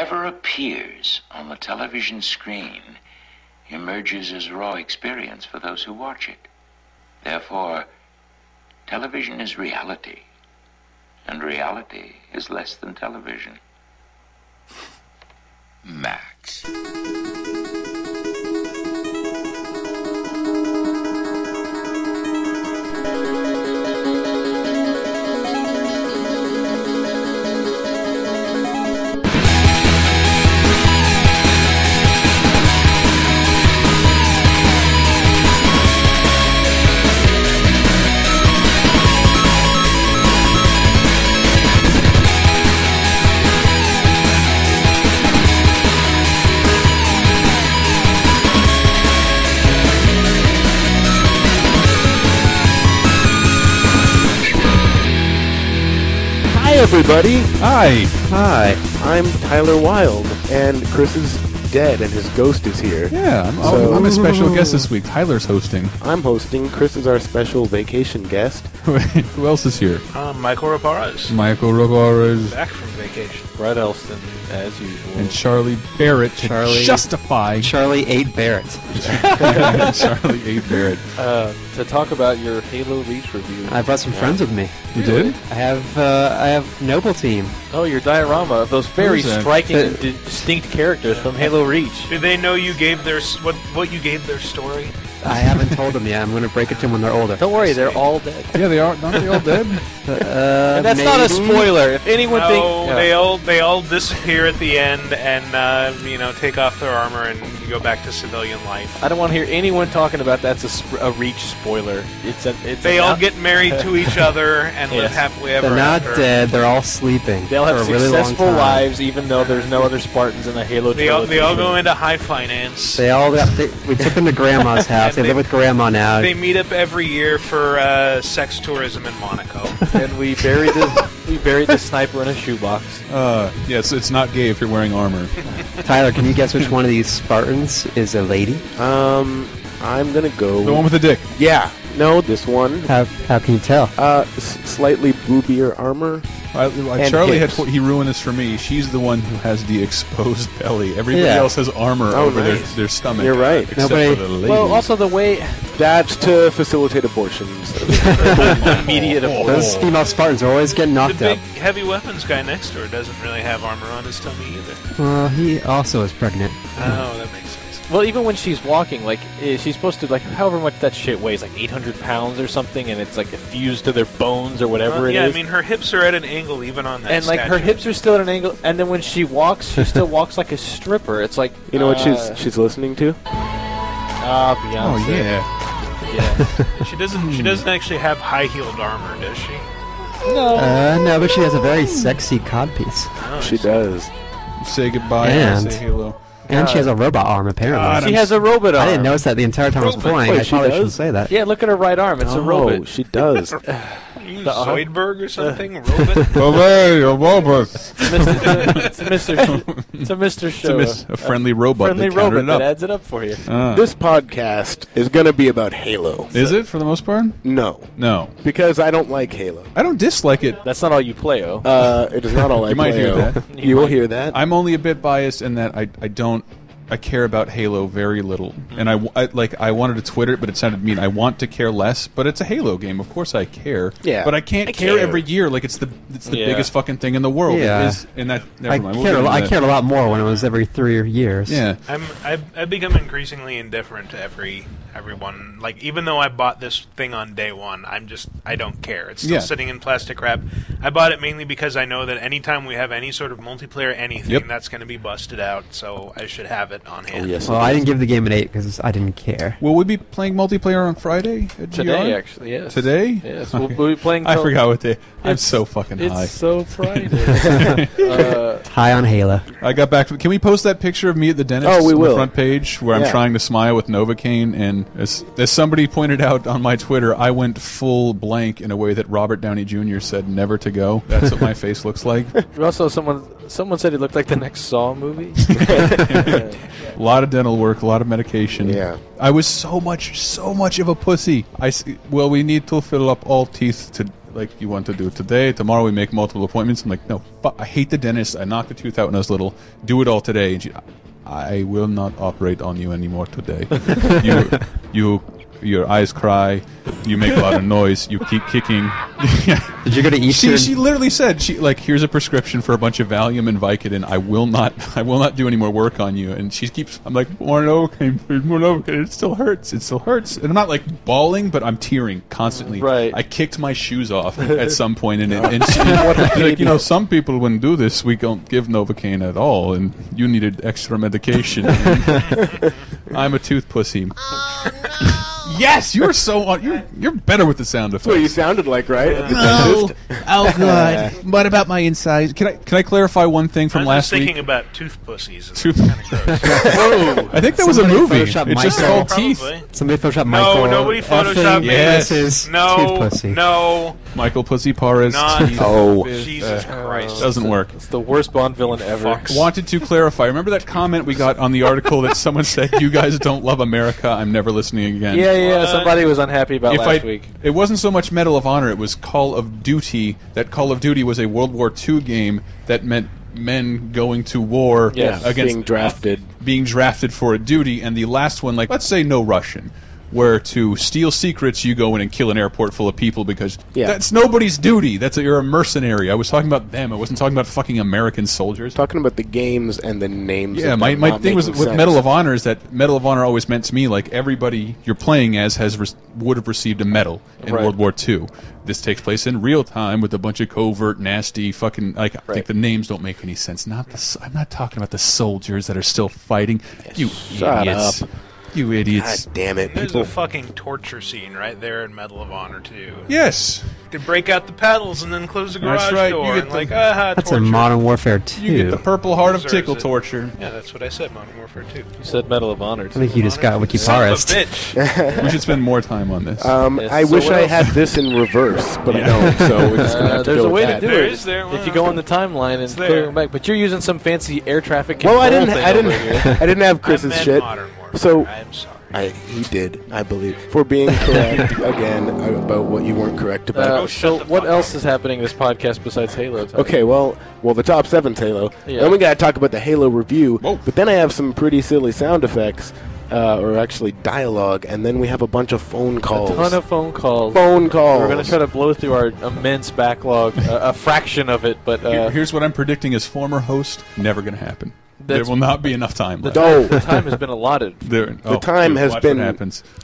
whatever appears on the television screen emerges as raw experience for those who watch it. Therefore, television is reality, and reality is less than television. Max. Hi, everybody. Hi. Hi. I'm Tyler Wilde, and Chris is dead, and his ghost is here. Yeah, I'm a special guest this week. Tyler's hosting. I'm hosting. Chris is our special vacation guest. Who else is here? Michael Raparez. Michael Raparez. Back from vacation. Brett Elston, as usual. And Charlie Barrett to justify. Charlie 8 Barrett. Charlie 8 Barrett. To talk about your Halo Reach review. I brought some friends with me. You did? I have Noble Team. Oh, your diorama of those very striking and distinct characters from Halo Reach. Did they know you gave their what you gave their story? I haven't told them yet. I'm going to break it to them when they're older. Don't worry, they're all dead. Yeah, they are. Aren't they all dead? And that's not a spoiler. If anyone thinks... No, they all disappear at the end and, take off their armor and go back to civilian life. I don't want to hear anyone talking about that's a Reach spoiler. They all get married to each other and live happily ever They're not after. dead. They're all sleeping. They'll have for a really long successful time. lives, even though there's no other Spartans in the Halo trilogy. They all go into high finance. We took them to Grandma's house. They live with Grandma now. They meet up every year for sex tourism in Monaco. And we buried the sniper in a shoebox. Yes, it's not gay if you're wearing armor. Tyler, can you guess which one of these Spartans is a lady? I'm gonna go... The one with the dick. Yeah. No, this one. How can you tell? Slightly boobier armor. Charlie hips. he ruined this for me. She's the one who has the exposed belly. Everybody else has armor over their stomach. You're right. Except for the lady. Well, also the way... That's to facilitate abortions. Immediate abortion. Those female Spartans are always getting The knocked big up. heavy weapons guy next door doesn't really have armor on his tummy either. Well, he also is pregnant. Oh, that makes sense. Well, even when she's walking, she's supposed to, however much that shit weighs, 800 pounds or something, and it's, fused to their bones or whatever it is. Yeah, I mean, her hips are at an angle even on that And, her hips are still at an angle, and then when she walks, she still walks like a stripper. It's like... You know what she's listening to? Beyonce. Oh, yeah. Yeah. She doesn't actually have high-heeled armor, does she? No. No, but she has a very sexy codpiece. Oh, She does. Say goodbye And- and say hello. And she has a robot arm, apparently. She has a robot arm. I didn't notice that the entire time I was playing. Wait, I she probably does? shouldn't say that. Yeah, look at her right arm. It's a robot. she does. You Zoidberg or something? Robot? It's a Mr. Show. It's a friendly robot. Friendly that counted robot it that up. adds it up for you. This podcast is going to be about Halo. Is it for the most part? No. No. Because I don't like Halo. I don't dislike it. That's not all you play, oh. It is not all I You might hear play. that. You will hear that. I'm only a bit biased in that I care about Halo very little, and I wanted to Twitter it, but it sounded mean. I want to care less, but it's a Halo game. Of course, I care. Yeah, but I can't care every year. It's the biggest fucking thing in the world. Yeah. It is, and that. Never mind. I cared a lot more when it was every 3 years. Yeah. I've become increasingly indifferent to everyone. Even though I bought this thing on day one, I don't care. It's still sitting in plastic wrap. I bought it mainly because I know that anytime we have any sort of multiplayer anything, that's going to be busted out. So I should have it on hand. Oh, yes. Well, I didn't give the game an 8 because I didn't care. Will we be playing multiplayer on Friday at Today, GR? actually, yes. Today? Yes, we'll be playing... I forgot what day. I'm so fucking high. It's so Friday. High on Halo. I got back. Can we post that picture of me at the dentist Oh, we on will. the front page where I'm trying to smile with Novocaine? And as somebody pointed out on my Twitter, I went full blank in a way that Robert Downey Jr. said never to go. That's what my face looks like. Also, someone said it looked like the next Saw movie. A lot of dental work, a lot of medication. Yeah. I was so much of a pussy. We need to fill up all teeth to like, you want to do it today? Tomorrow we make multiple appointments. I'm like, no, I hate the dentist. I knocked a tooth out when I was little. Do it all today. And I will not operate on you anymore today. Your eyes cry. You make a lot of noise. You keep kicking. Did you go to Eastern? She literally said, here's a prescription for a bunch of Valium and Vicodin. I will not do any more work on you. And she keeps, I'm like, more Novocaine, please, more Novocaine. It still hurts. It still hurts. And I'm not like bawling, but I'm tearing constantly. Right. I kicked my shoes off at some point, and she's like, some people wouldn't do this. We don't give Novocaine at all, and you needed extra medication. I'm a tooth pussy. Oh, no. Yes, you're so you're better with the sound effects. That's what you sounded like, right? No. Oh god. What about my insides? Can I clarify one thing from last week? I was thinking about tooth pussies. Tooth. Kind of gross. Whoa! I think that was a movie. It's just called Teeth. Somebody photoshopped Michael. No, nobody photoshopped me. Yes. No. Michael Pussy Paras. Jesus Christ! Doesn't work. It's the worst Bond villain ever. Wanted to clarify. Remember that comment we got on the article that someone said, "You guys don't love America. I'm never listening again." Yeah. Somebody was unhappy about last week. It wasn't so much Medal of Honor. It was Call of Duty. That Call of Duty was a World War II game that meant men going to war against being drafted for a duty. And the last one, like, let's say no Russian, where to steal secrets you go in and kill an airport full of people because that's nobody's duty. You're a mercenary. I was talking about them. I wasn't talking about fucking American soldiers. Talking about the games and the names. Yeah, my thing was with Medal of Honor is that Medal of Honor always meant to me like everybody you're playing as would have received a medal in World War II. This takes place in real time with a bunch of covert, nasty, fucking I think the names don't make any sense. I'm not talking about the soldiers that are still fighting. You idiots. You idiots. God damn it. There's a fucking torture scene right there in Medal of Honor, too. Yes. They break out the paddles and then close the garage door. You get that's torture. in Modern Warfare 2. You get the Purple Heart of Tickle torture. Yeah, that's what I said, Modern Warfare 2. You said Medal of Honor. I think you just got Wikiparist. We should spend more time on this. I wish I had this in reverse, but I don't, so we're just going to have to there's go a way with to do that. it. If you go on the timeline and clear them back. But you're using some fancy air traffic control Well, I thing didn't have Chris's shit. Modern Warfare. So I'm sorry. He did, I believe, for being correct again about what you weren't correct about. So what else is happening in this podcast besides Halo? Okay, well, the top 7's Halo. Yeah. Then we got to talk about the Halo review. Whoa. But then I have some pretty silly sound effects, or actually dialogue, and then we have a bunch of phone calls. A ton of phone calls. Phone calls. We're going to try to blow through our immense backlog, a fraction of it, but here's what I'm predicting as former host: never going to happen. There will not be enough time left. The time has been allotted. The time has been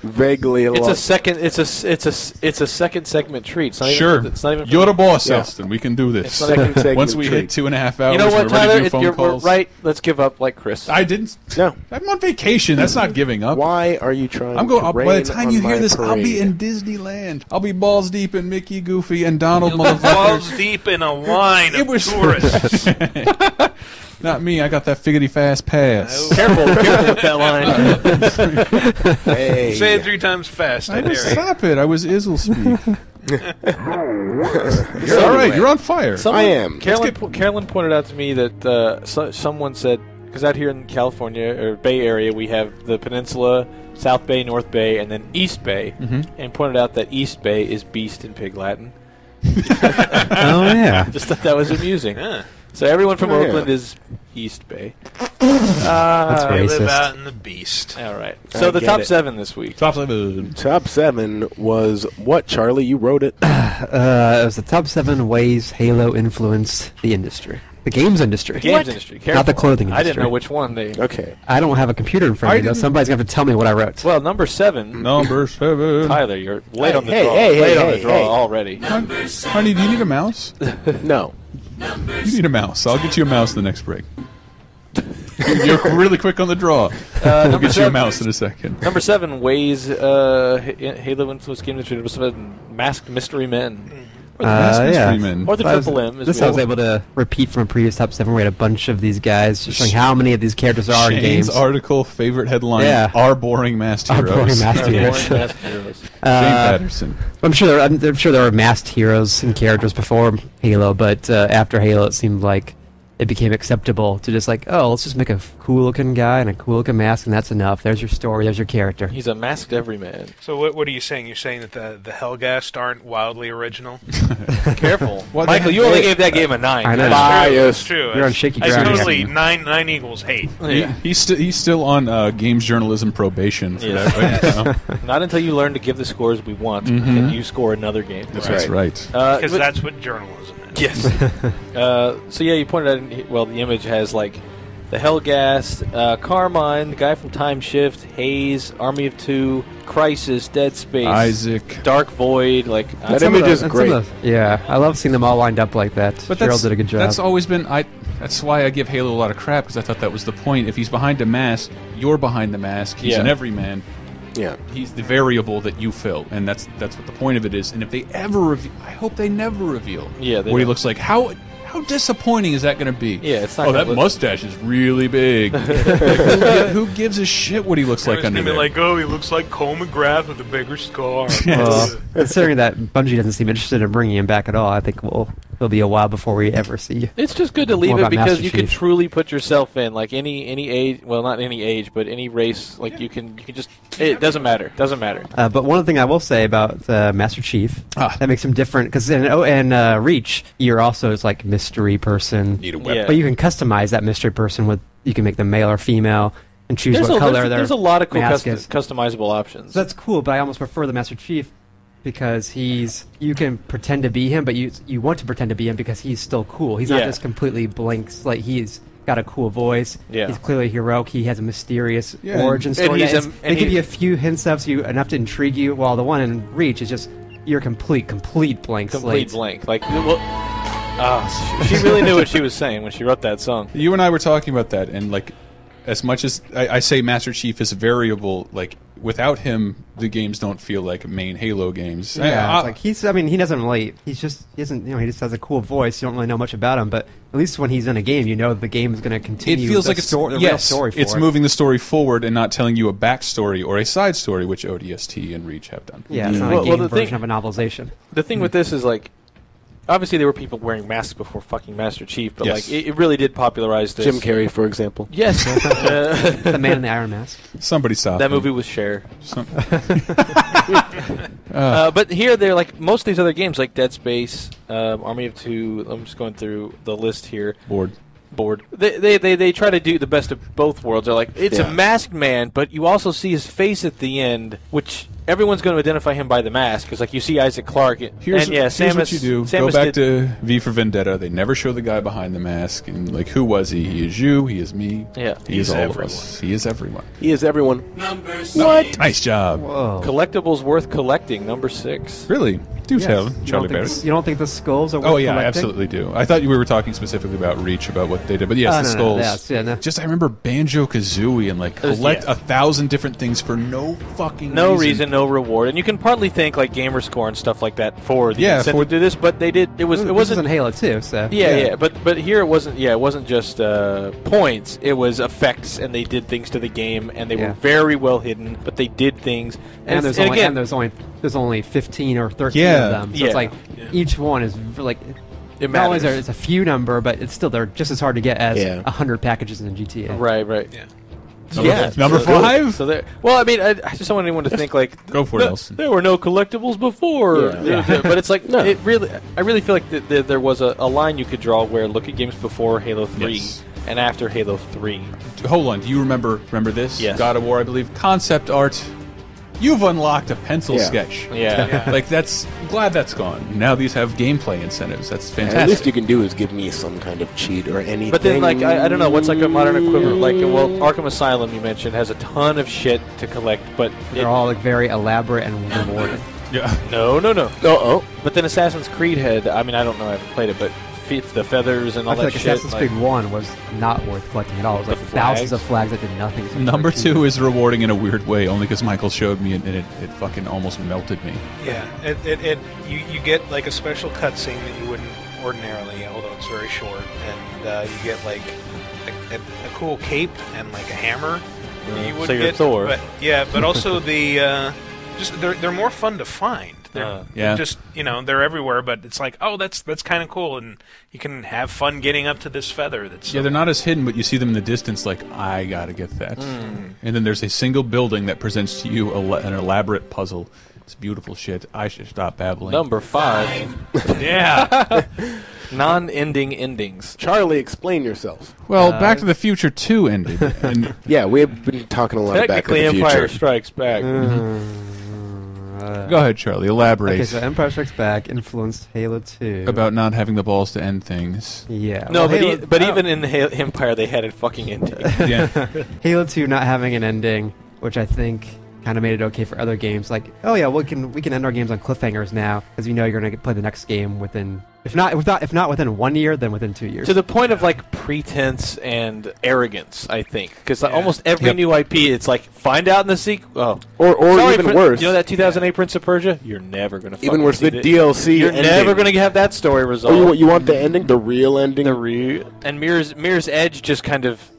vaguely allotted. It's a second segment treat. It's not sure. It's not even You're the boss, Elston. We can do this. Second segment Once we hit treat. 2.5 hours, you know what, we're Tyler? ready to do phone calls. We're right. Let's give up like Chris. I didn't. No. I'm on vacation. That's not giving up. Why are you trying I'm going. to By the time you hear my this, parade? I'll be in Disneyland. I'll be balls deep in Mickey, Goofy, and Donald. Balls Motherfucker. deep in a line of It was tourists. Not me. I got that figgity fast pass. Careful with that line. Hey. Say it 3 times fast. I dare you. Stop it. I was Izzle speak. You're all right. You're on fire. I am. Carolyn pointed out to me that someone said, because out here in California, or Bay Area, we have the peninsula, South Bay, North Bay, and then East Bay, and pointed out that East Bay is beast in Pig Latin. Oh, yeah. Just thought that was amusing. Yeah. So everyone from Oakland is East Bay. That's I live racist. out in the beast. All right. So the get top it. 7 this week. Top 7. Top 7 was what, Charlie? You wrote it. It was the top 7 ways Halo influenced the industry. The games industry. Games industry. Careful. Not the clothing industry. I didn't know which one they... Okay. I don't have a computer in front of me, though. Somebody's going to have to tell me what I wrote. Well, number 7. Number 7. Tyler, you're late on the Hey, draw. hey, late hey, on the hey, draw hey. already. Honey, do you need a mouse? No. You need a mouse. I'll get you a mouse the next break. You're really quick on the draw. I'll get you a mouse in a second. Number 7, ways Halo influenced game industry. Number 7, Masked Mystery Men. Or the Masked yeah. Mystery Men. Or the Triple M. This I was able to repeat from a previous top 7 where we had a bunch of these guys, just showing how many of these characters are in Shane's games. article, favorite headline, Yeah. Are boring masked Are heroes. boring masked heroes. Masked Heroes. Shane Patterson. I'm sure there were masked heroes and characters before Halo, but after Halo, it seemed like it became acceptable to just like, oh, let's just make a cool-looking guy and a cool-looking mask, and that's enough. There's your story. There's your character. He's a masked everyman. So what are you saying? You're saying that the Hellgast aren't wildly original? Careful. Michael, you only gave that game a 9. I know. That's true. You're on shaky ground. Totally 9 equals hate. Yeah. He's still on games journalism probation for that right now. Not until you learn to give the scores we want can you score another game. That's right. Because that's what journalism is. Yes. So yeah, you pointed out, well, the image has like the Hellgast, Carmine, the guy from Time Shift, Haze, Army of Two, Crisis, Dead Space, Isaac, Dark Void. Like that image is great. Yeah, I love seeing them all lined up like that. But Cheryl did a good job. That's always been that's why I give Halo a lot of crap, because I thought that was the point. If he's behind a mask, you're behind the mask. He's an everyman. Yeah, he's the variable that you fill, and that's what the point of it is. And if they ever reveal, I hope they never reveal what he looks like. How disappointing is that going to be? Yeah, it's not. Oh, that mustache is really big. Who gives a shit what he looks like under there? Like, oh, he looks like Cole McGrath with a bigger scar. Considering that Bungie doesn't seem interested in bringing him back at all, I think it'll be a while before we ever see. It's just good to leave it because you can truly put yourself in, like any age. Well, not any age, but any race. Like you can just. It doesn't matter. Doesn't matter. But one thing I will say about Master Chief that makes him different, because in Reach, you're also like mystery person. Need a weapon. Yeah. But you can customize that mystery person with. You can make them male or female. And choose what color there's a lot of cool mask customizable options. So that's cool, but I almost prefer the Master Chief because you can pretend to be him, but you want to pretend to be him because he's still cool. He's not just completely blank. Like he's got a cool voice. Yeah. He's clearly heroic. He has a mysterious origin story. They give you a few hints of enough to intrigue you. While the one in Reach is just you're complete blank. Complete blank. Like, she really knew what she was saying when she wrote that song. You and I were talking about that, and like, as much as I say Master Chief is a variable, like without him, the games don't feel like main Halo games. Yeah, like he doesn't really. He just has a cool voice. You don't really know much about him, but at least when he's in a game, you know the game is going to continue. It feels like real story for it's it. moving the story forward and not telling you a backstory or a side story, which ODST and Reach have done. Yeah, it's not a game version of a novelization. The thing with this is like. Obviously, there were people wearing masks before fucking Master Chief, but like it really did popularize this. Jim Carrey, for example. Yes, the Man in the Iron Mask. Somebody saw that movie was Cher. But here, they're like most of these other games, like Dead Space, Army of Two. I'm just going through the list here. Bored. They try to do the best of both worlds. They're like, it's a masked man, but you also see his face at the end, which everyone's going to identify him by the mask, because like you see Isaac Clarke. Here's what you do. Go back to V for Vendetta. They never show the guy behind the mask, and like, who was he? He is you. He is me. Yeah, he is all of us. He is everyone. He is everyone. What? Nice job. Whoa. Collectibles worth collecting. Number 6. Really? Do tell, Charlie Barrett. You don't think the skulls are worth collecting? I absolutely do. I thought you were talking specifically about Reach, about what they did, but yes, the skulls. No. Just I remember Banjo-Kazooie and like collect 1,000 different things for no fucking reason, no reward, and you can partly thank like Gamerscore and stuff like that for the incentive to do this, but they did. It wasn't in Halo 2, so but here it wasn't. Yeah, it wasn't just points. It was effects, and they did things to the game, and they were very well hidden, but they did things. And there's only 15 or 13 of them. So it's like each one is like not only is a few number, but it's still they're just as hard to get as 100 packages in GTA. Right. Yeah. Number 5. So well, I mean, I just don't want anyone to think like go for it, Nelson. There were no collectibles before. But it's like I really feel like there was a line you could draw where look at games before Halo 3 and after Halo 3. Hold on, do you remember this? Yes. God of War, I believe. Concept art. You've unlocked a pencil sketch. Yeah. Like glad that's gone. Now these have gameplay incentives. That's fantastic. At least you can do is give me some kind of cheat or anything. But then, like, I don't know, what's like a modern equivalent? Like, well, Arkham Asylum you mentioned has a ton of shit to collect, but they're all like very elaborate and rewarding. Yeah. No. But then Assassin's Creed had. I mean, I don't know. I haven't played it, but the feathers and all that shit. Assassin's Creed 1 was not worth collecting at all. It was like thousands of flags that did nothing. Number 2 is rewarding in a weird way, only because Michael showed me and it fucking almost melted me. Yeah, you get like a special cutscene that you wouldn't ordinarily, although it's very short, and you get like a cool cape and like a hammer. You wouldn't so you're get Thor. But also the just they're more fun to find. different. They're just, they're everywhere, but it's like, oh, that's kind of cool, and you can have fun getting up to this feather. They're not as hidden, but you see them in the distance like, I gotta get that. And then there's a single building that presents to you an elaborate puzzle. It's beautiful shit. I should stop babbling. Number 5. Yeah. Non-ending endings. Charlie, explain yourself. Well, Back to the Future 2 ended. And yeah, we have been talking a lot about Back to the Future. Technically, Empire Strikes Back. Go ahead, Charlie. Elaborate. Okay, so Empire Strikes Back influenced Halo 2. About not having the balls to end things. Yeah. No, but even in Empire, they had a fucking ending. Yeah. Halo 2 not having an ending, which I think kind of made it okay for other games. Like, oh yeah, we can end our games on cliffhangers now, because you're going to play the next game within, if not within 1 year, then within 2 years. To the point of like pretense and arrogance, I think, because almost every new IP, it's like find out in the sequel. Or even worse. You know that 2008 Prince of Persia? You're never going to. Even worse, the DLC. You're never going to have that story resolved. Oh, you want the ending, the real ending, and Mirror's Edge just kind of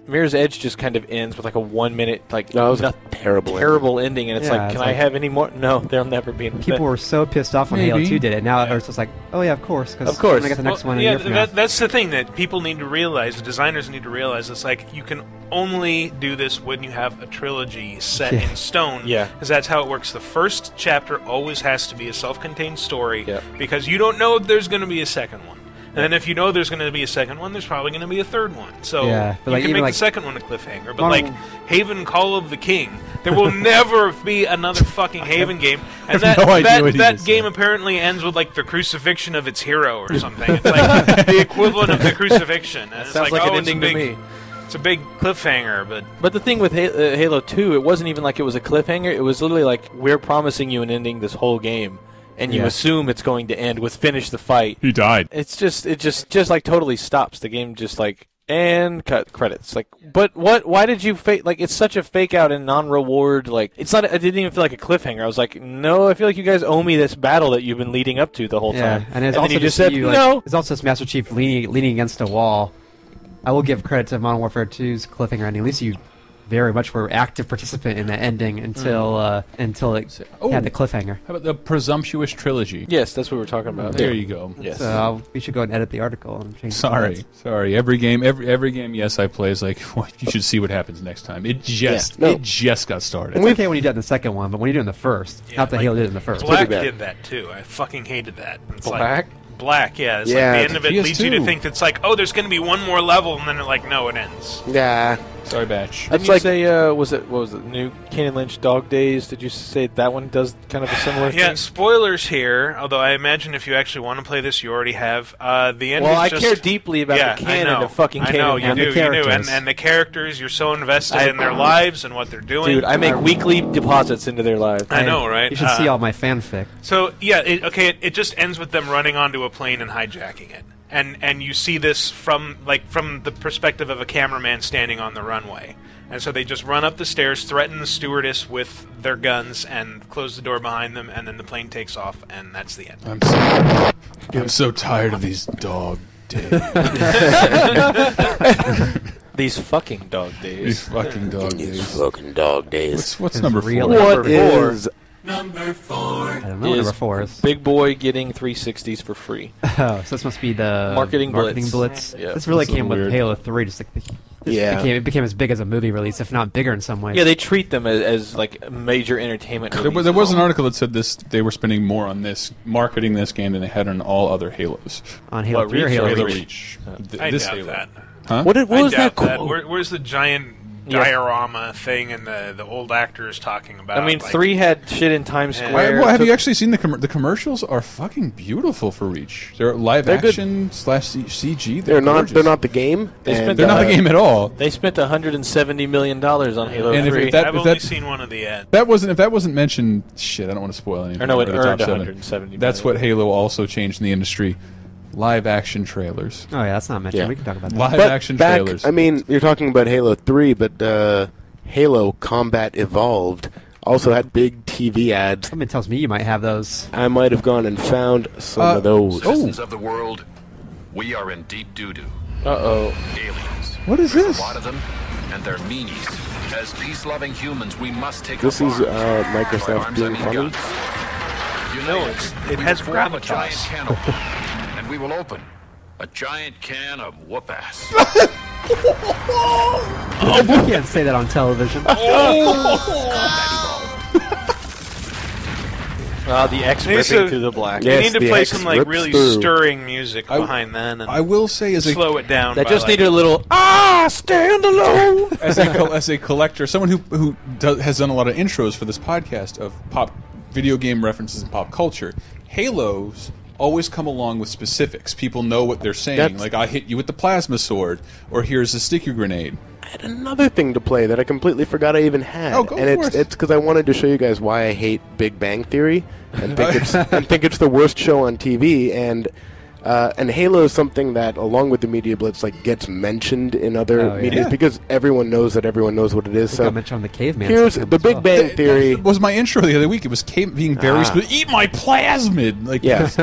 ends with like a 1 minute terrible ending, and it's like, can I have any more? No, there'll never be. People were so pissed off when Halo 2 did it. Now it's just like, oh yeah, of course, because we're gonna get the next one. That's the thing that people need to realize. The designers need to realize. It's like you can only do this when you have a trilogy set in stone. Yeah, because that's how it works. The first chapter always has to be a self-contained story, because you don't know if there's going to be a second one. And then if you know there's going to be a second one, there's probably going to be a third one. So you can make the second one a cliffhanger. But like Haven Call of the King, there will never be another fucking Haven game. And that game apparently ends with like the crucifixion of its hero or something. It's like the equivalent of the crucifixion. And sounds like an ending to me. It's a big cliffhanger, but the thing with Halo 2, it wasn't even like it was a cliffhanger. It was literally like, we're promising you an ending this whole game. And you assume it's going to end with finish the fight. He died. It just like totally stops. The game just like, and cut credits. Like, but why did you fake? Like, it's such a fake out and non-reward. Like, it's not. It didn't even feel like a cliffhanger. I was like, no, I feel like you guys owe me this battle that you've been leading up to the whole time. And it's also you just said no. It's also Master Chief leaning against a wall. I will give credit to Modern Warfare 2's cliffhanger ending. At least you very much were active participant in the ending until it had the cliffhanger. How about the presumptuous trilogy? Yes, that's what we're talking about. There you go. Yes. So we should go and edit the article and change. Sorry. Every game, yes, I play is like, well, you should see what happens next time. It just got started. It's okay when you do it in the second one, but when you do it in the first, not that Halo did it in the first. Black did that too. I fucking hated that. It's Black, yeah. It's like the end of it leads you to think that it's like, oh, there's going to be one more level, and then no, it ends. Yeah. Sorry, Batch. Didn't you say, what was it, new Ken Lynch Dog Days? Did you say that one does kind of a similar thing? Yeah, spoilers here, although I imagine if you actually want to play this, you already have. The end I just, care deeply about the canon of fucking canon. I know, you do. And the characters, you're so invested in their lives and what they're doing. Dude, I make weekly deposits into their lives. I know, right? You should see all my fanfic. So, yeah, it just ends with them running onto a plane and hijacking it. And you see this from the perspective of a cameraman standing on the runway. And so they just run up the stairs, threaten the stewardess with their guns, and close the door behind them, and then the plane takes off, and that's the end. I'm so tired of these dog days. These fucking dog days. These fucking dog days. These fucking dog days. What's number 4? What is number 4? I don't know what number 4 is. Big Boy getting 360s for free. Oh, so this must be the Marketing Blitz. Yeah. This really came with Halo 3, just like it became as big as a movie release, if not bigger in some ways. Yeah, they treat them as like major entertainment. There was an article that said they were spending more on this, marketing this game, than they had on all other Halos. On Halo 3 or Halo Reach? I doubt that. Huh? What was that quote? Where's the giant diorama thing and the old actors talking about? I mean, 3 had shit in Times Square. Have you actually seen the commercials? Are fucking beautiful for Reach. They're live action / CG. They're not the game. They're not the game at all. They spent $170 million on Halo 3. I've only seen one of the ads. If that wasn't mentioned, shit, I don't want to spoil anything. Or no, it earned $170 million. That's what Halo also changed in the industry. Live action trailers. Oh yeah, that's not mentioned. Yeah. We can talk about that. Live action trailers. I mean, you're talking about Halo 3, but Halo Combat Evolved also had big TV ads. Something tells me you might have those. I might have gone and found some of those. Citizens of the world, we are in deep doo-doo. Uh-oh. Aliens. What is this? A lot of them, and they're meanies. As peace-loving humans, we must take This is Microsoft being funny. No, it has form a giant gravitas. can opener, and we will open a giant can of whoop-ass. You can't say that on television. The X ripping through the black. You need to the play X some like rips really through. stirring music behind then, and I will say, as a slow it down. That by, just like, needed a little stand alone. as a collector, someone who has done a lot of intros for this podcast of pop video game references and pop culture, Halos always come along with specifics. People know what they're saying. Like, I hit you with the plasma sword, or here's a sticky grenade. I had another thing to play that I completely forgot I even had. Oh, go and for it. it's because I wanted to show you guys why I hate Big Bang Theory and think it's the worst show on TV. And Halo is something that, along with the Media Blitz, like gets mentioned in other media because everyone knows that everyone knows what it is. So I mentioned on the caveman. here's the Big Bang Theory. That was my intro the other week. It was being very specific. Eat my plasmid. Like, Yes.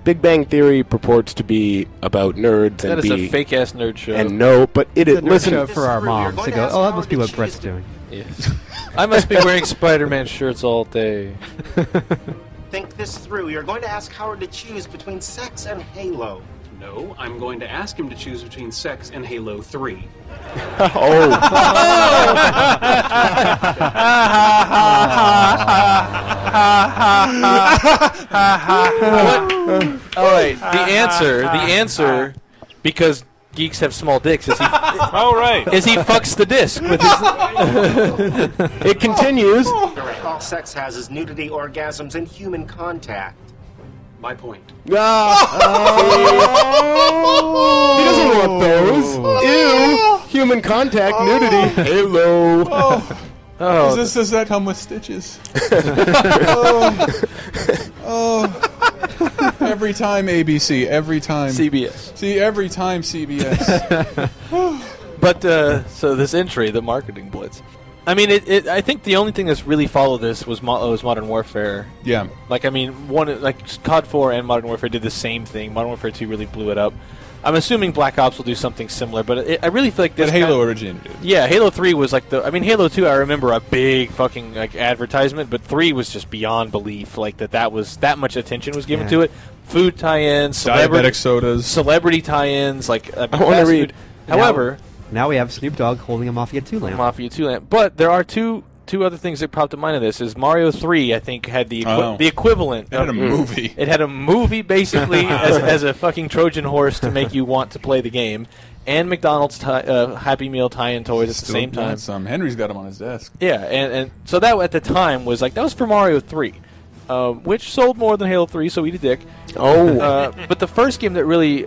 Big Bang Theory purports to be about nerds That and is be a fake ass nerd show. and no, but it is. Listen Listen, for our moms to go. Oh, that must be what Brett's doing. Yes. I must be wearing Spider-Man shirts all day. Think this through. You're going to ask Howard to choose between sex and Halo. No, I'm going to ask him to choose between sex and Halo 3. All right, the answer, because geeks have small dicks, is he fucks the disc with his. it continues. All sex has is nudity, orgasms, and human contact. My point. He doesn't want those. Ew. Human contact, nudity. Halo. Does that come with stitches? Every time ABC, every time CBS. See, every time CBS. But so this entry, the marketing blitz. I mean, I think the only thing that's really followed this was Modern Warfare. Yeah. Like, I mean, COD 4 and Modern Warfare did the same thing. Modern Warfare 2 really blew it up. I'm assuming Black Ops will do something similar, but I really feel like this. But Halo originated. Yeah, Halo 3 was like the. I mean, Halo 2, I remember a big fucking like advertisement, but 3 was just beyond belief. Like that much attention was given to it. Food tie-ins, Diabetic sodas, celebrity tie-ins. Like I want to read. However, now we have Snoop Dogg holding a Mafia 2 lamp. Mafia 2 lamp. But there are two other things that popped to mind of this. Is Mario 3, I think, had the equivalent. It had a movie. It had a movie, basically, as a fucking Trojan horse to make you want to play the game. And McDonald's Happy Meal tie-in toys at the same time. Henry's got them on his desk. Yeah, and so that at the time was like, that was for Mario 3. Which sold more than Halo 3, so eat a dick. But the first game that really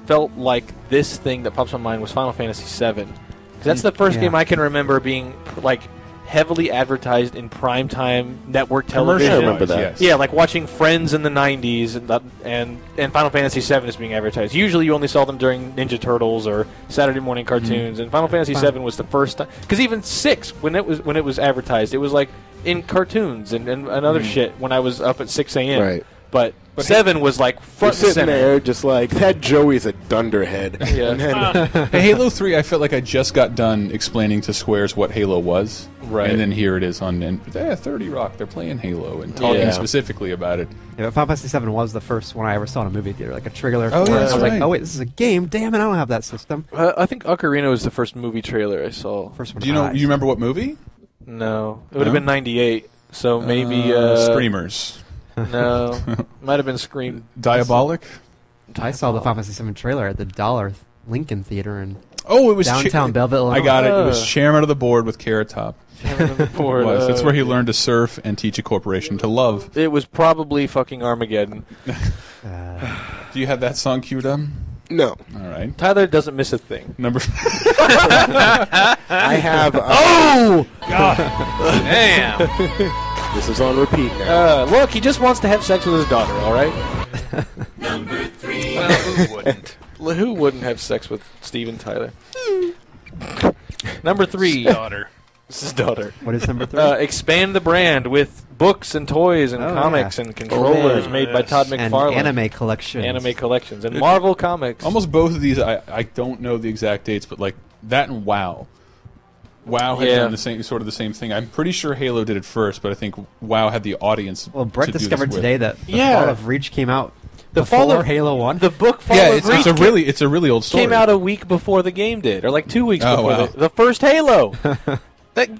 felt like this thing that pops in my mind was Final Fantasy VII. Because that's the first game I can remember being like heavily advertised in primetime network television. I remember that. Yes. Yeah, like watching Friends in the 90s and Final Fantasy VII is being advertised. Usually you only saw them during Ninja Turtles or Saturday morning cartoons, and Final Fantasy VII was the first time. Because even 6, when it was advertised, it was like in cartoons and other shit when I was up at 6 a.m. Right. But 7 was like front and sitting center. there just like, that Joey's a dunderhead. Yeah. And then, Hey, Halo 3, I felt like I just got done explaining to Squares what Halo was. Right. And then here it is on 30 Rock. They're playing Halo and talking specifically about it. Yeah, but Final Fantasy 7 was the first one I ever saw in a movie theater, like a trailer. Oh, for yeah, it. that's I was right. like, oh wait, this is a game. Damn it, I don't have that system. I think Ocarina was the first movie trailer I saw. First one. Do you remember what movie? No. It would have been 98, so maybe... Screamers. No. Might have been Scream. Diabolic? I saw the Final Fantasy 7 trailer at the Dollar Lincoln Theater in Oh, it was downtown Belleville. I got it. It was chairman of the board with Carrot Top. Chairman of the board. That's where he learned to surf and teach a corporation to love. It was probably fucking Armageddon. Do you have that song queued up? no. All right. Tyler doesn't miss a thing. Number. I have. Oh! Damn. This is on repeat now. Look, he just wants to have sex with his daughter, alright? Number 3. Well, who wouldn't? Who wouldn't have sex with Steven Tyler? Number 3. Daughter. This is daughter. What is number 3? Expand the brand with books and toys and comics and controllers made by Todd and McFarlane. anime collections. Anime collections. And Marvel Comics. Almost both of these, I don't know the exact dates, but like that and WoW. WoW had done the same thing. I'm pretty sure Halo did it first, but I think WoW had the audience. Well, Brett discovered today that the Yeah. Fall of Reach came out The before Fall of Halo 1. The book Fall of Reach it's a really old story. came out a week before the game did, or like 2 weeks before wow. the first Halo.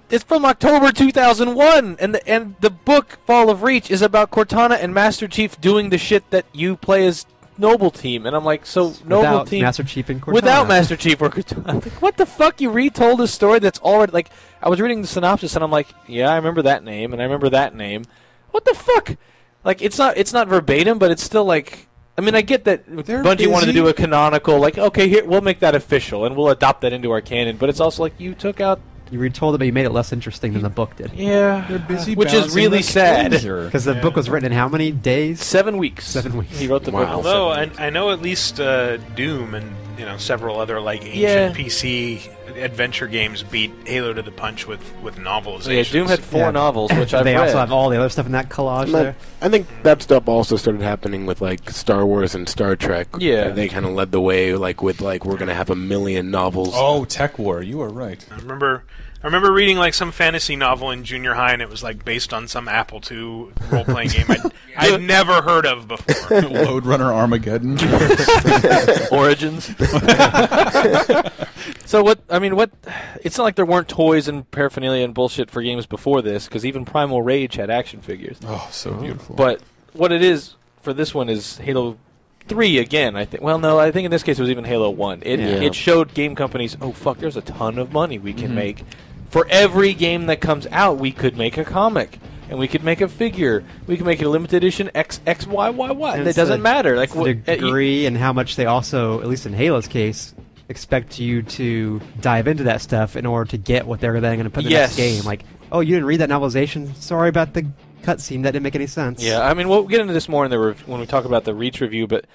It's from October 2001, and the book Fall of Reach is about Cortana and Master Chief doing the shit that you play as Noble Team, and I'm like, so Noble Without Team Master Chief and Cortana. without Master Chief or Cortana. I'm like, what the fuck? You retold a story that's already like. I was reading the synopsis, and I'm like, yeah, I remember that name, and I remember that name. What the fuck? Like, it's not verbatim, but it's still like. I mean, I get that Bungie wanted to do a canonical, like, okay, here we'll make that official, and we'll adopt that into our canon. But it's also like you took out. You retold it, but you made it less interesting than the book did. Yeah, They're busy, which is really sad. Because the book was written in how many days? 7 weeks. 7 weeks. He wrote the book. Although I know at least Doom and several other like ancient PC adventure games beat Halo to the punch with novelizations. Yeah, Doom had 4 novels, which I've They read. also have all the other stuff in that collage there. I think that stuff also started happening with like Star Wars and Star Trek. Yeah, they kind of led the way, like with like we're gonna have 1 million novels. Oh, Tech War, you are right. I remember reading like some fantasy novel in junior high, and it was like based on some Apple II role-playing game I'd never heard of before. Lode Runner Armageddon. Origins. So what? It's not like there weren't toys and paraphernalia and bullshit for games before this, because even Primal Rage had action figures. Oh, so beautiful. But what it is for this one is Halo 3 again, I think. Well, no, I think in this case it was even Halo 1. It showed game companies, oh, fuck, there's a ton of money we can make. For every game that comes out, we could make a comic. And we could make a figure. We could make a limited edition XXYYY. And it doesn't matter. Like the degree and how much they also, at least in Halo's case, expect you to dive into that stuff in order to get what they're then going to put in the next game. Like, oh, you didn't read that novelization? Sorry about the cutscene. That didn't make any sense. Yeah, I mean, we'll get into this more in the when we talk about the Reach review, but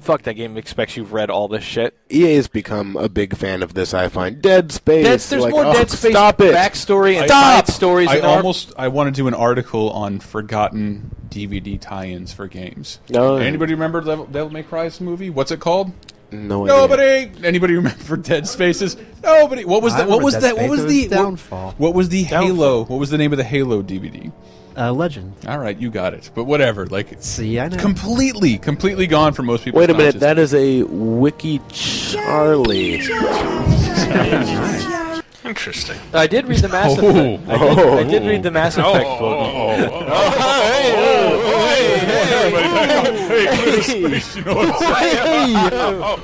fuck, that game expects you've read all this shit. EA has become a big fan of this, I find. Dead Space. There's like, more Dead Space backstory and side stories. I want to do an article on forgotten DVD tie-ins for games. No. Anybody remember Devil May Cry's movie? What's it called? Nobody. Anybody remember Dead Spaces? Nobody. What was that? What was that? What was the Downfall? What was the Halo? What was the name of the Halo DVD? Legend. All right, you got it. But whatever. Like, see, I know. Completely gone from most people. Wait a minute. That is a Wiki Charlie. Interesting. I did read the Mass Effect. I did reid the Mass Effect book.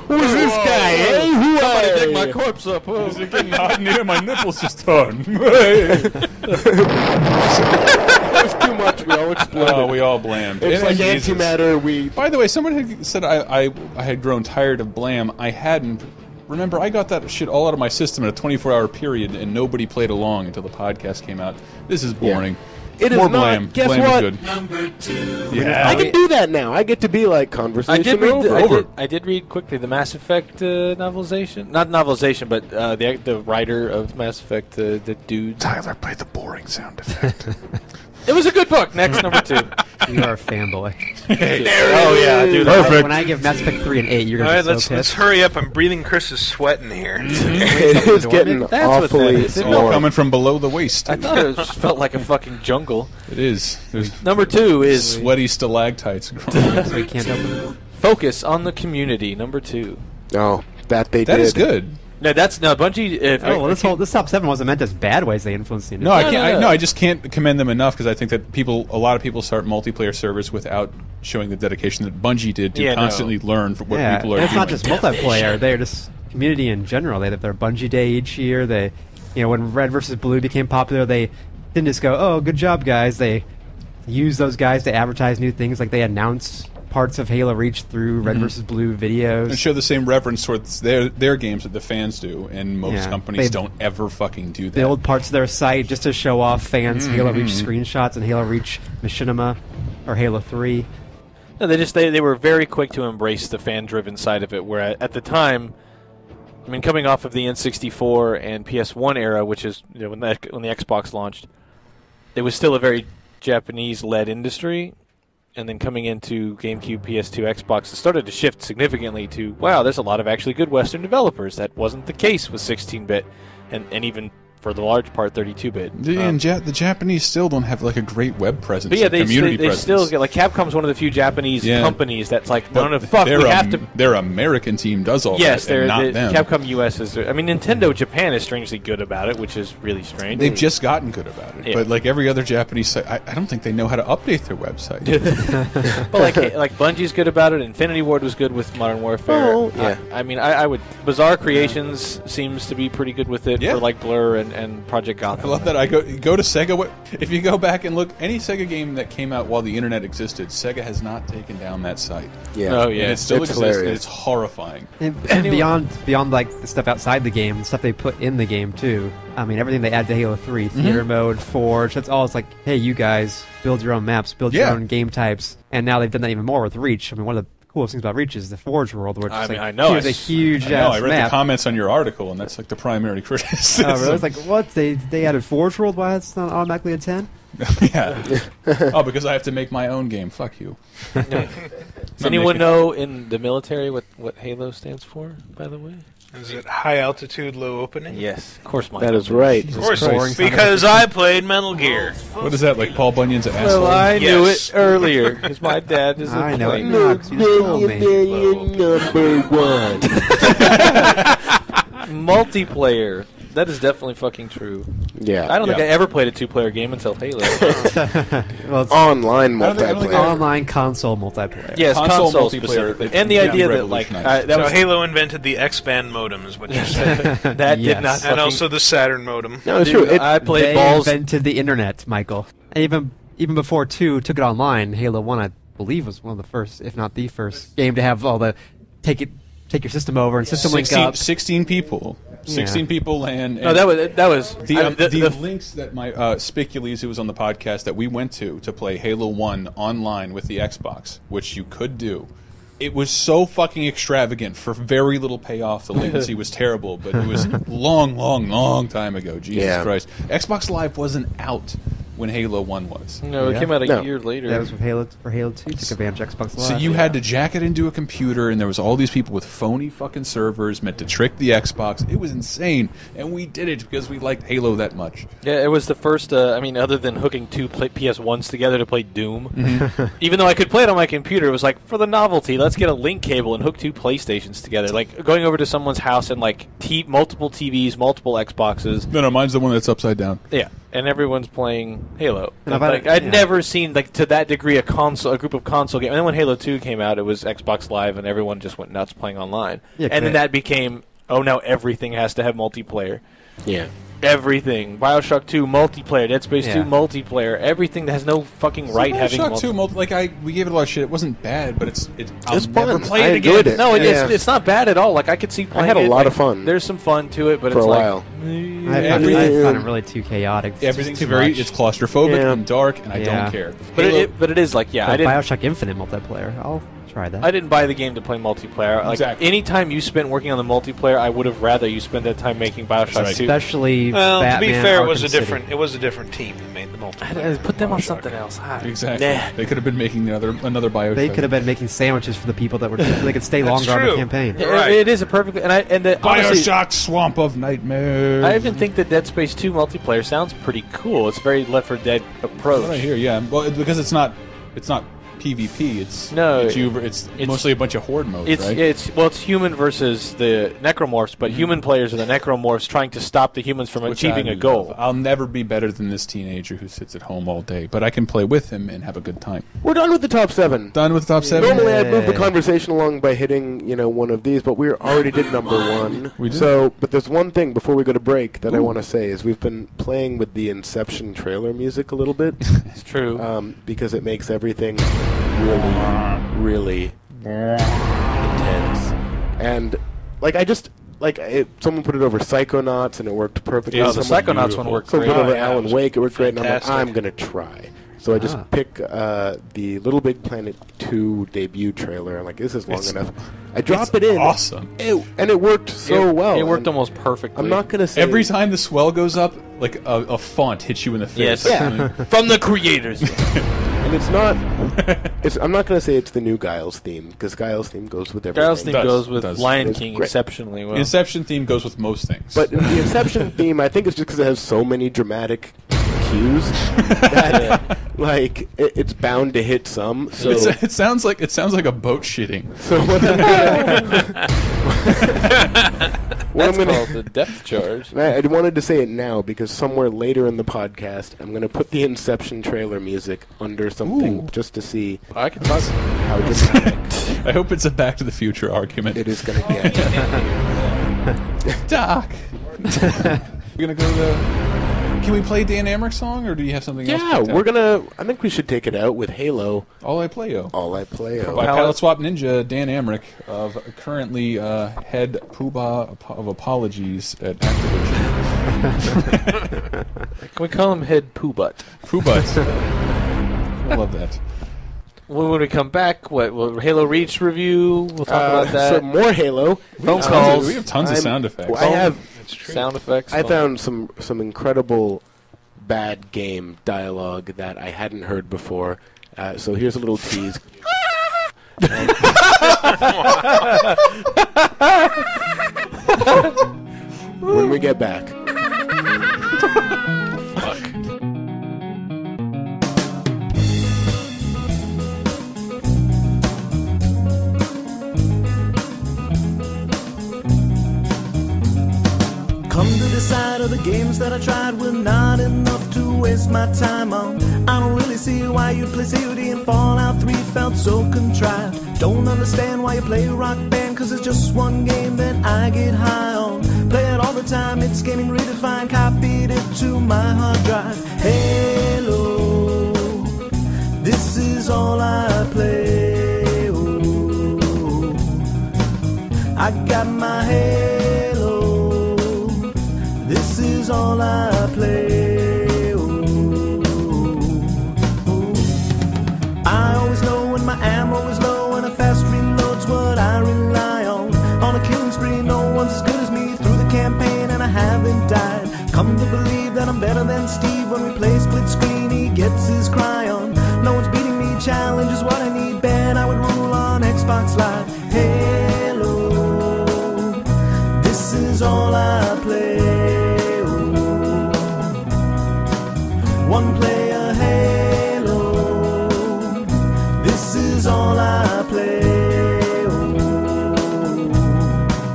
Who's this guy? Hey, who Somebody dig my corpse up. Is it getting hot in here? My nipples just turn. It was too much. We all exploded. Oh, we all blammed. It's like antimatter. By the way, someone had said I had grown tired of Blam. I hadn't. Remember, I got that shit all out of my system in a 24-hour period, and nobody played along until the podcast came out. This is boring. Yeah. It is More not. Blam. Guess Blam what? Is good. Number 2. Yeah. I can do that now. I get to be like conversation over. I did read quickly the Mass Effect novelization. Not novelization, but the writer of Mass Effect, the dude. Tyler played the boring sound effect. It was a good book. Next, number 2. You are a fanboy. Oh yeah, dude. Perfect. When I give Mass Effect 3 and 8, you're going to be so let's pissed. hurry up. I'm breathing Chris's sweat in here. It is getting That's what awfully that is. It's all coming from below the waist. I thought it felt like a fucking jungle. It is. There's Number 2 is sweaty stalactites growing. So you can't open. focus on the community. Number 2. Oh, that they That did. is good. No, that's no Bungie. This top 7 wasn't meant as bad ways they influenced the industry. No, I can't. I just can't commend them enough because I think that a lot of people start multiplayer servers without showing the dedication that Bungie did to constantly learn from what people are and it's doing. not just multiplayer; they're just community in general. They have their Bungie Day each year. They, when Red versus Blue became popular, they didn't just go, "Oh, good job, guys." They use those guys to advertise new things, like they announce parts of Halo Reach through Red versus Blue videos. And show the same reverence towards their games that the fans do, and most companies don't ever fucking do that. Build parts of their site just to show off fans Halo Reach screenshots and Halo Reach Machinima or Halo 3. No, they were very quick to embrace the fan-driven side of it, where at the time, I mean, coming off of the N64 and PS1 era, which is when the Xbox launched, it was still a very Japanese-led industry. And then coming into GameCube, PS2, Xbox, it started to shift significantly to, wow, there's a lot of actually good Western developers. That wasn't the case with 16-bit and even for the large part 32-bit. And the Japanese still don't have like a great web presence. But yeah, they presence. still get, like, Capcom's one of the few Japanese companies that's like, no, fuck, we have to. Their American team does all that, and not them. Capcom US is. I mean, Nintendo Japan is strangely good about it, which is really strange. They've just gotten good about it, but like every other Japanese site, I don't think they know how to update their website. But like Bungie's good about it. Infinity Ward was good with Modern Warfare. Oh, yeah. I mean, I would. Bizarre Creations seems to be pretty good with it for like Blur and Project Gotham. I love that. I go to Sega. If you go back and look, any Sega game that came out while the internet existed, Sega has not taken down that site. Yeah. Oh yeah. And it still exists. And Hilarious. it's horrifying. And beyond like the stuff outside the game, the stuff they put in the game too. I mean, everything they add to Halo 3, Theater Mode, Forge, that's all. It's like, hey, you guys build your own maps, build your own game types, and now they've done that even more with Reach. I mean, one of the coolest things about Reach is the Forge world, which I know here's a huge I read map. the comments on your article, and that's like the primary criticism. Oh, really? It's like, what? They added Forge world? Why it's not automatically a 10? Yeah. Oh, because I have to make my own game. Fuck you. Does anyone know in the military what Halo stands for, by the way? Is it high altitude, low opening? Yes, of course, That is right. Of course, because I played Metal Gear. What is that, like Paul Bunyan's asshole? Well, I knew it earlier, because my dad is a I know it plane. now, 'cause you just told me. Number one. Multiplayer. That is definitely fucking true. Yeah. I don't think I ever played a 2-player game until Halo. Well, it's Online I don't think multiplayer. online console multiplayer. Yes, Console console multiplayer, specifically. it's And the idea that, like, revolutionized. that So was Halo invented the X-band modem, is what you're saying. that Yes. did not And fucking... also the Saturn modem. No, it's true. I played They balls... invented the internet, Michael. And even before 2 took it online, Halo 1, I believe, was one of the first, if not the first, game to have all the take your system over and system link up. 16 people. 16 people land. No, that was the links that my Spicules, who was on the podcast, that we went to play Halo 1 online with the Xbox, which you could do. It was so fucking extravagant for very little payoff. The latency was terrible, but it was long time ago. Jesus Christ. Xbox Live wasn't out when Halo 1 was. No, it came out a year later. That was for Halo 2, took advantage of Xbox Live. So you had to jack it into a computer, and there was all these people with phony fucking servers meant to trick the Xbox. It was insane, and we did it because we liked Halo that much. Yeah, it was the first, other than hooking two PS1s together to play Doom, even though I could play it on my computer, it was like, for the novelty, let's get a link cable and hook two PlayStations together. Like, going over to someone's house and, like, multiple TVs, multiple Xboxes. No, mine's the one that's upside down. Yeah, and everyone's playing Halo. And I'd never seen, like, to that degree a group of console games. And then when Halo 2 came out, it was Xbox Live, and everyone just went nuts playing online. Yeah, and then that became, now everything has to have multiplayer. Yeah. Everything. Bioshock 2 multiplayer, Dead Space 2 multiplayer, everything that has no fucking right having multiplayer. Bioshock 2 we gave it a lot of shit. It wasn't bad, but it's I'll never fun. play I it enjoyed again. it. No, it's not bad at all. Like, I could see playing it. I had a lot of fun. There's some fun to it, but for it's a like... while. I found it really too chaotic. Everything's too much. it's claustrophobic and dark, and I don't care. But it is like, I didn't... Bioshock Infinite multiplayer. I'll try that. I didn't buy the game to play multiplayer. Like, any time you spent working on the multiplayer, I would have rather you spend that time making Bioshock 2. Especially Batman, to be fair, Arkham it was a City. different team that made the multiplayer. Put them on something else. Exactly. Nah. They could have been making another Bioshock. They could have been making sandwiches for the people that were so they could stay longer on the campaign. It is a perfect... Bioshock Swamp of Nightmares. I even think that Dead Space 2 multiplayer sounds pretty cool. It's very Left 4 Dead approach. Right here, yeah. Well, because it's not PvP. It's mostly a bunch of horde modes, right? It's human versus the necromorphs, but human players are the necromorphs trying to stop the humans from achieving a goal. I'll never be better than this teenager who sits at home all day, but I can play with him and have a good time. We're done with the top 7. Done with the top 7? Normally I'd move the conversation along by hitting, one of these, but we already did number 1. We did. But there's one thing before we go to break that I want to say is we've been playing with the Inception trailer music a little bit. It's true. Because it makes everything really intense. And, someone put it over Psychonauts and it worked perfectly. Yeah, the Psychonauts one worked great. Someone put it over Alan Wake, it worked great, and fantastic. I'm going to try. So I just pick the Little Big Planet 2 debut trailer. I'm like, this is long enough. I drop it in. Awesome. And it worked so well. It worked almost perfectly. I'm not going to say... Every time the swell goes up, like a font hits you in the face. Yes. Yeah. From the creators. And it's not. I'm not going to say it's the new Guile's theme, because Guile's theme goes with everything. Guile's theme goes with Lion King exceptionally well. The Inception theme goes with most things. But the Inception theme, I think it's just because it has so many dramatic cues that it's bound to hit some. So it sounds like a boat shitting. So what That's called the depth charge. I wanted to say it now because somewhere later in the podcast, I'm going to put the Inception trailer music under something just to see. I can talk. How dramatic. I hope it's a Back to the Future argument. It is going to get. Doc. We're going to go to the... Can we play Dan Emmerich's song, or do you have something else? Yeah, we're gonna. I think we should take it out with Halo. All I Play-O. All I Play-O. By Palette Swap Ninja, Dan Emmerich, of currently head poobah of apologies at Activision. Can we call him Head Poobutt? Poobutt. I love that. When we come back, will Halo Reach review? We'll talk about that. So more Halo. Phone calls. We have tons of sound effects. I have sound effects. I found some incredible bad game dialogue that I hadn't heard before. So here's a little tease. When we get back. Fuck. Come to decide of the games that I tried were not enough to waste my time on. I don't really see why you play COD and Fallout 3 felt so contrived. Don't understand why you play Rock Band, cause it's just one game that I get high on. Play it all the time, it's gaming redefined, copied it to my hard drive. Halo, this is all I play. Oh, I got my Halo, this is all I play. Oh, oh. I always know when my ammo is low and a fast reload's what I rely on. On a killing spree, no one's as good as me through the campaign, and I haven't died. Come to believe that I'm better than Steve. When we play split screen, he gets his cry on. No one's beating me, challenge is what I need. Bet I would rule on Xbox Live. Halo, this is all I play. One player Halo, this is all I play. Oh,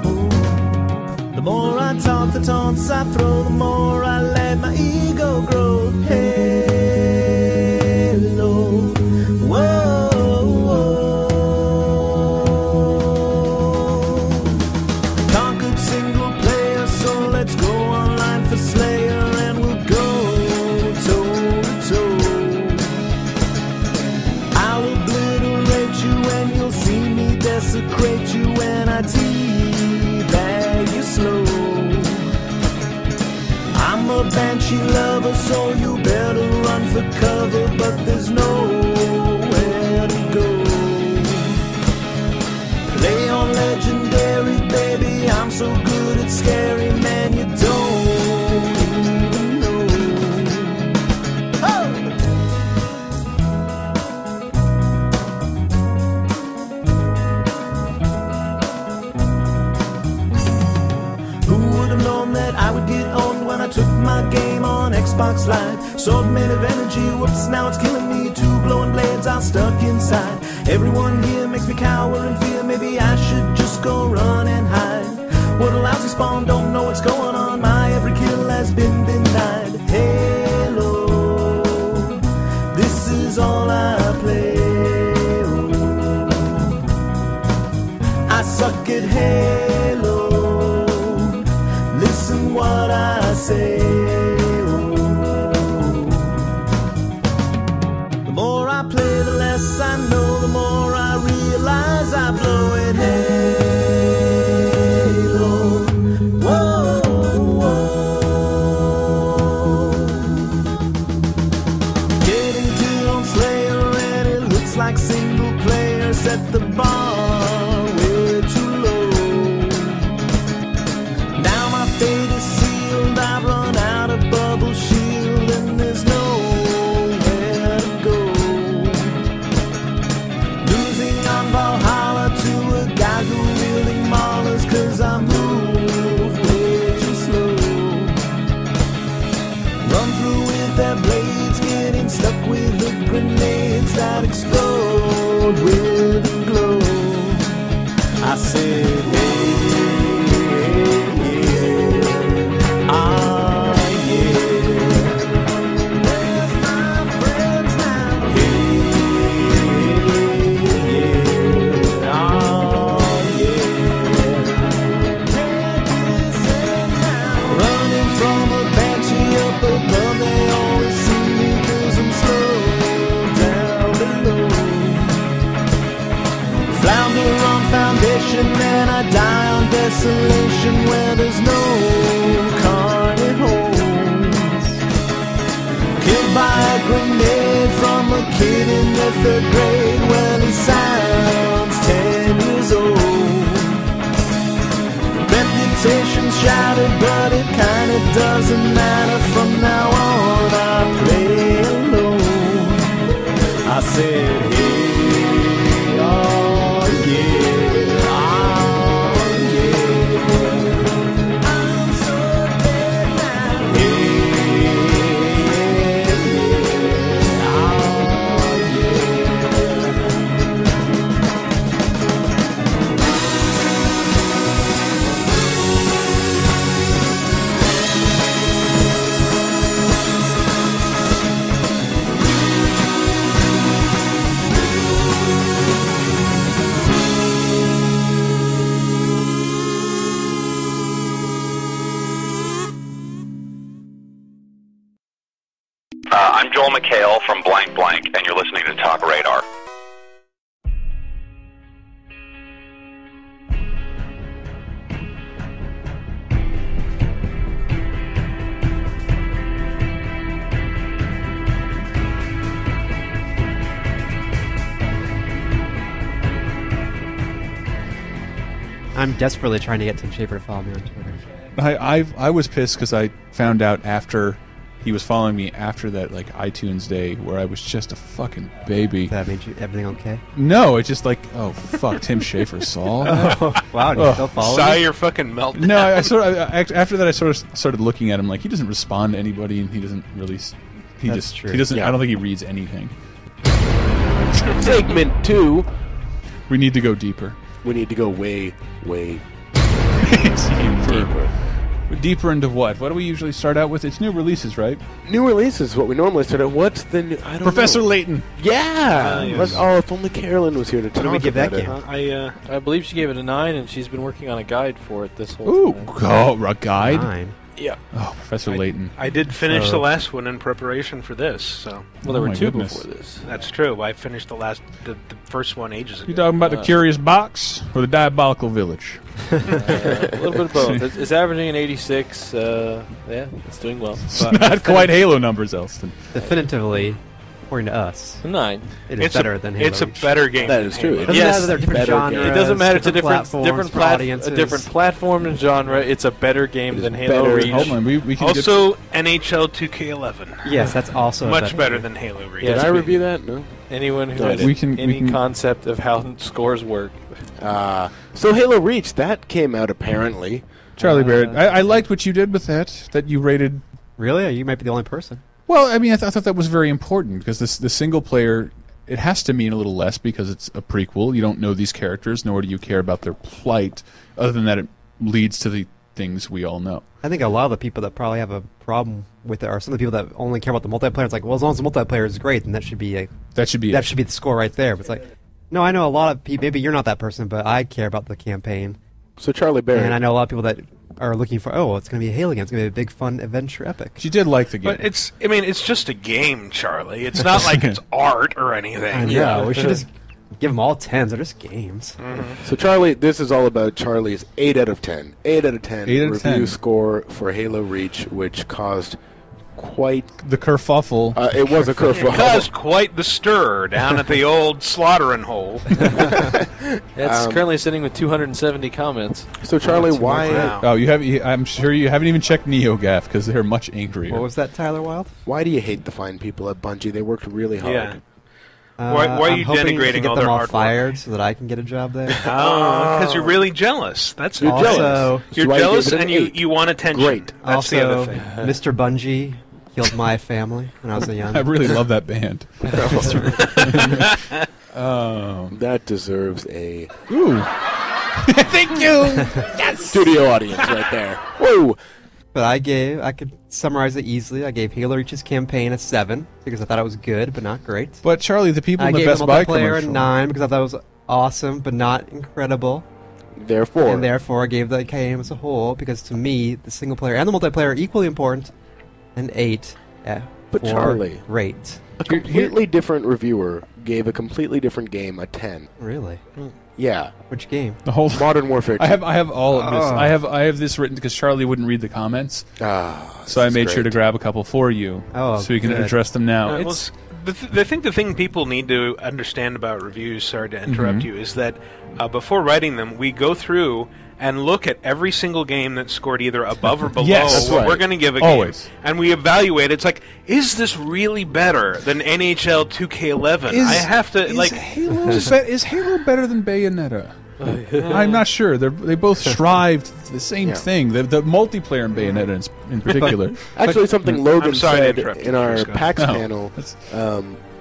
oh. The more I talk, the taunts I throw, the more I let my ego grow. Halo, whoa, whoa. Conquered single player, so let's go online for Slayer and we'll go. Desecrate you when I teabag you slow. I'm a banshee lover, so you better run for cover, but there's nowhere to go. Play on legendary, baby, I'm so good at scary, man, you don't even know. Oh! That I would get owned when I took my game on Xbox Live. Sword made of energy, whoops, now it's killing me. Two glowing blades are stuck inside. Everyone here makes me cower in fear. Maybe I should just go run and hide. What a lousy spawn, don't know what's going on. My every kill has been denied. Halo, this is all I play. Oh, I suck at Halo, listen what I say. Oh, the more I play, the less I know. The more I realize I blow it. Halo, whoa, whoa. Getting killed on Slayer and it looks like single player set the bar way too low. Fate is sealed, I've run out. doesn't matter from now on, I play alone. I said, hey, oh yeah, oh yeah. I'm so dead now. Hey, oh I'm Joel McHale from Blank Blank, and you're listening to TalkRadar. I'm desperately trying to get Tim Schafer to follow me on Twitter. I was pissed because I found out after he was following me after that iTunes day where I was just a fucking baby. That made you everything okay? No, it's just oh fuck, Tim Schafer saw that. Oh, wow, do you still follow Saw me? your fucking meltdown. No, after that I sort of started looking at him like he doesn't respond to anybody and he doesn't really. That's true. He doesn't. Yeah. I don't think he reads anything. Segment 2. We need to go deeper. We need to go way, way deeper. Deeper into what? What do we usually start out with? It's new releases, right? New releases, what we normally start out. What's the new... I don't Professor know. Layton. Yeah! Yes. Oh, if only Carolyn was here to talk do we give that about game? it. I believe she gave it a 9, and she's been working on a guide for it this whole Ooh, time. a guide? 9. Yeah. Oh, Professor Layton. I did finish the last one in preparation for this, so Well, there were my 2 goodness. before this. that's true. I finished the first one ages ago. You talking about the Curious Box or the Diabolical Village? A little bit of both. It's averaging an 86. Yeah, it's doing well. Not quite Halo numbers, Elston. Definitively, according to us, A 9. it is better than Halo It's a Reach. better game. That than is true. Halo. It Doesn't Yes, matter they're different better genres. game. It doesn't matter. It's a platforms for audiences. different platform and genre. It's a better game than Halo better. Reach. Hold on, we can Also, NHL 2K11. Yes, that's also a Much better than Halo Reach. Yeah. Did I review that? No. Anyone who No, has we can- any concept of how scores work. So Halo Reach, that came out apparently. Charlie Barrett, I liked what you did with that you rated. Really? You might be the only person. Well, I mean, I thought that was very important because the single player, it has to mean a little less because it's a prequel. You don't know these characters, nor do you care about their plight. Other than that, it leads to the things we all know. I think a lot of the people that probably have a problem with it are some of the people that only care about the multiplayer. It's like, well, as long as the multiplayer is great, then that should be the score right there. But it's like, no, I know a lot of people. Maybe you're not that person, but I care about the campaign. So Charlie Barrett. And I know a lot of people that are looking for, it's going to be a Halo game. It's going to be a big, fun adventure epic. She did like the game. But it's just a game, Charlie. It's not like it's art or anything. I know. We should just give them all 10s. They're just games. Mm-hmm. So Charlie, this is all about Charlie's 8 out of 10. 8 out of 10 8 out of review 10. score for Halo Reach, which caused quite... the kerfuffle. It was a kerfuffle. It caused quite the stir down at the old slaughtering hole. It's currently sitting with 270 comments. So Charlie, why... Wow. Oh, I'm sure you haven't even checked NeoGAF because they're much angrier. What was that, Tyler Wilde? Why do you hate the fine people at Bungie? They worked really hard. Yeah. Why are I'm you hoping to denigrating get all them their all hard work? fired so that I can get a job there. Because you're really jealous. That's You're all. jealous. You're So I jealous gave it an and 8. you want attention. Great. That's the Also, other thing. Mr. Bungie killed my family when I was a young. I really love that band. That deserves a Ooh. Thank you. yes! Studio audience right there. Whoa! But I could summarize it easily. I gave Halo Reach's campaign a 7 because I thought it was good, but not great. But Charlie, the people I in the gave Best the Buy multiplayer commercial. a 9 because I thought it was awesome, but not incredible. Therefore, And therefore, I gave the game as a whole because to me, the single player and the multiplayer are equally important. An 8. But for Charlie, great. a completely different reviewer gave a completely different game a 10. Really? Yeah. Which game? The whole Modern Warfare 2. I have all of this. I have this written because Charlie wouldn't read the comments, so I made sure to grab a couple for you, so you can address them now. I think the thing people need to understand about reviews, sorry to interrupt you, is that before writing them, we go through and look at every single game that scored either above or below Yes, what we're going to give a game. Always. And we evaluate. It's like, is this really better than NHL 2K11? I have to, like... Is Halo better than Bayonetta? I'm not sure. They both strived the same thing. The multiplayer in Bayonetta in particular. Actually, something Logan said in our PAX panel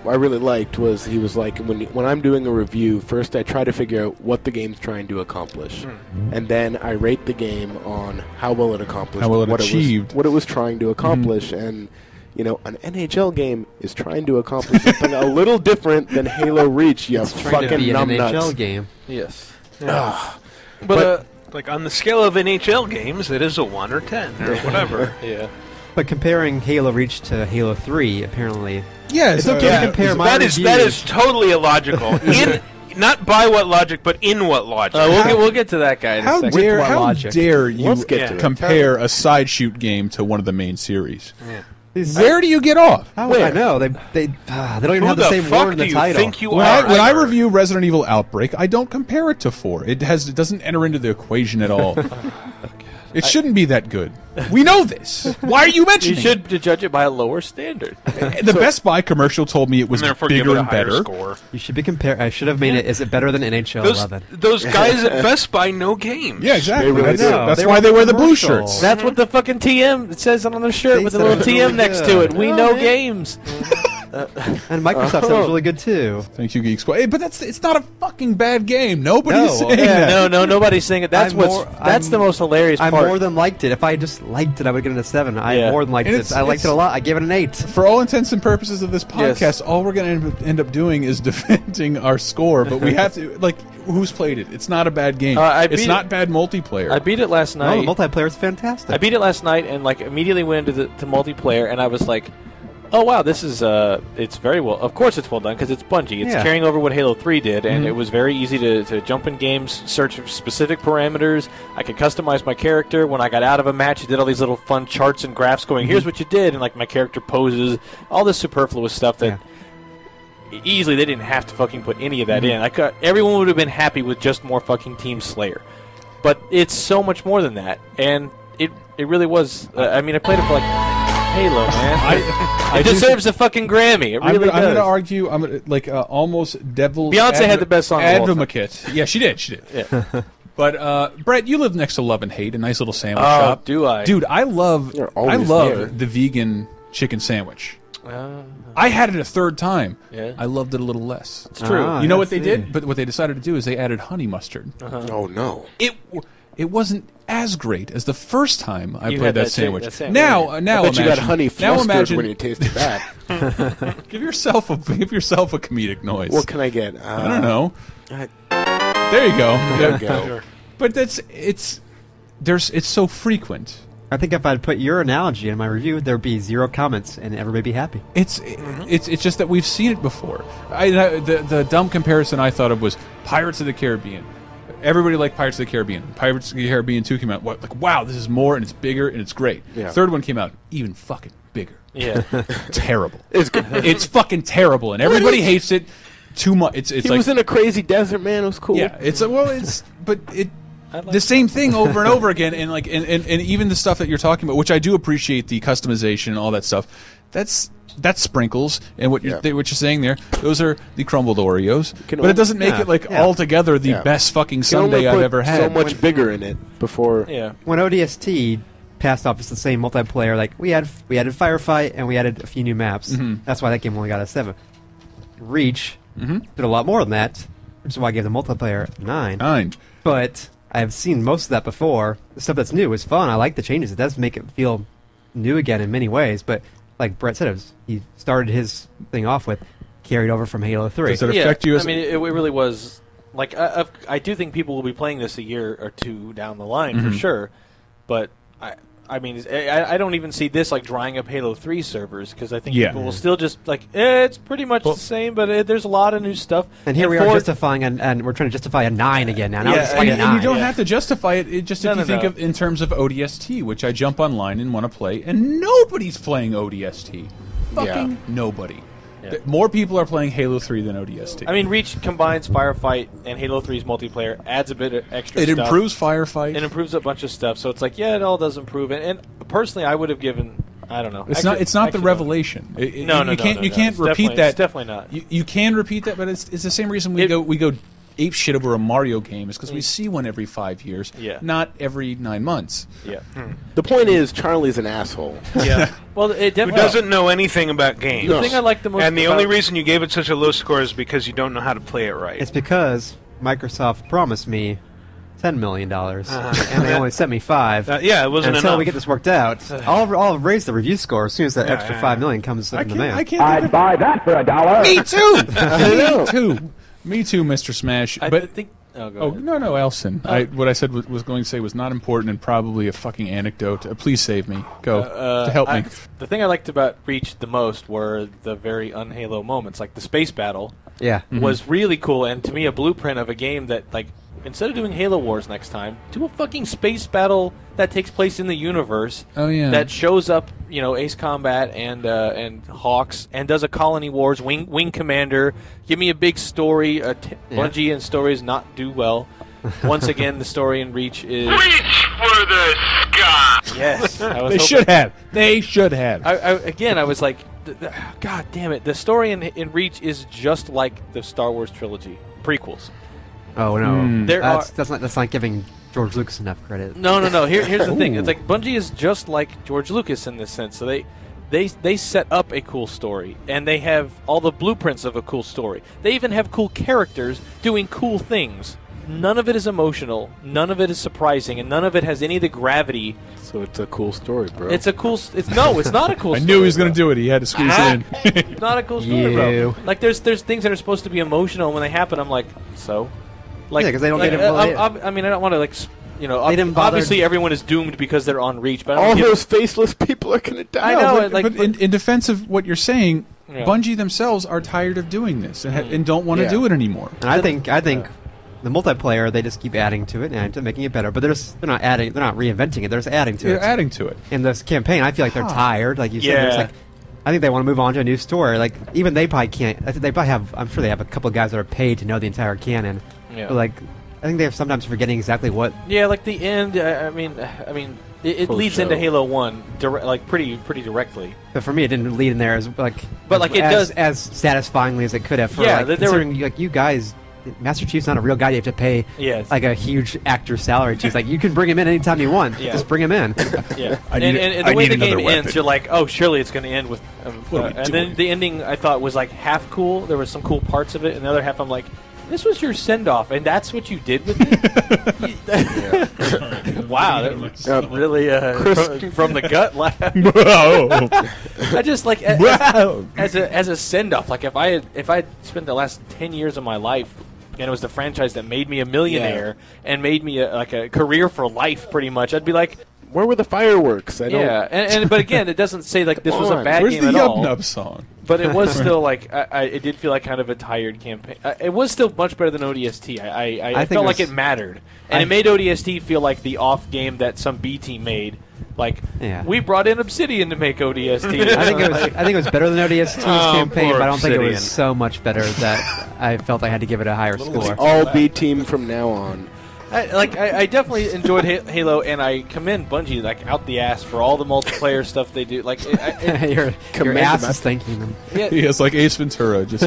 I really liked was he was like, when I'm doing a review, first I try to figure out what the game's trying to accomplish, and then I rate the game on how well it accomplished, what it was trying to accomplish, and you know, an NHL game is trying to accomplish something a little different than Halo Reach. You fucking numbnuts. NHL game. Yes. Yeah. But like on the scale of NHL games, it is a 1 or 10 or whatever. Yeah. But comparing Halo Reach to Halo 3, apparently, it's okay to compare my reviews. That is totally illogical. Not by what logic, but in what logic. We'll get to that guy in a second. How dare you compare a side shoot game to one of the main series? Yeah. Where do you get off? I know they don't even have the same word in the title. When I review Resident Evil Outbreak, I don't compare it to 4. It doesn't enter into the equation at all. It shouldn't be that good. We know this. Why are you mentioning it? You should judge it by a lower standard. The Best Buy commercial told me it was bigger and better. Score. You should be comparing. I should have made it. Is it better than NHL 11? Those guys at Best Buy know games. Yeah, exactly. That's why they wear the blue shirts. That's what the fucking TM says on their shirt with a little TM next to it. We know games. And Microsoft said it was really good too. Thank you, Geek Squad. Hey, but it's not a fucking bad game. Nobody's saying that. No, nobody's saying it. That's the most hilarious part. I more than liked it. If I just liked it, I would give it a 7. I more than liked it. I liked it a lot. I gave it an 8. For all intents and purposes of this podcast, all we're going to end up doing is defending our score. But we have to, like, who's played it? It's not a bad game. It's not bad multiplayer. I beat it last night. No, the multiplayer is fantastic. I beat it last night and like immediately went into the multiplayer, and I was like, oh wow, this is it's very well. Of course, it's well done because it's Bungie. It's carrying over what Halo 3 did, and it was very easy to jump in games, search for specific parameters. I could customize my character. When I got out of a match, it did all these little fun charts and graphs going, here's what you did, and like my character poses, all this superfluous stuff that easily they didn't have to fucking put any of that in. Everyone would have been happy with just more fucking Team Slayer, but it's so much more than that, and it really was. I mean, I played it for like Halo, man. It deserves a fucking Grammy. It really does. I'm going to argue. Almost devil's. Beyonce had the best song. Advocate. Yeah, she did. Yeah. But Brett, you live next to Love and Hate, a nice little sandwich shop. Do I? Dude, I love the vegan chicken sandwich. I had it a third time. Yeah. I loved it a little less. It's true. You know what they did? But what they decided to do is they added honey mustard. Oh no! It wasn't as great as the first time I played that sandwich. Now imagine, you got honey flustered when you tasted that. Give yourself a comedic noise. What can I get? I don't know. There you go. There you go. But it's so frequent. I think if I'd put your analogy in my review, there'd be 0 comments and everybody be happy. It's just that we've seen it before. The dumb comparison I thought of was Pirates of the Caribbean. Everybody liked Pirates of the Caribbean. Pirates of the Caribbean 2 came out. Wow, this is more and it's bigger and it's great. Yeah. Third one came out, even fucking bigger. Yeah, terrible. It's fucking terrible, and everybody hates it too much. It's he was in a crazy desert, man. It was cool. Yeah, the same thing over and over again, and even the stuff that you're talking about, which I do appreciate, the customization and all that stuff. That's sprinkles, and what you're saying there, those are the crumbled Oreos. But it doesn't make it altogether the best fucking sundae I've ever had. So much bigger in it before. Yeah. When ODST passed off as the same multiplayer, like we added Firefight and we added a few new maps. That's why that game only got a 7. Reach did a lot more than that, which is why I gave the multiplayer 9. But I've seen most of that before. The stuff that's new is fun. I like the changes. It does make it feel new again in many ways, but like Brett said, he started his thing off with carried over from Halo 3. Does it affect you? I mean, it really was. Like, I do think people will be playing this a year or two down the line for sure, but I mean, I don't even see this like drying up Halo 3 servers, because I think people will still just like, it's pretty much the same, but there's a lot of new stuff. And here we are justifying, and we're trying to justify a 9 again now. And you don't have to justify it. If you think of in terms of ODST, which I jump online and want to play, and nobody's playing ODST. Fucking nobody. More people are playing Halo 3 than ODST. I mean, Reach combines Firefight and Halo 3's multiplayer, adds a bit of extra stuff. It improves Firefight. It improves a bunch of stuff. So it's like, it all does improve. And personally, I would have given... I don't know. It's not the revelation. You can't repeat that. It's definitely not. You can repeat that, but it's the same reason we go ape shit over a Mario game is because we see one every 5 years, not every 9 months. Yeah. The point is, Charlie's an asshole. Yeah. Well, it definitely who doesn't know anything about games. The thing I like the most, and the only reason you gave it such a low score is because you don't know how to play it right. It's because Microsoft promised me $10 million, and they only sent me 5. Yeah, it wasn't until enough. we get this worked out. I'll raise the review score as soon as that extra $5 million comes in the mail. I'd buy that for $1. Me too. Me too. Me too, Mr. Smash. No, Elson. What I said was going to say was not important and probably a fucking anecdote. Please save me. Go to help me. The thing I liked about Reach the most were the very un-Halo moments, like the space battle. Yeah, was really cool, and to me, a blueprint of a game that instead of doing Halo Wars next time, do a fucking space battle that takes place in the universe. Oh yeah. That shows up, Ace Combat and Hawks, and does a Colony Wars, Wing Commander. Give me a big story. Bungie and stories not do well. Once again, the story in Reach is Reach for the sky. Yes, They should have. I was like, God damn it! The story in Reach is just like the Star Wars trilogy prequels. Oh no, that's not giving George Lucas enough credit. No. Here's the thing. It's like Bungie is just like George Lucas in this sense. So they set up a cool story, and they have all the blueprints of a cool story. They even have cool characters doing cool things. None of it is emotional. None of it is surprising, and none of it has any of the gravity. So it's a cool story, bro. It's a cool. It's not a cool. story, I knew he was going to do it. He had to squeeze it in. Not a cool story, bro. Like there's things that are supposed to be emotional, and when they happen, I'm like, so. Like, because they don't get it. I mean, I don't want to obviously everyone is doomed because they're on Reach. But all those faceless people are going to die. I know. But in defense of what you're saying, Bungie themselves are tired of doing this and don't want to do it anymore. And I think the multiplayer, they just keep adding to it and making it better. But they're not reinventing it. They're just adding to it. They're adding to it. In this campaign, I feel like they're tired. Like you said, I think they want to move on to a new story. Like even they probably can't. They probably have. I'm sure they have a couple of guys that are paid to know the entire canon. Yeah. But I think they're sometimes forgetting exactly what. Yeah, like the end. I mean, it leads into Halo 1, pretty directly. But for me, it didn't lead in there as does as satisfyingly as it could have. For considering you guys. Master Chief's not a real guy you have to pay a huge actor salary to. It's like you can bring him in anytime you want. Just bring him in. Yeah. And the way the game ends, you're like, oh, surely it's going to end with... and then the ending, I thought, was like half cool. There were some cool parts of it. And the other half, I'm like, this was your send-off, and that's what you did with it? Wow. That was really from the gut laugh. I just, like, as a send-off, like, if I had spent the last 10 years of my life and it was the franchise that made me a millionaire and made me a career for life, pretty much, I'd be like, where were the fireworks? But again, it doesn't say like this was a bad game at all. Where's the Yub Nub song? But it was still like it did feel like kind of a tired campaign. It was still much better than ODST. I felt like it mattered, and it made ODST feel like the off game that some B team made. Like we brought in Obsidian to make ODST. I think it was better than ODST's campaign, but I don't think it was so much better that I felt I had to give it a higher score. All B team from now on. I definitely enjoyed Halo, and I commend Bungie out the ass for all the multiplayer stuff they do. Like your ass is thanking them. It's like Ace Ventura, just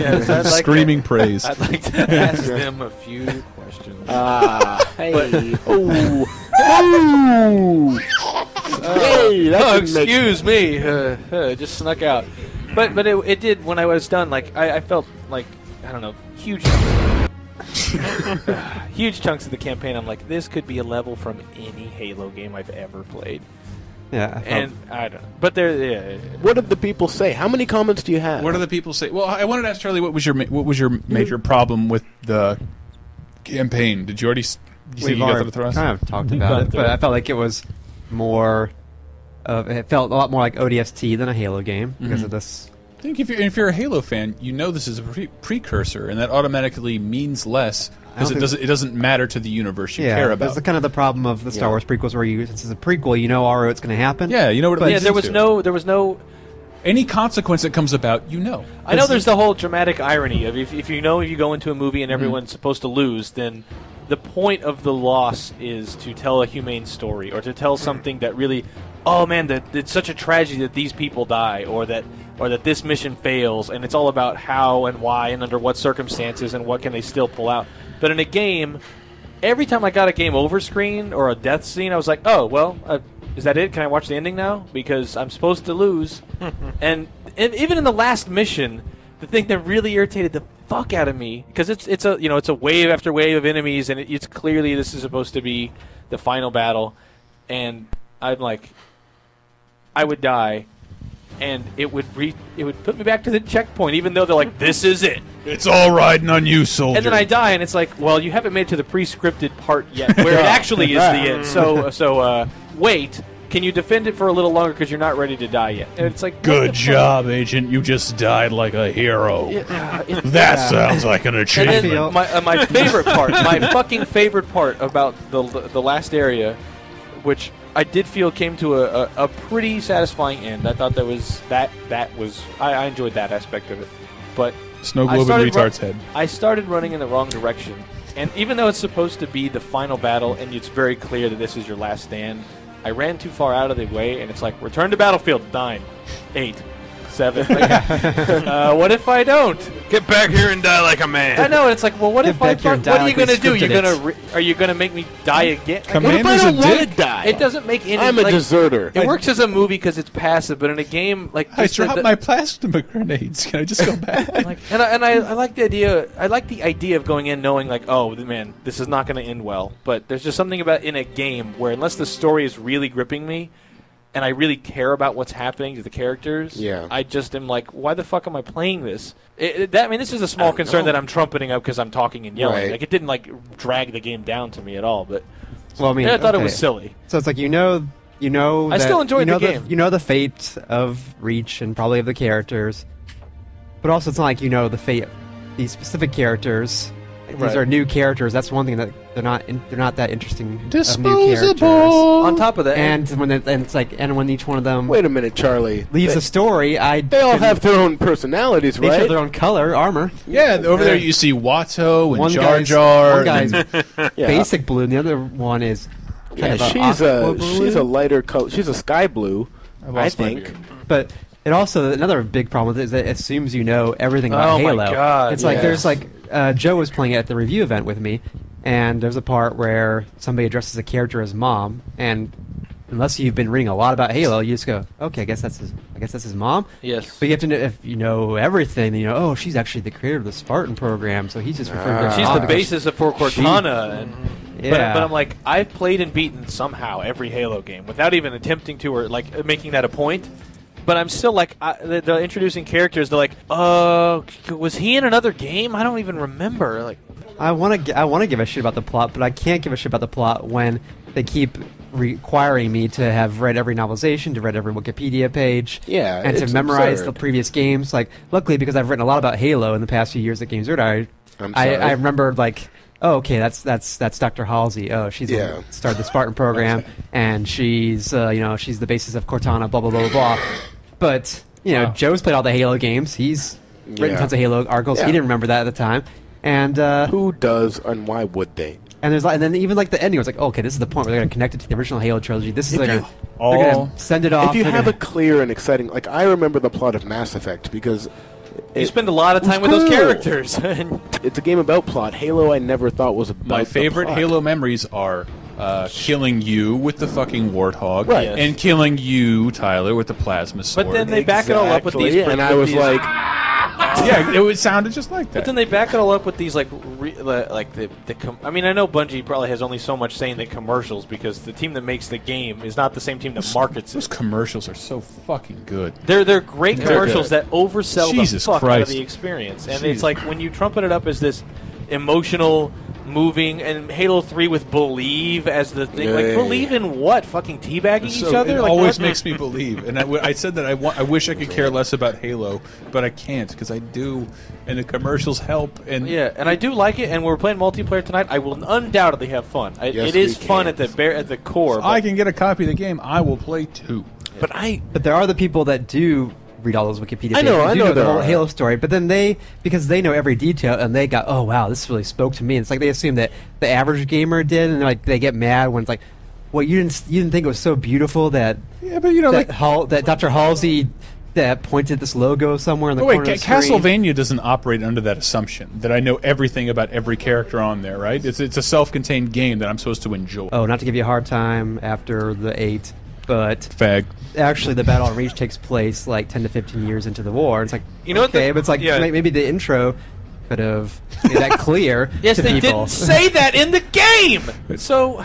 screaming praise. I'd like to ask them a few questions. Excuse me, just snuck out. But it did when I was done. Like I felt like I don't know, huge chunks of the campaign. I'm like, this could be a level from any Halo game I've ever played. Yeah, and I don't know. But there. What did the people say? How many comments do you have? What do the people say? Well, I wanted to ask Charlie, what was your major problem with the campaign? Did you already? We've already kind of talked about it, but I felt like it was more. It felt a lot more like ODST than a Halo game because of this. I think if you're a Halo fan, you know this is a precursor, and that automatically means less because it doesn't matter to the universe you care about. That's kind of the problem of the Star Wars prequels, where since it's a prequel, you know already what's going to happen. Yeah, you know what. There was no any consequence that comes about, you know. I know there's the whole dramatic irony of if you go into a movie and everyone's supposed to lose, then the point of the loss is to tell a humane story or to tell something that really, oh man, it's such a tragedy that these people die or that this mission fails, and it's all about how and why and under what circumstances and what can they still pull out. But in a game, every time I got a game over screen or a death scene, I was like, oh, well, is that it? Can I watch the ending now? Because I'm supposed to lose. and even in the last mission, the thing that really irritated the fuck out of me, because it's a wave after wave of enemies, and it's clearly this is supposed to be the final battle, and I'm like, I would die, and it would put me back to the checkpoint, even though they're like, this is it. It's all riding on you, soldier. And then I die, and it's like, well, you haven't made it to the pre-scripted part yet, where it actually is the end. So wait, can you defend it for a little longer because you're not ready to die yet? And it's like, good job, Agent. You just died like a hero. That sounds like an achievement. And then my favorite part, my fucking favorite part about the last area, which I did feel came to a pretty satisfying end. I thought I enjoyed that aspect of it. But Snow Globe and Retard's head. I started running in the wrong direction. And even though it's supposed to be the final battle and it's very clear that this is your last stand, I ran too far out of the way, and it's like, return to battlefield, 9, 8, 7. What if I don't? Get back here and die like a man. I know, and it's like, well, what if I fuck? What are you going to do? Are you going to make me die again? What if I don't want to die? It doesn't make any... I'm a deserter. It works as a movie because it's passive, but in a game... like I dropped my plasma grenades. Can I just go back? I like the idea... I like the idea of going in knowing, like, oh, man, this is not going to end well. But there's just something about in a game where unless the story is really gripping me, and I really care about what's happening to the characters, I just am like, why the fuck am I playing this? This is a small concern that I'm trumpeting up because I'm talking and yelling. Like, it didn't, like, drag the game down to me at all, but I thought it was silly. So it's like, I still enjoyed the game. You know the fate of Reach and probably of the characters, but also it's not like you know the fate of these specific characters. These are new characters. That's one thing that they're not that interesting. Disposable. On top of that, and when each one of them. Wait a minute, Charlie. Leaves a story. They all have their own personalities, right? They have their own color, armor. Yeah, over there you see Watto and Jar Jar. One guy's basic blue, and the other one is kind of she's a lighter color. She's a sky blue, I think. But it also another big problem with it is that it assumes you know everything about Halo. My God, it's like there's like. Joe was playing it at the review event with me, and there's a part where somebody addresses a character as mom, and unless you've been reading a lot about Halo, you just go, okay, I guess that's his mom. Yes. But you have to know, if you know everything, then you know, oh, she's actually the creator of the Spartan program, so he's just referring to her. She's the basis for Cortana. But I'm like, I've played and beaten somehow every Halo game without even attempting to or like making that a point. But I'm still like, they're introducing characters. They're like, was he in another game? I don't even remember. Like, I want to give a shit about the plot, but I can't give a shit about the plot when they keep requiring me to have read every novelization, to read every Wikipedia page, and to memorize the previous games. Like, luckily, because I've written a lot about Halo in the past few years at Games Radar, I remember like. Oh, okay, that's Dr. Halsey. Oh, she's started the Spartan program, and she's she's the basis of Cortana. Blah blah blah blah. But Joe's played all the Halo games. He's written tons of Halo articles. He didn't remember that at the time. And who does, and why would they? And then even like the ending was like, okay, this is the point where they're going to connect it to the original Halo trilogy. This is they're going to send it off. If you have a clear and exciting, like I remember the plot of Mass Effect because. You spend a lot of time with those characters. It's a game about plot. Halo I never thought was about My favorite Halo memories are killing you with the fucking warthog, and killing you, Tyler, with the plasma sword. But then they back it all up with these... And I was like... it sounded just like that. But then they back it all up with these, I mean, I know Bungie probably has only so much say in the commercials because the team that makes the game is not the same team that markets it. Those commercials are so fucking good. They're great commercials that oversell the fuck out of the experience. And it's like when you trumpet it up as this emotional... moving, and Halo 3 with believe as the thing. Believe in what? Fucking teabagging each other? It always makes me believe. And I said that I wish I could care less about Halo, but I can't because I do, and the commercials help. And I do like it, and we're playing multiplayer tonight. I will undoubtedly have fun. It is fun at the core. If I can get a copy of the game, I will play too. But there are the people that do read all those Wikipedia pages. I know the whole Halo story, but then because they know every detail, and they got, oh wow, this really spoke to me. And it's like they assume that the average gamer did, and like they get mad when it's like, well, you didn't think it was so beautiful that that Dr. Halsey that pointed this logo somewhere in the corner of the screen. Castlevania doesn't operate under that assumption that I know everything about every character on there, right? It's a self-contained game that I'm supposed to enjoy. Oh, not to give you a hard time after the 8, but Fag. Actually, the Battle on Reach takes place like 10 to 15 years into the war. It's like, but it's like maybe the intro could have made that clear yes, to they people. didn't say that in the game! So...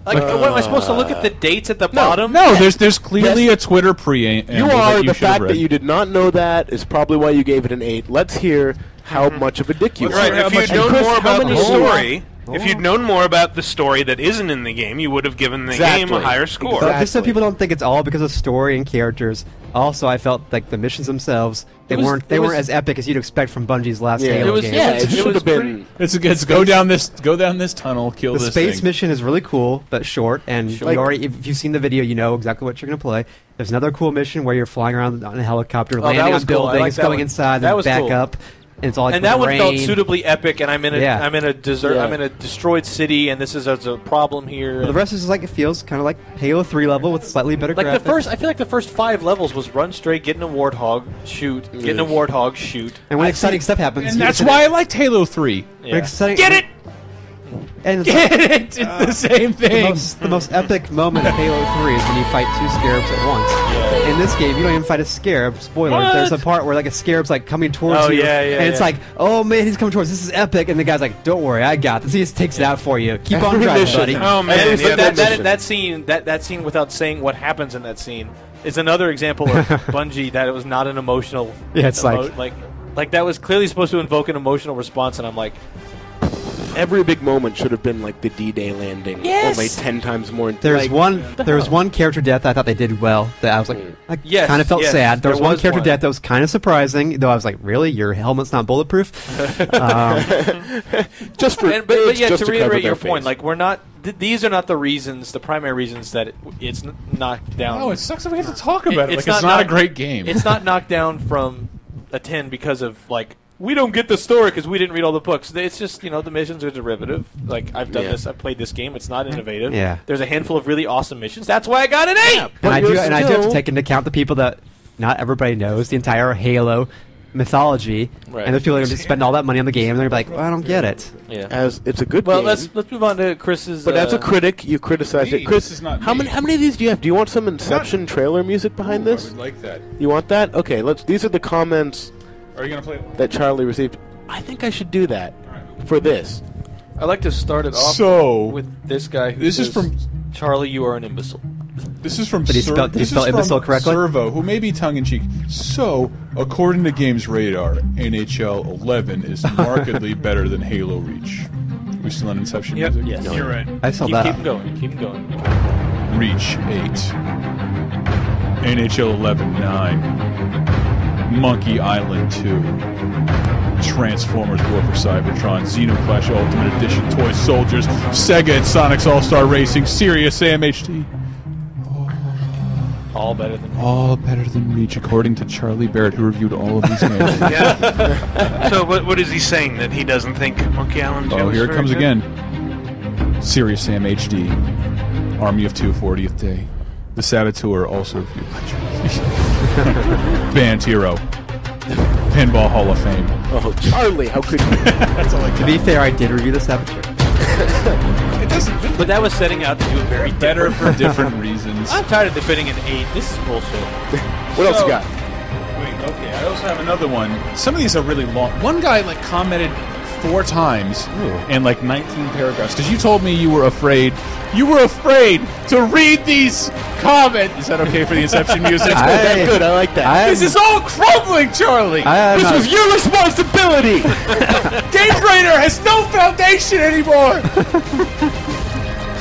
Like, what am I supposed to look at the dates at the bottom? No, there's clearly a Twitter preamble. The fact that you did not know that is probably why you gave it an 8. Let's hear how much of a dick you are. Right, if you'd known more about the story... If you'd known more about the story that isn't in the game, you would have given the game a higher score. But just so people don't think it's all because of story and characters. Also, I felt like the missions themselves they weren't as epic as you'd expect from Bungie's last Halo game. It should have been. It's go down this tunnel, kill this thing. The space mission is really cool, but short. And if you've seen the video, you know exactly what you're going to play. There's another cool mission where you're flying around on a helicopter, landing on buildings, going inside, then back up. And it's all like that one rain. Felt suitably epic, and I'm in a destroyed city, and this is a problem here. Well, the rest is like it feels kind of like Halo 3 level with slightly better graphics. I feel like the first 5 levels was run straight, get in a warthog, shoot, get in a warthog, shoot. And when exciting stuff happens, and that's why I liked Halo 3. Yeah. Get it. And it's the same thing. The most epic moment of Halo 3 is when you fight 2 scarabs at once. In this game, you don't even fight a scarab. Spoiler. What? There's a part where like a scarab's like coming towards you, and it's like, oh man, he's coming towards us. This is epic. And the guy's like, don't worry, I got this. He just takes it out for you. Keep on driving, buddy. Oh man, that scene, without saying what happens in that scene, is another example of Bungie that it was not an emotional. Yeah, it's like that was clearly supposed to invoke an emotional response, and I'm like. Every big moment should have been like the D-Day landing, only 10 times more. There was one character death I thought they did well. That I was like, kind of felt sad. There was one character death that was kind of surprising, though. I was like, really, your helmet's not bulletproof? Just for, to reiterate your point, like we're not. These are not the reasons, the primary reasons that it's knocked down. Oh, it sucks that we have to talk about it. It's not a great game. It's not knocked down from a 10 because of like. We don't get the story because we didn't read all the books. It's just, the missions are derivative. Like, I've done this. I've played this game. It's not innovative. Yeah. There's a handful of really awesome missions. That's why I got an 8! Yeah, and I do have to take into account the people that not everybody knows, the entire Halo mythology. Right. And those people are going to spend all that money on the game, and they're going to be like, well, I don't get it. Yeah. As it's a good game. Well, let's move on to Chris's... But as a critic, you criticize it. Chris, how many of these do you have? Do you want some Inception trailer music behind this? I would like that. You want that? Okay, these are the comments are you gonna play that Charlie received. I think I should do that for this. I'd like to start it off with this guy who says, from Charlie, you are an imbecile. This is from Did he spell imbecile correctly? Servo, who may be tongue-in-cheek. So, according to Games Radar, NHL 11 is markedly better than Halo Reach. Are we still on Inception music? Yes, you're right. I saw that. Keep going. Reach 8. NHL 11 9. Monkey Island 2. Transformers War for Cybertron, Xenoclash Ultimate Edition, Toy Soldiers, Sega and Sonic's All-Star Racing, Sirius Sam HD. All better than Reach, according to Charlie Barrett, who reviewed all of these games. So what is he saying? That he doesn't think Monkey Island 2 Oh, is here it very comes good? again. Sirius Sam HD, Army of 2, 40th Day, The Saboteur, also reviewed by Charlie. Band Hero, Pinball Hall of Fame. Oh, Charlie, how could you? That's all I got. To be fair, I did review the Saboteur. It doesn't. But that was setting out to do it very better for different reasons. I'm tired of defending an 8. This is bullshit. What else you got? Wait, okay. I also have another one. Some of these are really long. One guy commented 4 times in 19 paragraphs because you told me you were afraid. You were afraid to read these comments. Is that okay for the Inception music? That's good. I like that. This is all crumbling, Charlie. This was your responsibility. Game Raider has no foundation anymore.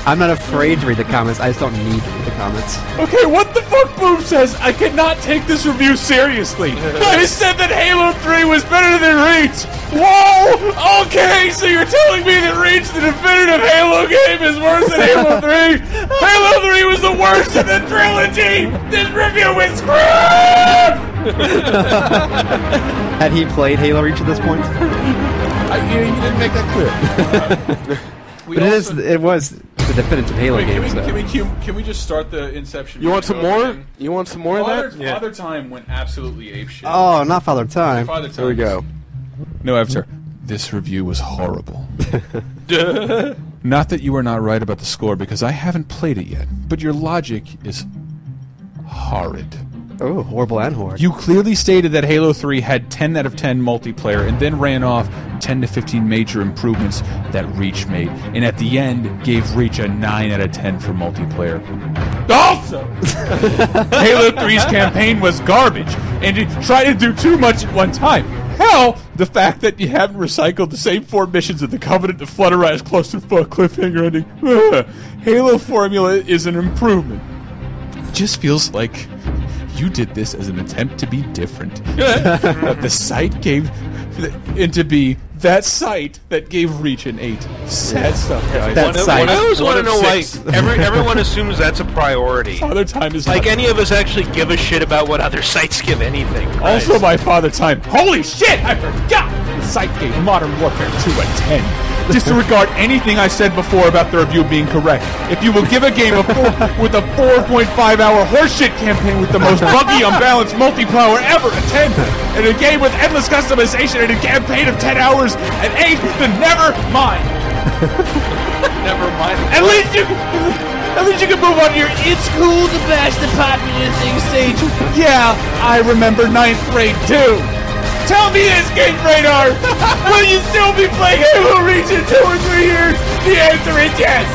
I'm not afraid to read the comments. I just don't need to read the comments. Okay, what the fuck, Boom says? I cannot take this review seriously. I said that Halo 3 was better than Reach. Whoa! Okay, so you're telling me that Reach, the definitive Halo game, is worse than Halo 3? Halo 3 was the worst of the trilogy! This review is screwed! Had he played Halo Reach at this point? You didn't make that clear. But it was the definitive Halo game. Can we just start the Inception? You want some more? You want some more of that? Father Time went absolutely apeshit. Oh, not Father Time. There we go. No, Avatar. This review was horrible. Not that you are not right about the score, because I haven't played it yet, but your logic is horrid. Oh, horrible and horrid. You clearly stated that Halo 3 had 10 out of 10 multiplayer, and then ran off 10 to 15 major improvements that Reach made, and at the end gave Reach a 9 out of 10 for multiplayer. Also, Halo 3's campaign was garbage, and it tried to do too much at one time. Hell, the fact that you haven't recycled the same 4 missions of the Covenant to Flutterize Clusterfuck cliffhanger ending. Halo formula is an improvement. It just feels like you did this as an attempt to be different. The site gave... and to be that site that gave Reach an 8. Sad stuff, guys. I always want to know why everyone assumes that's a priority. Father Time is like any of us actually give a shit about what other sites give anything. Also, my Father Time. Holy shit! I forgot. The site gave Modern Warfare 2 a 10. Disregard anything I said before about the review being correct. If you will give a game with a 4.5-hour horseshit campaign with the most buggy, unbalanced multiplayer ever, a 10, and a game with endless customization and a campaign of 10 hours, an 8, then never mind. Never mind. At least you can move on to your "it's cool to bash the popular thing" stage. Yeah, I remember 9th grade too. Tell me this, Game Radar! Will you still be playing Halo Reach in 2 or 3 years? The answer is yes!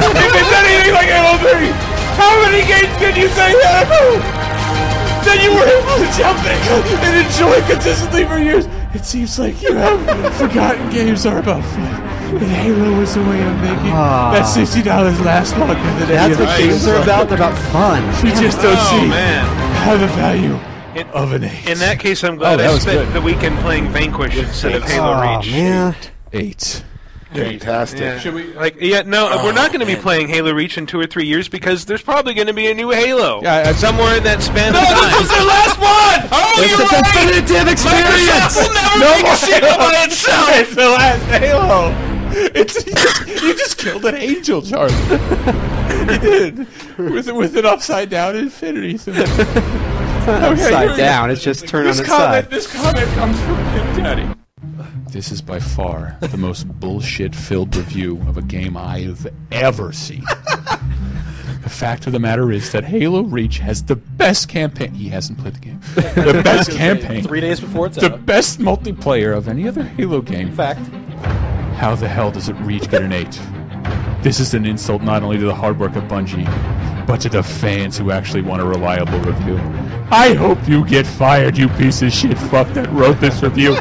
If it's anything like Halo 3, how many games can you say that that you were able to jump in and enjoy consistently for years? It seems like you have forgotten games are about fun. And Halo was a way of making that $60 last longer than That's what games are about. They're about fun. You just don't see how the value of an 8. In that case, I'm glad I spent the weekend playing Vanquish instead of Halo Reach. Man. 8. Fantastic. Yeah. Should we we're not going to be playing Halo Reach in 2 or 3 years because there's probably going to be a new Halo somewhere in that span of time. This was their last one! Oh, it's a definitive experience! Microsoft will never make a sequel by itself! It's the last Halo! You just killed an angel, Charlie. You did. With an upside down infinity. Upside down, it's just turned on its side. This comment comes from Big Daddy. This is by far the most bullshit-filled review of a game I've ever seen. The fact of the matter is that Halo Reach has the best campaign. He hasn't played the game. The best campaign. 3 days before it's the best multiplayer of any other Halo game. Fact. How the hell does it Reach get an 8? This is an insult not only to the hard work of Bungie, but to the fans who actually want a reliable review. I hope you get fired, you piece of shit fuck that wrote this review.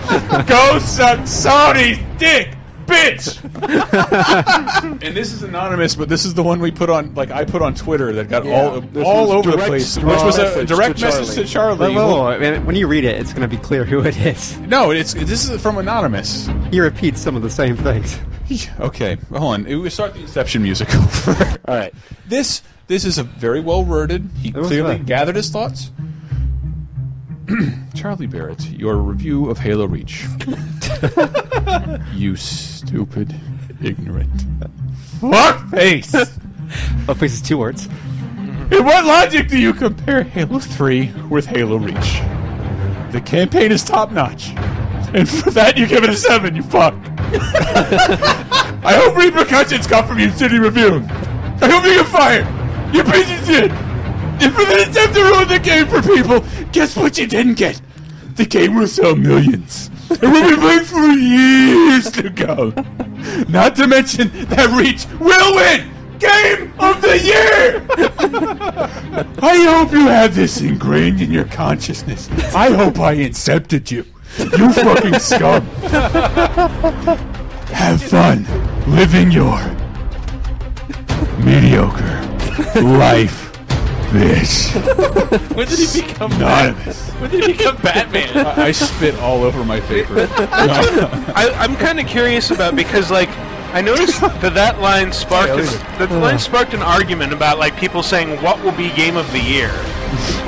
Go suck Sony's dick, bitch! And this is anonymous, but this is the one we put on, I put on Twitter that got all over the place, which was a direct message to Charlie. When you read it, it's going to be clear who it is. No, this is from anonymous. He repeats some of the same things. Okay, hold on. We start the Inception music over. All right. This is a very well worded. He clearly gathered his thoughts. Charlie Barrett, your review of Halo Reach. You stupid, ignorant fuckface. Fuckface is 2 words. In what logic do you compare Halo 3 with Halo Reach? The campaign is top notch, and for that you give it a 7. You fuck. I hope repercussions come from you, City Review. I hope you get fired. You piece of shit. And for the attempt to ruin the game for people, guess what you didn't get? The game will sell millions. And we'll be playing for years to come. Not to mention that Reach will win Game of the Year! I hope you have this ingrained in your consciousness. I hope I incepted you. You fucking scum. Have fun living your mediocre life. Bitch. When did he become anonymous? When did he become Batman? I spit all over my paper. I'm kind of curious about because I noticed that line sparked an argument about like people saying what will be game of the year.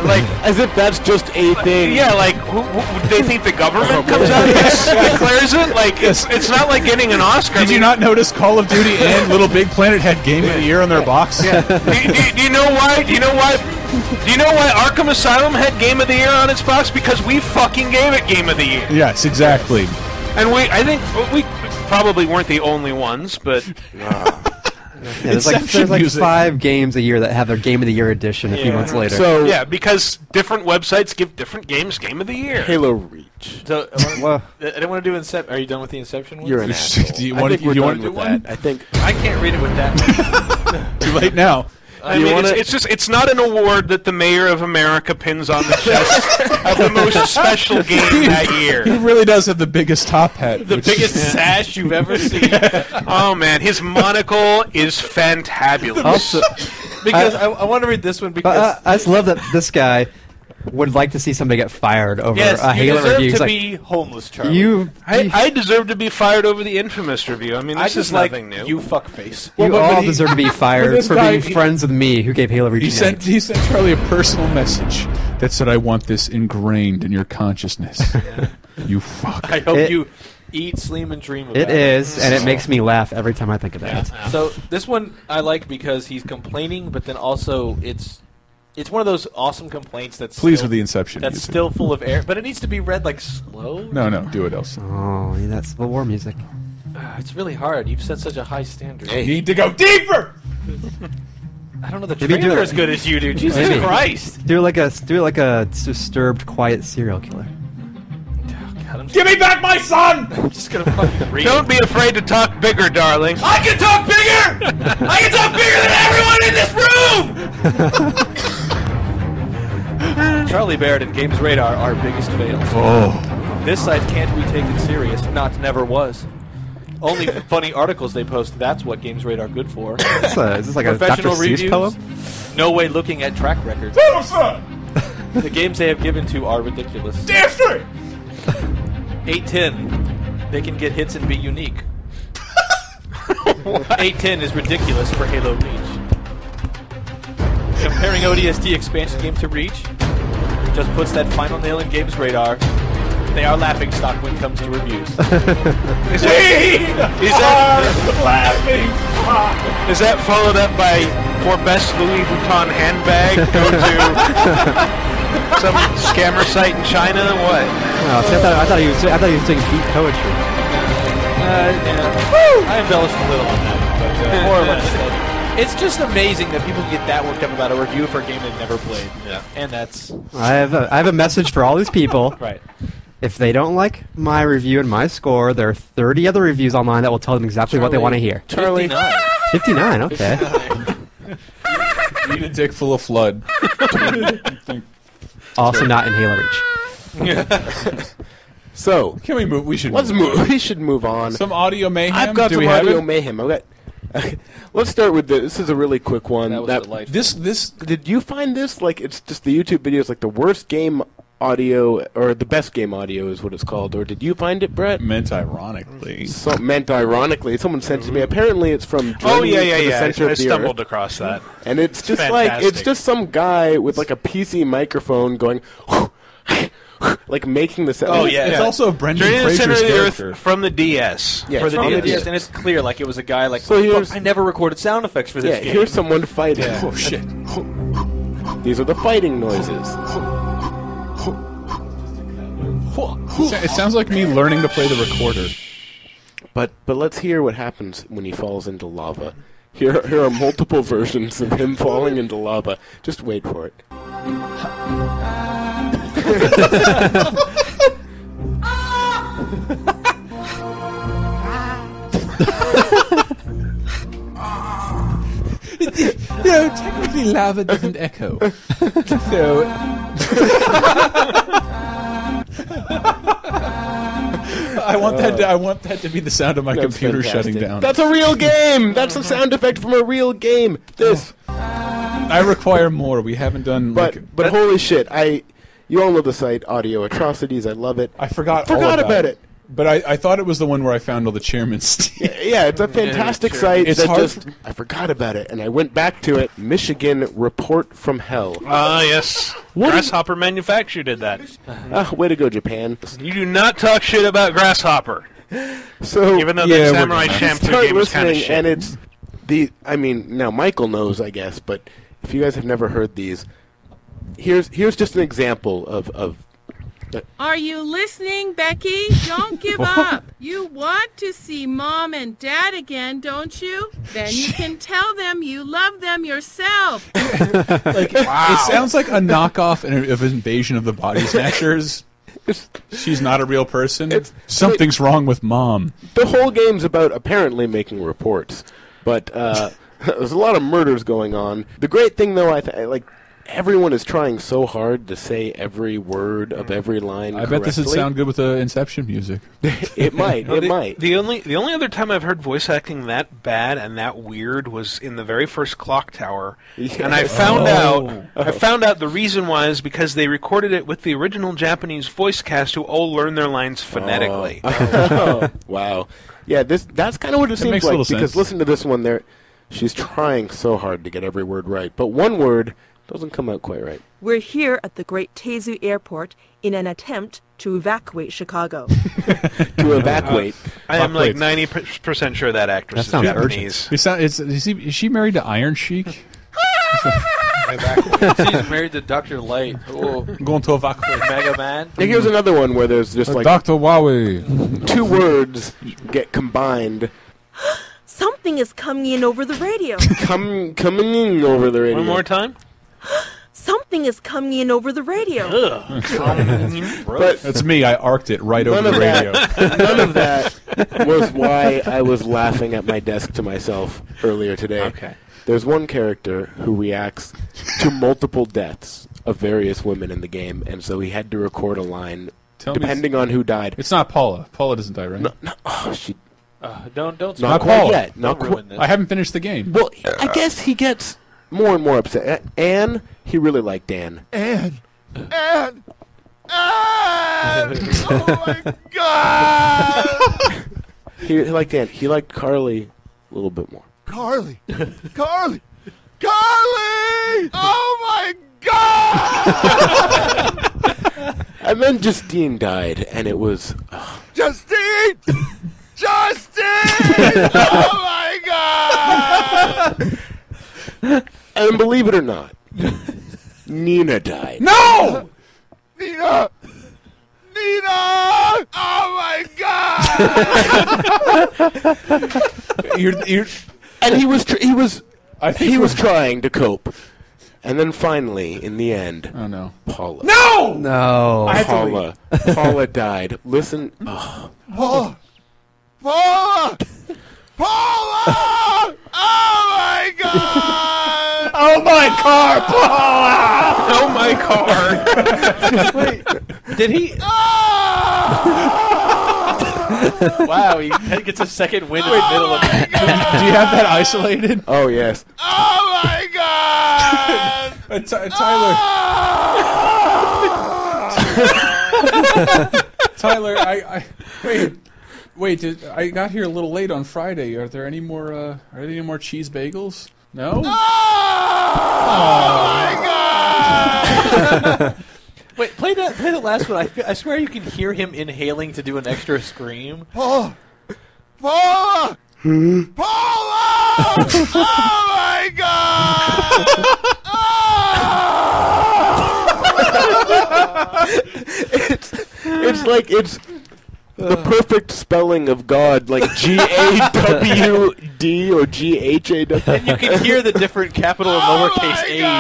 Like as if that's just a thing. Yeah, like they think the government comes out and declares it. Like it's not like getting an Oscar. Did you not notice Call of Duty and Little Big Planet had Game of the Year on their box? Yeah. Do you know why? Do you know why Arkham Asylum had Game of the Year on its box? Because we fucking gave it Game of the Year. Yes, exactly. And I think we probably weren't the only ones, but. There's like 5 games a year that have their Game of the Year edition a few months later. So because different websites give different games Game of the Year. Halo Reach. So I don't want to do Inception. Are you done with the Inception one? You're an asshole. Do you want to do one? I think I can't read it with that. Too late now. I mean, it's not an award that the mayor of America pins on the chest of the most special game that year. He really does have the biggest top hat. The biggest sash you've ever seen. Oh, man. His monocle is fantabulous. Also, because I want to read this one because... I just love that this guy would like to see somebody get fired over a Halo review. You deserve to be homeless, Charlie. I deserve to be fired over the Infamous review. I mean, this is nothing new. You fuckface. You all deserve to be fired for being friends with me, who gave Halo Reach. He sent Charlie a personal message that said, "I want this ingrained in your consciousness." You fuck. I hope you eat, sleep, and dream about it. It is, and it makes me laugh every time I think of that. Yeah. So this one I like because he's complaining, but then also it's one of those awesome complaints that's pleased with the Inception. That's still full of air, but it needs to be read like slow. No, do it else. Oh, yeah, that's Civil War music. It's really hard. You've set such a high standard. You need to go deeper. I don't know. The trailer as good as you do. Jesus Christ! Do like a disturbed, quiet serial killer. Give me back my son! I'm just gonna fucking read. Don't be afraid to talk bigger, darling. I can talk bigger. I can talk bigger than everyone in this room. Charlie Barrett and Games Radar are biggest fails. Oh. This site can't be taken serious. Never was. Only funny articles they post. That's what Games Radar good for. Is this like a Dr. Seuss poem? No way looking at track records. The games they have given to are ridiculous. Damn straight. 810. They can get hits and be unique. 810 is ridiculous for Halo Reach. Comparing ODST expansion game to Reach just puts that final nail in Games Radar. They are laughing stock when it comes to reviews. Is that followed up by for best Louis Vuitton handbag? Go to some scammer site in China. What? Oh, see, I thought he was doing deep poetry. I embellished a little on that, but more or less. It's just amazing that people get that worked up about a review for a game they've never played. Yeah, and that's. I have a message for all these people. Right. If they don't like my review and my score, there are 30 other reviews online that will tell them exactly what they want to hear. Charlie. 59, okay. Eat a dick full of flood. Also not in Halo Reach. So, can we move? We should move on. Some audio mayhem. I've got some audio mayhem. Let's start with this. This is a really quick one. That was this. Did you find this? Like, it's just the YouTube videos, like the worst game audio or the best game audio is what it's called. Or did you find it, Brett? Meant ironically. Someone sent it to me. Apparently, it's from Journey to the Center of the Earth. I stumbled across that. And it's just it's just some guy with like a PC microphone going. Like making the sound. Oh yeah, it's also Brendan Journey to the Center of the character. Earth from the DS. Yeah, for the DS, and it's clear like it was a guy like. So I never recorded sound effects for this game. Here's someone fighting. Yeah. Oh shit! These are the fighting noises. It sounds like me learning to play the recorder. But let's hear what happens when he falls into lava. Here are multiple versions of him falling into lava. Just wait for it. Technically lava doesn't echo. So I want that to be the sound of my computer shutting down. That's a real game. That's a sound effect from a real game. I require more. We haven't done. But holy shit! You all know the site Audio Atrocities. I love it. I forgot about it. But I thought it was the one where I found all the chairman's. Yeah, it's a fantastic site. I forgot about it, and I went back to it. Michigan Report from Hell. Yes. Grasshopper Manufacturer did that. Way to go, Japan. You do not talk shit about Grasshopper. So even though that Samurai Champloo game was kind of shit. And it's now Michael knows, I guess, but if you guys have never heard these, here's just an example of. Are you listening, Becky? Don't give up. You want to see Mom and Dad again, don't you? Then you can tell them you love them yourself. It sounds like a knockoff of Invasion of the Body Snatchers. She's not a real person. Something's wrong with Mom. The whole game's about apparently making reports, but there's a lot of murders going on. The great thing, though, everyone is trying so hard to say every word of every line correctly. I bet this would sound good with the Inception music. It might. The only other time I've heard voice acting that bad and that weird was in the very first Clock Tower, and I found out the reason why is because they recorded it with the original Japanese voice cast who all learned their lines phonetically. Wow. Yeah, that's kind of what it seems like, because listen to this one there. She's trying so hard to get every word right, but one word doesn't come out quite right. We're here at the Great Tezu Airport in an attempt to evacuate Chicago. To evacuate. I am like 90% sure that actress is Japanese. Is she married to Iron Sheik? She's married to Dr. Light. Going to evacuate. Mega Man. Here's another one where there's just like Dr. Wowie. Two words get combined. Something is coming in over the radio. Coming in over the radio. One more time. Something is coming in over the radio. But that's me. I arced it right over the radio. None of that was why I was laughing at my desk to myself earlier today. Okay. There's one character who reacts to multiple deaths of various women in the game, and so he had to record a line depending on who died. It's not Paula. Paula doesn't die, right? No, she. Don't. Not quite yet. Not ruin this. I haven't finished the game. Well, I guess he gets more and more upset. Anne, he really liked Anne. Anne! Oh my God! He liked Anne. He liked Carly a little bit more. Carly! Oh my God! And then Justine died, and it was... Justine! Oh my God! And believe it or not, Nina died. No! Nina! Oh my God! And he was trying to cope. And then finally, in the end, Paula. No! Paula died. Listen. Paula! Oh my God! Oh my car, Paula! Oh my car! Wait, did he? Wow, he gets a second win in the middle of it. Do you have that isolated? Oh, yes. Oh my God! Tyler, I wait. I got here a little late on Friday. Are there any more cheese bagels? No. Oh my God! Wait, play the last one. I swear you can hear him inhaling to do an extra scream. Paula! Oh my God! It's like it's the perfect spelling of God, like G-A-W-D or G-H-A-W. And you can hear the different capital and lowercase A's in it.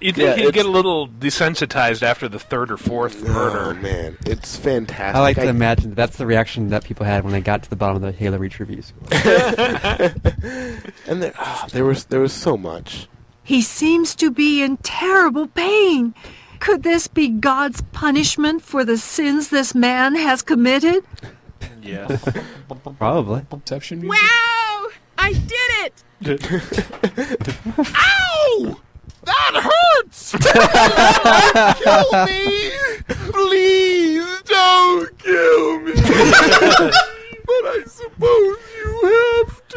You think he'd get a little desensitized after the third or fourth murder. Oh, man. It's fantastic. I like to imagine that's the reaction that people had when they got to the bottom of the Halo Reach reviews. And there was so much. He seems to be in terrible pain. Could this be God's punishment for the sins this man has committed? Yes. Probably. Perception music? Wow! I did it! Ow! That hurts! Kill me! Please don't kill me. But I suppose you have to.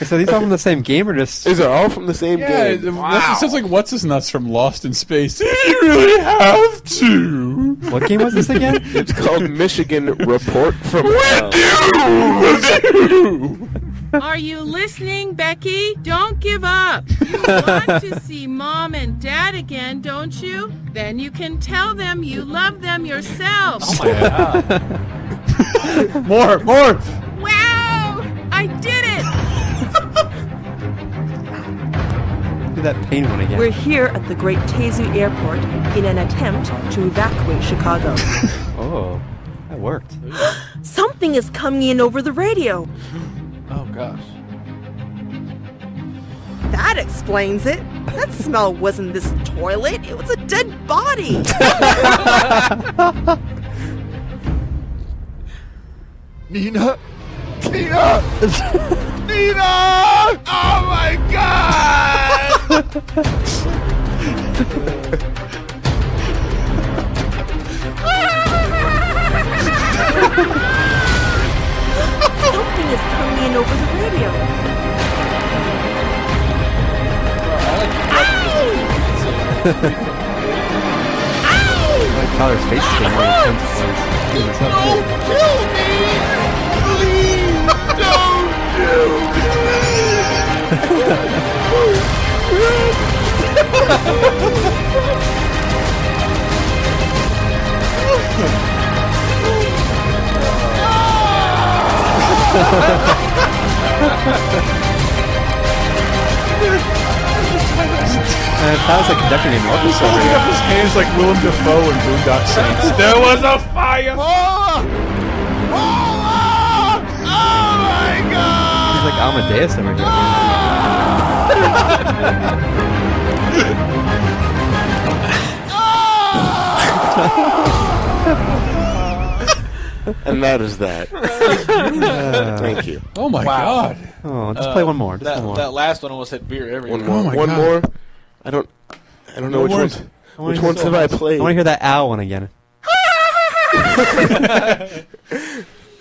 So these all from the same game, or just? These are all from the same game. It sounds like what's his nuts from Lost in Space. You really have to. What game was this again? It's called Michigan Report from Are you listening, Becky? Don't give up. You want to see Mom and Dad again, don't you? Then you can tell them you love them yourself. Oh my God. More. Wow! I did it! Do that pain one again. We're here at the Great Tezu Airport in an attempt to evacuate Chicago. Oh, that worked. Something is coming in over the radio. Oh, gosh. That explains it. That smell wasn't this toilet. It was a dead body. Nina! Oh my God! Something is coming in over the radio. Like Tyler's face is getting really tense. Don't kill me! Please don't kill Tyler's like conducting an orchestra. Holding up his hands like Willem Dafoe and Boondock Saints. There was a fire! Oh my God! He's like Amadeus over here. And that is that. Thank you. Oh my God! Oh, let's play one more. That last one almost had beer everywhere. One more. I don't know which ones. Which ones have I played? I want to hear that owl one again.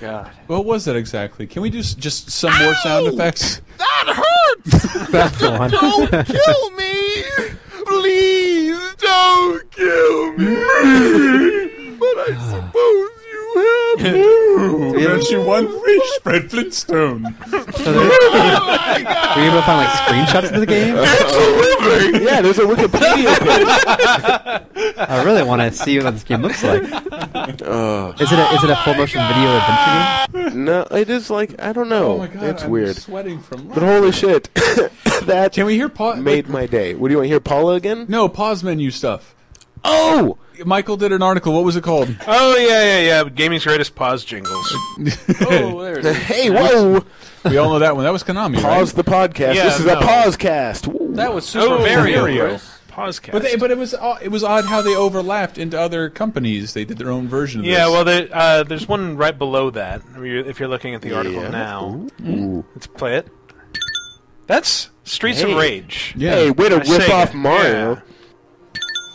God. What was that exactly? Can we do just some more sound effects? That hurts! That's the one. Don't kill me! Please don't kill me! But I suppose you have to. Don't you want fish, Fred Flintstone? So were you able to find like screenshots of the game? Absolutely! Yeah, there's a Wikipedia page. I really want to see what this game looks like. Is it a full motion video adventure game? No, it is like, I don't know. Oh my God, it's I'm weird. sweating from But holy shit. That Can we hear made my day. What do you want to hear, Paula again? No, pause menu stuff. Oh! Michael did an article. What was it called? Oh, yeah. Gaming's greatest pause jingles. Oh, there it is. Hey, whoa! We all know that one. That was Konami, Pause right? the podcast. Yeah, This is a pause cast. Woo. That was Super Mario. Podcast. But it was odd how they overlapped into other companies. They did their own version of this. Yeah, well, there's one right below that. If you're looking at the article now, let's play it. That's Streets of Rage. Yeah. Hey, way to rip off Mario. Yeah.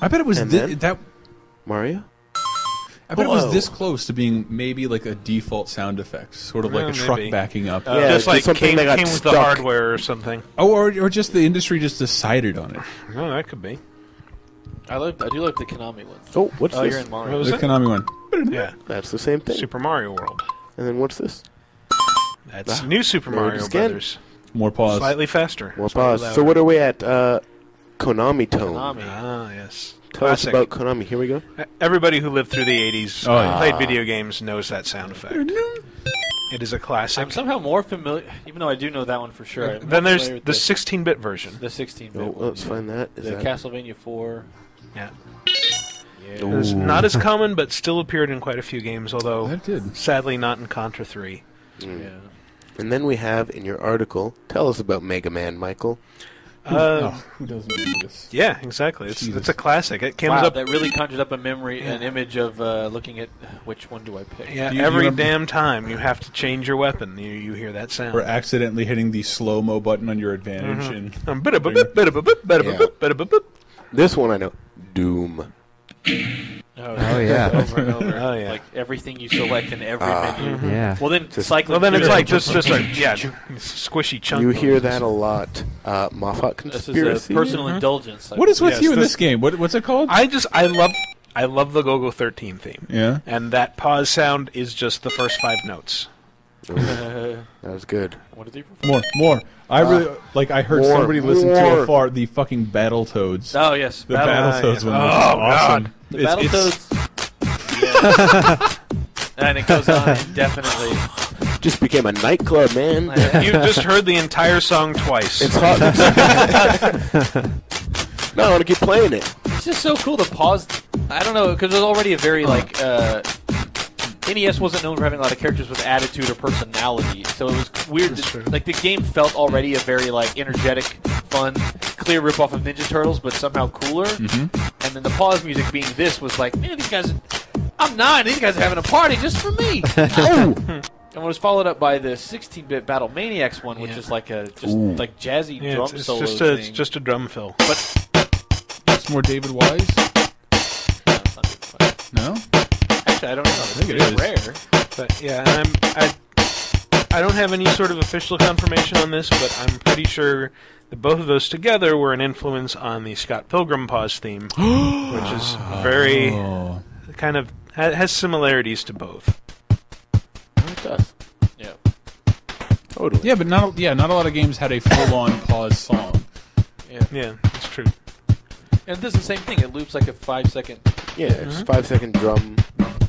I bet it was that. Mario? I bet it was this close to being maybe like a default sound effect, sort of like a truck backing up. Yeah, just like something came that got with stuck. the hardware or something. Oh, or just the industry just decided on it. Oh, that could be. I do like the Konami one. Oh, what's this? You're in Mario. What was The it? Konami one. Yeah, That's the same thing. Super Mario World. And then what's this? That's new Super There it Mario is again. Brothers. More pause. Slightly faster. More Slightly pause. louder. So what are we at? Konami Tone. Konami. Ah, yes. Tell Classic. us about Konami. Here we go. Everybody who lived through the 80s yeah. played video games knows that sound effect. It is a classic. I'm somehow more familiar, even though I do know that one for sure. I'm Then more there's familiar with the 16-bit version. the 16-bit Oh, one. let's find that. Is The that Castlevania 4. Yeah. Yeah. It's not as common, but still appeared in quite a few games, although That did. sadly not in Contra 3. Yeah. And then we have in your article, tell us about Mega Man, Michael. Who doesn't remember this? Yeah, exactly. It's a classic. It came up. That really conjured up an image of looking at which one do I pick. Yeah, every damn time you have to change your weapon, you hear that sound. Or accidentally hitting the slow-mo button on your advantage. This one I know. Doom. Oh yeah. Over and over. Oh yeah. Like everything you select in every menu. Yeah. Well then, Well then it's like just squishy chunk. You hear that a lot. Moffat Conspiracy. This is a personal indulgence. What is with you in this game? What's it called? I love the Go-Go 13 theme. Yeah. And that pause sound is just the first 5 notes. That was good. What is he? More. I really I heard somebody listen to afar the fucking Battletoads. Oh yes, the Battletoads one. Oh awesome. God, the Battletoads. And it goes on indefinitely. Just became a nightclub, man. You just heard the entire song twice. It's hot. No, I want to keep playing it. It's just so cool to pause. I don't know, because it was already a very NES wasn't known for having a lot of characters with attitude or personality, so it was weird. Like the game felt already a very energetic, fun, clear ripoff of Ninja Turtles, but somehow cooler. And then the pause music being this was like, man, these guys. I'm 9. These guys are having a party just for me. And it was followed up by the 16-bit Battle Maniacs one, which is like a jazzy drum solo. It's just a drum fill. But it's more David Wise. No, it's not David Wise. No. Actually, I don't know. I think it is rare. But yeah, I don't have any sort of official confirmation on this, but I'm pretty sure that both of those together were an influence on the Scott Pilgrim pause theme, which is very kind of has similarities to both. It does. Yeah. Totally. Yeah, but not a lot of games had a full-on pause song. Yeah, that's true. And this is the same thing. It loops like a 5-second. Yeah, it's 5-second drum.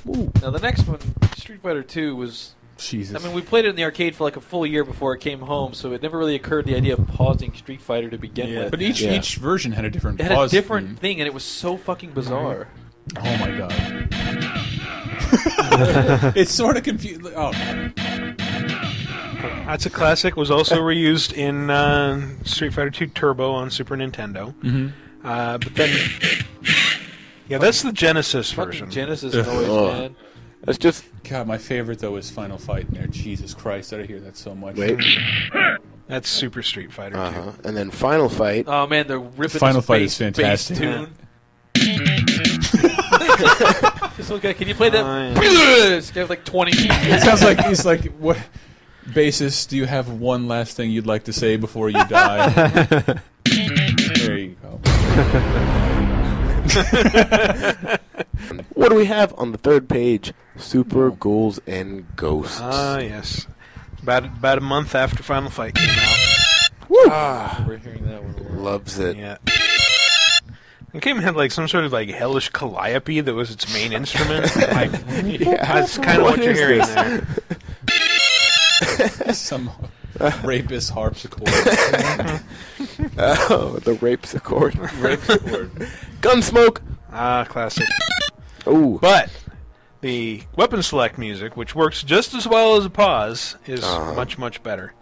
Ooh. Now the next one, Street Fighter 2, was. Jesus. I mean, we played it in the arcade for like a full year before it came home, so it never really occurred the idea of pausing Street Fighter to begin with. But each version had a different It pause. had a different thing, and it was so fucking bizarre. Oh my god. It's sort of confusing. Oh. That's a classic. Was also reused in Street Fighter 2 Turbo on Super Nintendo. But then, that's the Genesis version. Genesis noise, man. That's just God. My favorite though is Final Fight in there. Jesus Christ, I hear that so much. Wait. That's Super Street Fighter 2. And then Final Fight. Oh man, the ripping Final Fight is fantastic. Tune. Just look at. Can you play that? It's got like 20 people. It sounds like he's like, what? Bassist, do you have one last thing you'd like to say before you die? There you go. What do we have on the third page? Super Ghouls and Ghosts. Yes. About a month after Final Fight came out. Woo! We're hearing that one. Loves it. Yeah. The game had like some sort of like hellish calliope that was its main instrument. That's kind of what you're hearing there. Some rapist harpsichord. Oh, the rapesichord. Gunsmoke. Classic. Ooh. But the weapon select music, which works just as well as a pause, is much better.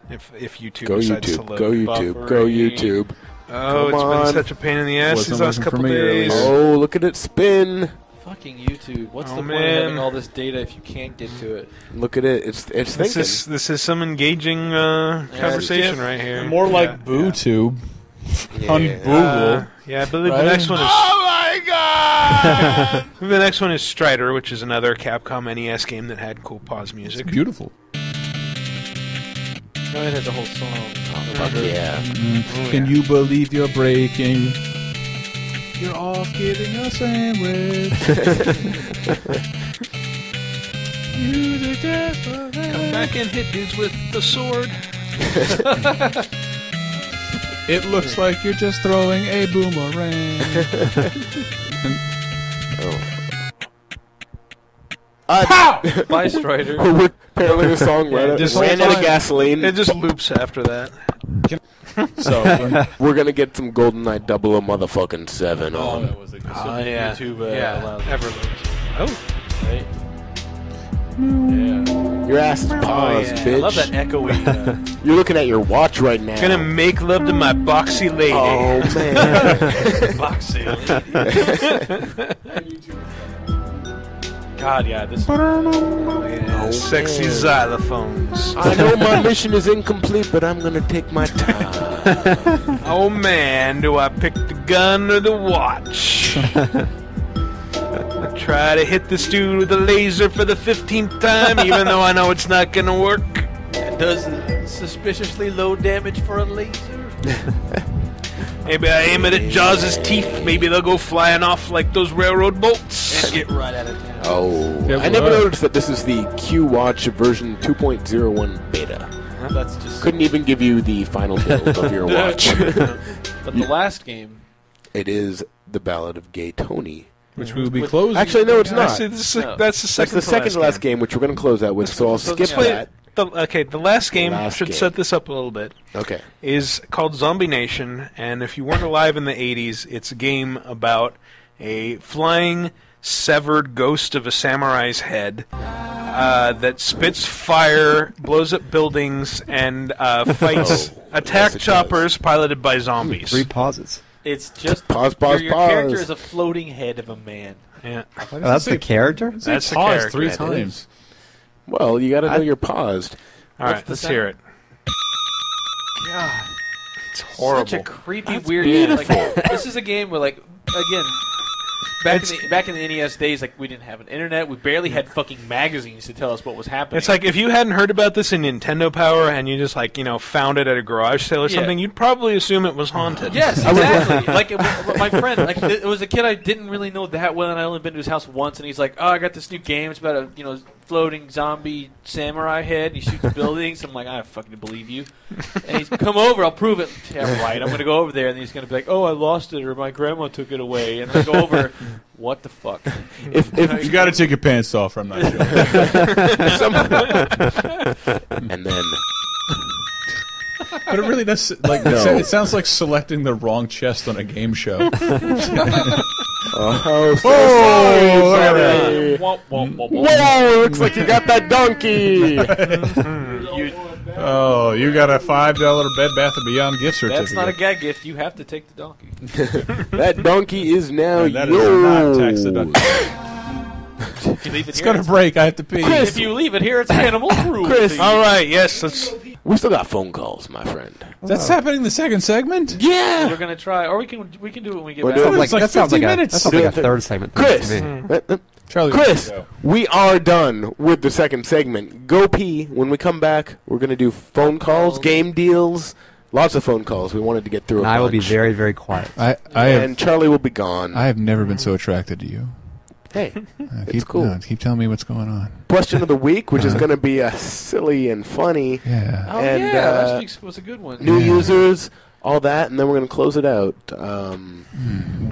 If YouTube decides to load. Go YouTube. Go YouTube. Oh, it's been such a pain in the ass these last couple days. Oh, look at it spin. Fucking YouTube. What's the point of having all this data if you can't get to it? Look at it. It's thinking. This is some engaging conversation right here. More like BooTube on Google. Yeah, but the next one is... Oh my god! The next one is Strider, which is another Capcom NES game that had cool pause music. It's beautiful. No, it has a whole song. Yeah. Can you believe you're breaking? You're off getting a sandwich. Come back and hit dudes with the sword. It looks like you're just throwing a boomerang. Bye, Strider. Apparently the song ran out of gasoline. It just loops after that. So we're gonna get some GoldenEye 007 on. That was a good YouTube Everloops. Oh. Right. Your ass is paused, bitch. I love that echoing. You're looking at your watch right now. Gonna make love to my boxy lady. Oh, man. Boxy lady. God, yeah, this. Sexy xylophones. I know my mission is incomplete, but I'm gonna take my time. Oh man, do I pick the gun or the watch? Try to hit this dude with a laser for the 15th time, even though I know it's not gonna work. It does suspiciously low damage for a laser. Maybe I aim it at Jaws' teeth. Maybe they'll go flying off like those railroad bolts. And get right out of town. Oh, Yeah, I never noticed that this is the Q-Watch version 2.01 beta. That's just Couldn't even give you the final build of your watch. But the last game, it is The Ballad of Gay Tony. Which we will be closing. Actually, no, it's not. Actually, that's the second. That's the second to last game, which we're going to close out with. So I'll skip that. The last game should set this up a little bit. Okay. Is called Zombie Nation, and if you weren't alive in the 80s, it's a game about a flying, severed ghost of a samurai's head that spits fire, blows up buildings, and fights attack choppers piloted by zombies. 3 pauses. it's just pause. Your character is a floating head of a man. Yeah, oh, that's the character. That's the pause character. 3 times. Well, you got to know you're paused. All right, let's hear it. God, it's horrible. Such a creepy, That's weird. beautiful. Like, this is a game where, like, again, back in the NES days, like we didn't have an internet. We barely had fucking magazines to tell us what was happening. It's like if you hadn't heard about this in Nintendo Power and you just found it at a garage sale or something, you'd probably assume it was haunted. Yes, exactly. Like my friend, like it was a kid I didn't really know that well, and I only been to his house once, and he's like, "Oh, I got this new game. It's about a floating zombie samurai head. And he shoots buildings." I'm like, "I fucking believe you." And he's come over. I'll prove it. Yeah, right. I'm gonna go over there, and he's gonna be like, "Oh, I lost it, or my grandma took it away." And I go over. What the fuck? If you got to take your pants off, I'm not sure. And then. But it really does. It sounds like selecting the wrong chest on a game show. Oh, sorry. Whoa! Looks like you got that donkey. You got a $5 Bed Bath & Beyond gift certificate. That's not a gag gift. You have to take the donkey. That donkey is now yours. That is not tax deductible. If you leave it It's here, going to break. I have to pee. Chris, if you leave it here, it's animal cruelty. Chris, all right, yes. We still got phone calls, my friend. That's happening in the second segment? Yeah. We're gonna try, or we can do it when we get We're back. doing That sounds like a third segment. Chris, Charlie, Chris, we are done with the second segment. Go pee. When we come back, we're going to do phone calls, game deals, lots of phone calls. We wanted to get through And a bunch. I will be very, very quiet. And Charlie will be gone. I have never been so attracted to you. Hey, it's cool. Keep telling me what's going on. Question of the week, which is going to be silly and funny. Yeah. Oh and, yeah, last week's was a good one. New users, all that, and then we're going to close it out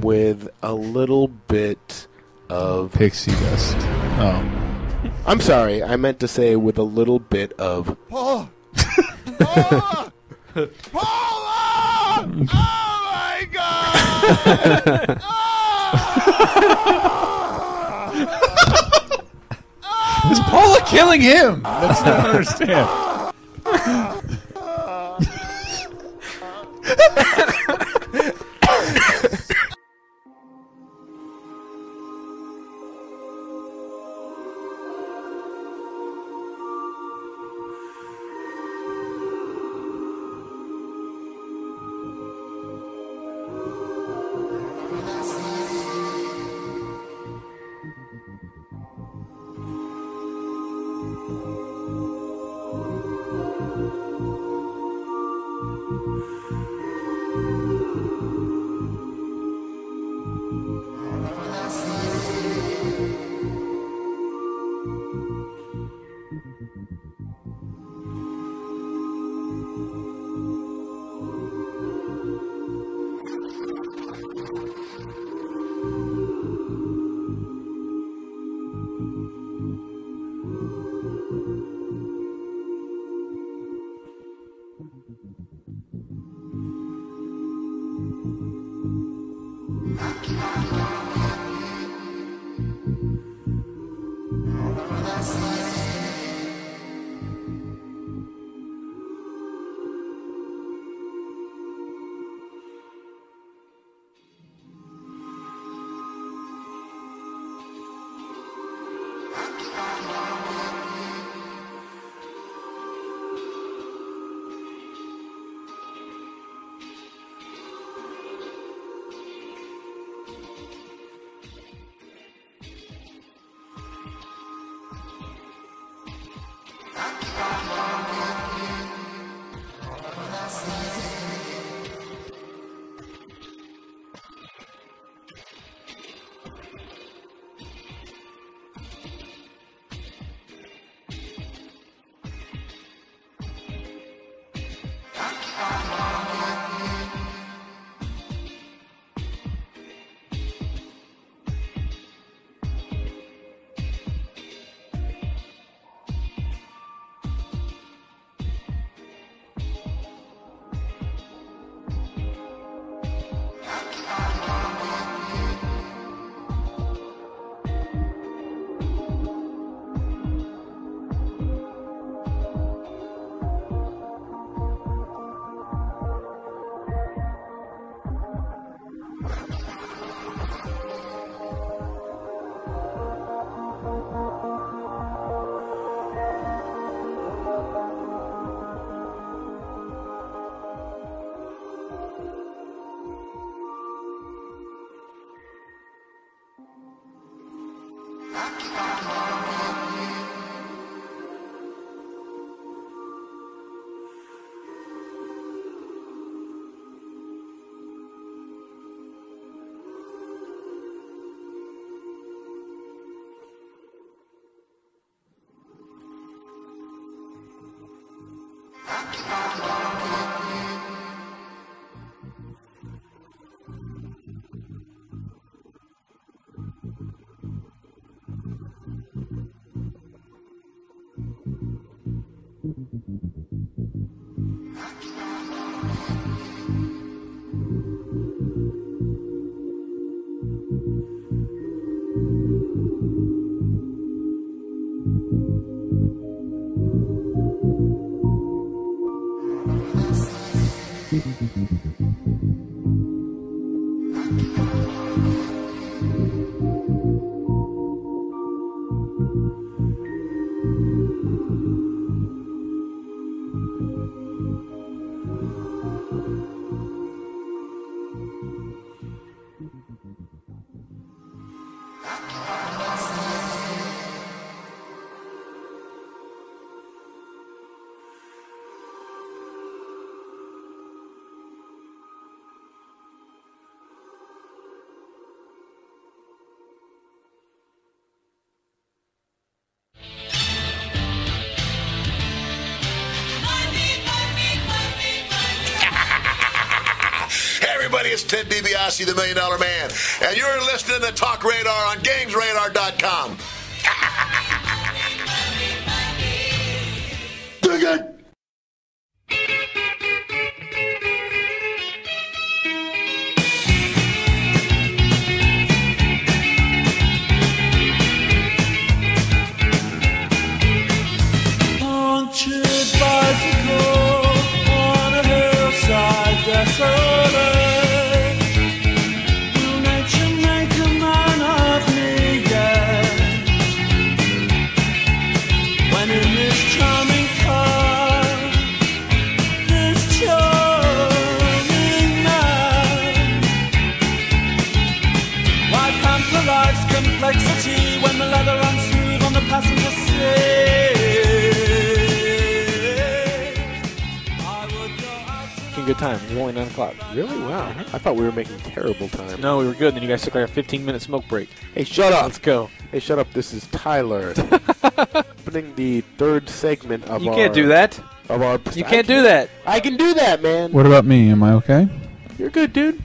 with a little bit of pixie dust. Oh, I'm sorry. I meant to say with a little bit of Paula! Paula! Paula! Oh my God! Is Paula killing him? That's what I don't understand. It's Ted DiBiase, the $1 Million Man, and you're listening to TalkRadar on GamesRadar.com. Dig it! Punctured bicycle on a hillside desolate. When the leather runs smooth on the passenger seat. Good time. It was only 9 o'clock. Really? Wow. I thought we were making terrible time. No, we were good. Then you guys took like a 15-minute smoke break. Hey, shut up. Let's go. Hey, shut up. This is Tyler. Opening the third segment of You can't do that. You can't do that. I can do that, man. What about me? Am I okay? You're good, dude.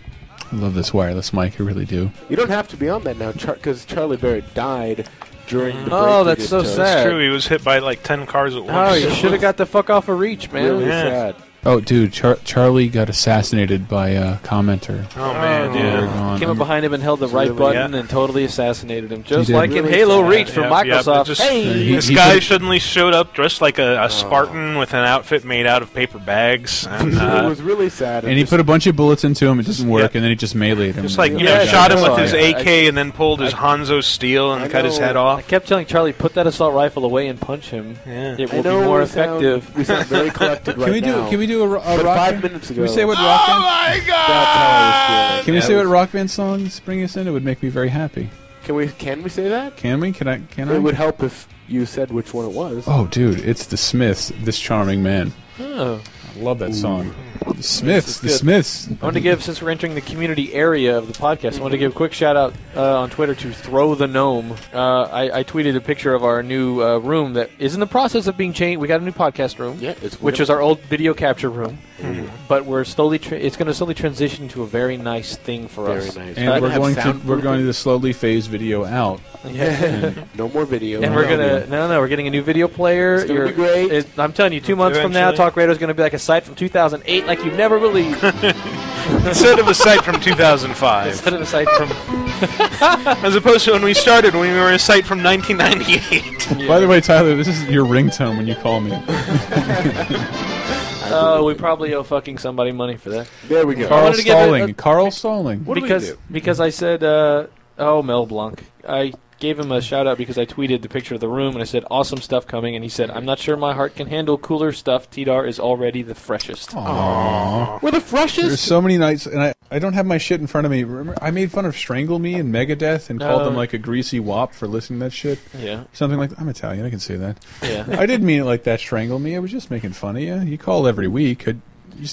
I love this wireless mic. I really do. You don't have to be on that now, because Charlie Barrett died during the break. Oh, that's so sad. It's true. He was hit by like 10 cars at once. Oh, you should have got the fuck off of Reach, man. Really sad. Oh, dude, Charlie got assassinated by a commenter. Oh, man, yeah. He came up behind him and held the right button and totally assassinated him. Just like in Really Halo sad. Reach from Microsoft. Just, hey! This guy suddenly showed up dressed like a Spartan with an outfit made out of paper bags. And, it was really sad. And he put a bunch of bullets into him. It didn't work, and then he just meleeed him. Just like, shot him with his AK and then pulled his Hanzo steel and cut his head off. I kept telling Charlie, put that assault rifle away and punch him. Yeah. It will be more effective. We sound very collected right now. Can we do a rock 5 minutes ago. Can we say what rock band? Oh my God! Can we say what rock band songs bring us in? It would make me very happy. Can we say that? Can we? Can I? It would help if you said which one it was. Oh, dude, it's the Smiths. This Charming Man. Oh. I love that song. The Smiths. The Smiths. I want to give, since we're entering the community area of the podcast, I want to give a quick shout out on Twitter to Throw the Gnome. I tweeted a picture of our new room that is in the process of being changed. We got a new podcast room, which is our old video capture room. Mm-hmm. But we're slowly it's going to slowly transition to a very nice thing for us. Very nice. And we're going to slowly phase video out. Yeah. No more video. And we're we're getting a new video player. It's going to be great. I'm telling you, 2 months from now, TalkRadar is going to be like a site from 2008, like you'd never believe. Instead of a site from 2005. Instead of a site from... As opposed to when we started, when we were a site from 1998. By the way, Tyler, this is your ringtone when you call me. Oh, we probably owe fucking somebody money for that. There we go. Carl Stalling. What because did we do? Because I said, Mel Blanc. I gave him a shout out because I tweeted the picture of the room and I said, awesome stuff coming. And he said, I'm not sure my heart can handle cooler stuff. TDar is already the freshest. Aww. We're the freshest? There's so many nights, and I don't have my shit in front of me. Remember, I made fun of Strangle Me and Megadeth and called them like a greasy wop for listening to that shit. Yeah. Something like that. I'm Italian, I can say that. Yeah. I didn't mean it like that, Strangle Me. I was just making fun of you. You call every week.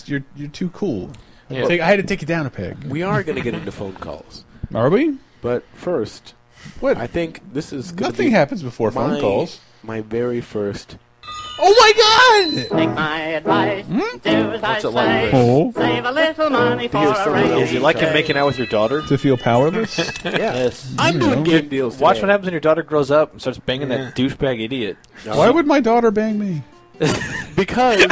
You're too cool. Yeah. I had to take you down a peg. We are going to get into phone calls. Are we? But first, what? I think this is going to Nothing happens before phone calls. My very first... Oh my God! Take my advice, do as What's I it like, say. Chris? Save a little money for a rainy Is it like day. making out with your daughter? To feel powerless? Yes. I'm doing game deals Watch today. what happens when your daughter grows up and starts banging that douchebag idiot. Why would my daughter bang me? Because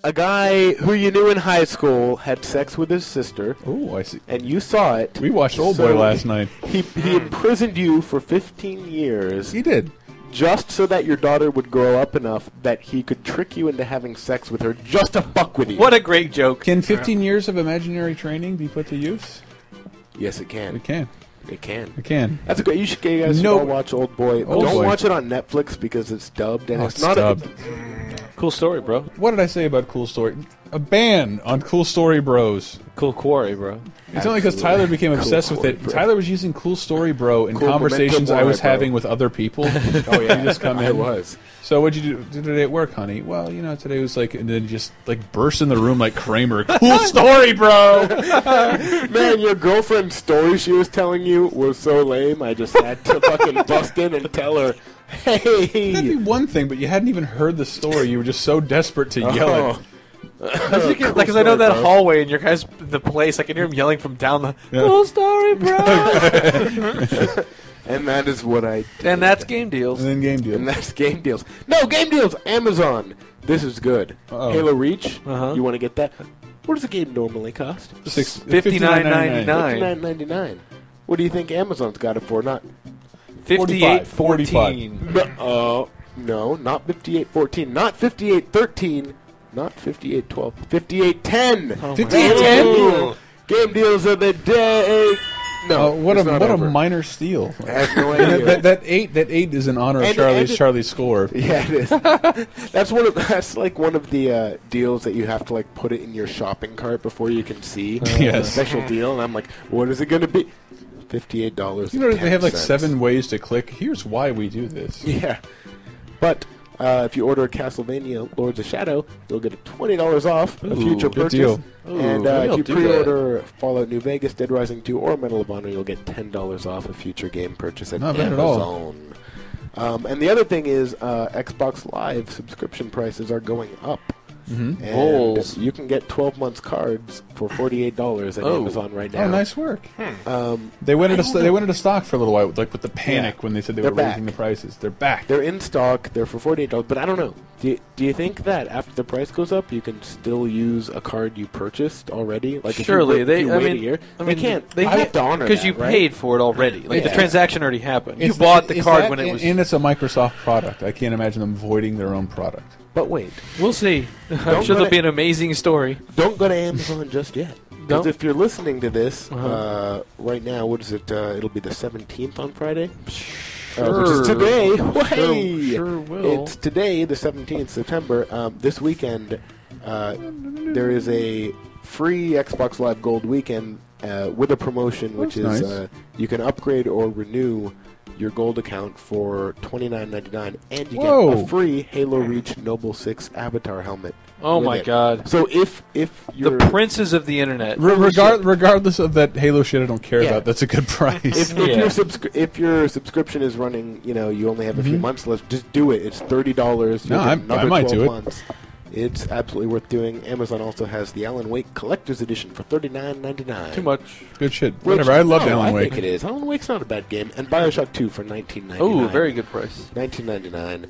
a guy who you knew in high school had sex with his sister. Oh, I see. And you saw it. We watched Old Boy last night. He imprisoned you for 15 years. He did. Just so that your daughter would grow up enough that he could trick you into having sex with her just to fuck with you. What a great joke. Can 15 years of imaginary training be put to use? Yes, it can. It can. It can. It can. That's a great. You guys should all watch Old Boy. Don't watch it on Netflix because it's dubbed and it's not dubbed. Cool story, bro. What did I say about Cool Story? A ban on Cool Story Bros. Cool quarry, bro. It's only because Tyler became obsessed with it. Bro. Tyler was using Cool Story Bro in Cool conversations I was bro. having with other people. Oh yeah, You just come in. I was. So what'd you do today at work, honey? Well, today was like, and then just like burst in the room like Kramer. Cool story, bro. Man, your girlfriend's story she was telling you was so lame. I just had to fucking bust in and tell her, hey. That'd be one thing, but you hadn't even heard the story. You were just so desperate to yell it. Because I know that hallway in your guys' the place. I can hear him yelling from down the cool story, bro. And that is what I did. And that's game deals. And then game deals. And that's game deals. No, game deals. Amazon. This is good. Halo Reach. You want to get that? What does a game normally cost? $59.99. $59.99. What do you think Amazon's got it for? Not $58.14. No, not $58.14. Not $58.13. Not $58.12. $58.10. $58.10. Game deals of the day. No, what a minor steal. I have no idea. that eight is in honor of Charlie's score. Yeah, it is. That's like one of the deals that you have to like put it in your shopping cart before you can see a special deal. And I'm like, what is it going to be? $58. They have like 7 ways to click. Here's why we do this. Yeah, but if you order a Castlevania Lords of Shadow, you'll get $20 off a future purchase. Deal. And if you pre-order Fallout New Vegas, Dead Rising 2, or Medal of Honor, you'll get $10 off a future game purchase at Not bad Amazon. at all. And the other thing is Xbox Live subscription prices are going up. Mm-hmm. And you can get 12 months cards for $48 at Amazon right now. Oh, nice work. They went into stock for a little while, like with the panic when they said they were raising the prices. They're back. They're in stock. They're for $48. But I don't know. Do you think that after the price goes up, you can still use a card you purchased already? Like Surely if you wait a year, they can't. They have to honor because you right? paid for it already. Like the transaction already happened. You It's bought the card when it was. And it's a Microsoft product. I can't imagine them voiding their own product. But wait, we'll see. I'm sure there'll be an amazing story. Don't go to Amazon just yet. Because if you're listening to this right now, what is it? It'll be the 17th on Friday. Which is today. Sure will. It's today, the 17th September. This weekend, there is a free Xbox Live Gold weekend with a promotion, which is nice. You can upgrade or renew your gold account for $29.99, and you get a free Halo Reach Noble 6 avatar helmet. Oh my God! So if you're the princes of the internet, regardless of that Halo shit, I don't care about. That's a good price. If your subscription is running, you only have a few months left. Just do it. It's $30. No, I might do it. Months. It's absolutely worth doing. Amazon also has the Alan Wake Collector's Edition for $39.99. Too much. Good shit. Whatever. I loved Alan Wake. I think it is. Alan Wake's not a bad game. And BioShock 2 for $19.99. Oh, very good price. $19.99.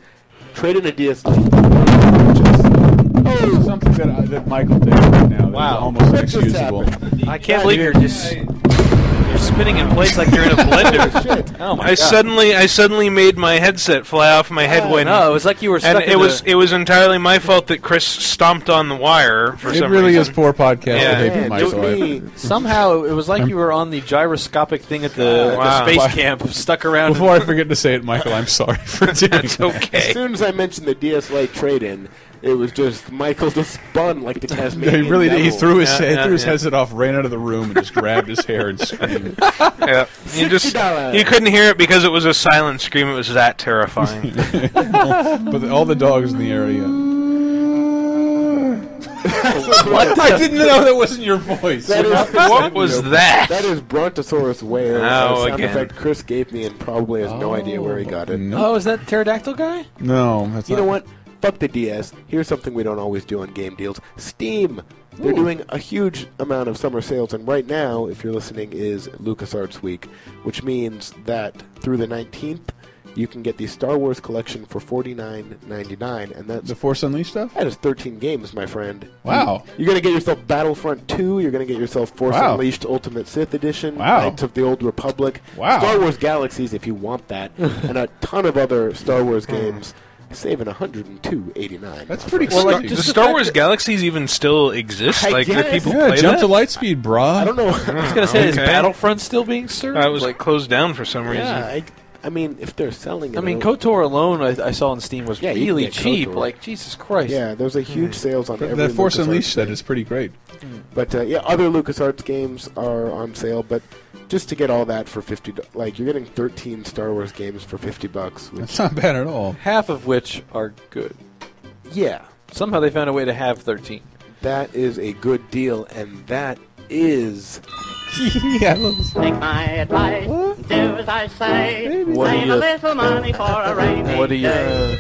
Trade in a DS. Oh, something that Michael did right now. That is almost inexcusable. I can't believe you're just. You're spinning in place like you're in a blender. Oh my God. I suddenly made my headset fly off my head when. No, it was like you were stuck. And it was entirely my fault that Chris stomped on the wire for some reason. It really is poor podcast behavior, Michael. Somehow it was like you were on the gyroscopic thing at the space camp, stuck around. Before I forget to say it, Michael, I'm sorry for doing That's okay. As soon as I mentioned the DS Lite trade-in, it was just Michael just spun like the Tasmanian He really did. He devil. threw his headset off, ran out of the room, and just grabbed his hair and screamed. Yeah. You couldn't hear it because it was a silent scream. It was that terrifying. But all the dogs in the area. What? I didn't know that wasn't your voice. What was that? That is Brontosaurus whale. Oh, a sound again. effect Chris gave me and probably has no idea where he got it. Oh, is that pterodactyl guy? No, that's You not. know what? Fuck the DS. Here's something we don't always do on game deals. Steam. They're doing a huge amount of summer sales, and right now, if you're listening, is LucasArts Week, which means that through the 19th, you can get the Star Wars collection for $49.99, and that's The Force Unleashed stuff? that is 13 games, my friend. Wow. You're going to get yourself Battlefront 2, you're going to get yourself Force Wow. Unleashed Ultimate Sith Edition, Wow. Knights of the Old Republic, Wow. Star Wars Galaxies if you want that, and a ton of other Star Wars games, saving $102.89. That's pretty Well, well, the Star Wars Galaxies even still exist? I Like, do guess. people Yeah, play jump that? to Lightspeed, brah. I don't know. I was gonna say, is Okay. Battlefront still being served? It was closed down for some reason. Yeah, I mean, if they're selling it. I mean, don't- KOTOR alone, I saw on Steam was Yeah, you can really get cheap. KOTOR. Like, Jesus Christ. Yeah, there's a huge sales on every That Force LucasArts Unleashed set thing. is pretty great. But yeah, other LucasArts games are on sale, but just to get all that for $50, like you're getting 13 Star Wars games for $50. Which, That's not bad at all. Half of which are good. yeah, Somehow they found a way to have 13. that is a good deal, and that is. Yeah, I love this. Take my advice, do as I say. What Save do a you- little money for a rainy What are you? day.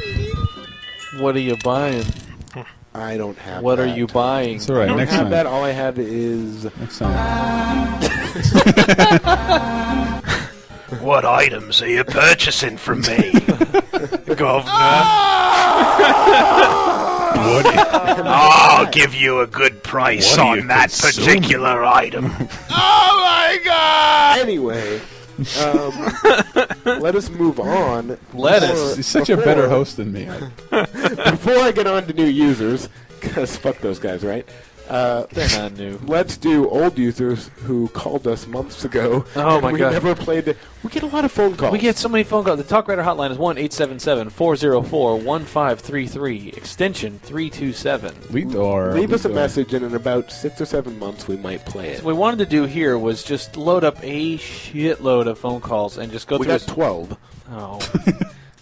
What are you buying? I don't have. What are that. you buying? It's all right. I don't Next have time. that. All I have is. Next time. What items are you purchasing from me, Governor? I'll give you a good price What are you on that consuming? particular item. Oh my God! Anyway, let us move on. Lettuce. He's such a better host than me. Before I get on to new users, because fuck those guys, right? They're not new. Let's do old users who called us months ago. Oh and my we God. never played it. We get a lot of phone calls. We get so many phone calls. The TalkRadar hotline is 1-877-404-1533, extension 327. Leave us a message, and in about 6 or 7 months, we might play it. What we wanted to do here was just load up a shitload of phone calls and just go We through. got 12. Oh.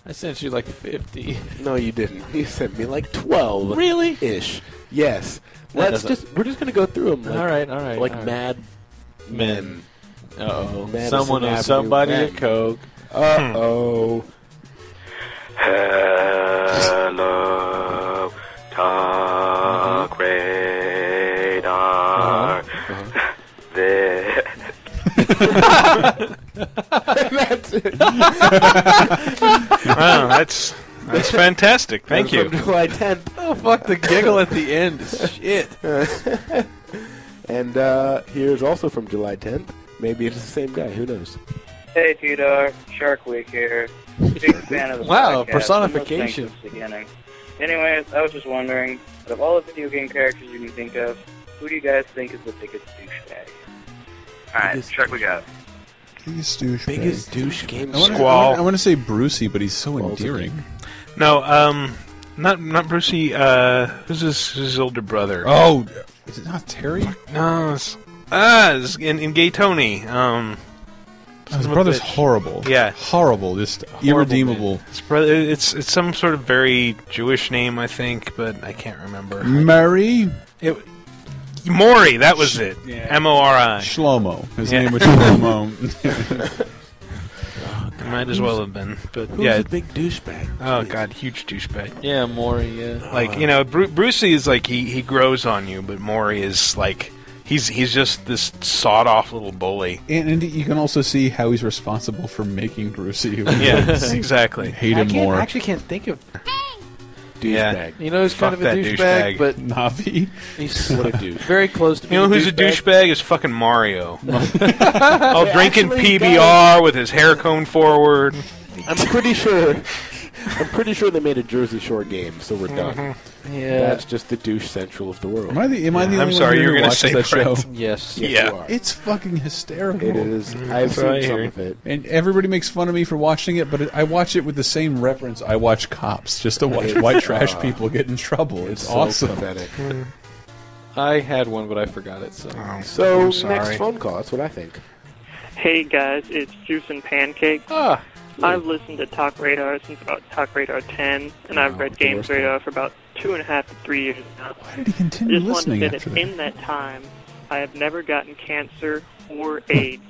I sent you like 50. No, you didn't. You sent me like 12. Really? Ish. Yes. That We're just gonna go through them. Like, all right. Like all right. mad men. Uh-oh. Madison Someone Avenue owes somebody men. a Coke. Uh-oh. Hello, TalkRadar. That's it. Wow, that's fantastic. Thank you. From July 10th. Oh, fuck the giggle at the end. Shit. And here's also from July 10th. Maybe it's the same guy. Who knows? Hey, TDar. Shark Week here. Big fan of the Wow, podcast. personification. Been listening since the beginning. Anyways, I was just wondering, out of all the video game characters you can think of, who do you guys think is the biggest douchebag? Alright, Shark, we got it. Biggest douche. Biggest douche game. I want to say Brucey, but he's so endearing. No, not Brucey. Who's his older brother? Oh, is it not Terry? No, it's in Gay Tony. His brother's horrible. Yeah, horrible. Just irredeemable. It's some sort of very Jewish name, I think, but I can't remember. Murray. Maury, that was it. Yeah. M-O-R-I. Shlomo. His name was Shlomo. Might as well have been, but Who's yeah. a big douchebag? Oh God, huge douchebag. Yeah, Maury. Yeah. Like Brucey is like he grows on you, but Maury is like he's just this sawed off little bully. And you can also see how he's responsible for making Brucey. Yeah, exactly. Hate him more. I actually can't think of. douchebag. You know who's kind of a douchebag, but Navi. He's what a douche. very close to You know being who's a douchebag is fucking Mario. All drinking PBR with his hair combed forward. I'm pretty sure they made a Jersey Shore game, so we're done. Yeah. That's just the douche central of the world. Am I the only I'm sorry, one you're who going to watches say that show? Brett. Yes. Yes, Yeah. you are. It's fucking hysterical. It is. I've seen some of it. And everybody makes fun of me for watching it, but I watch it with the same reverence I watch Cops, just to watch white trash people get in trouble. It's so awesome. pathetic. I had one, but I forgot it. So, So next phone call. That's what I think. Hey guys, it's Juice and Pancake. I've listened to TalkRadar since about TalkRadar 10, and I've read Games Radar for about 2.5 to 3 years now. Why did he continue I just listening wanted to after say that? that in that time, I have never gotten cancer or AIDS.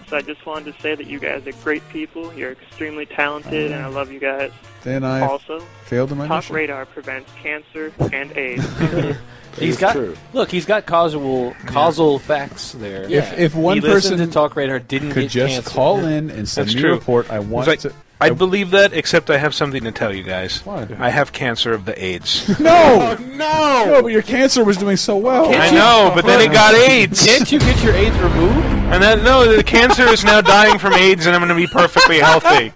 So I just wanted to say that you guys are great people. You're extremely talented, and I love you guys. Then I also failed in my mission. TalkRadar prevents cancer and AIDS. he's got causal facts there. Yeah. If one he person listened to TalkRadar didn't could get just cancer. call in and send That's me true. a report, I want to. I'd believe that, except I have something to tell you guys. What? I have cancer of the AIDS. No! No, but your cancer was doing so well. I know, but then it got AIDS. Can't you get your AIDS removed? And then, no, the cancer is now dying from AIDS, and I'm going to be perfectly healthy.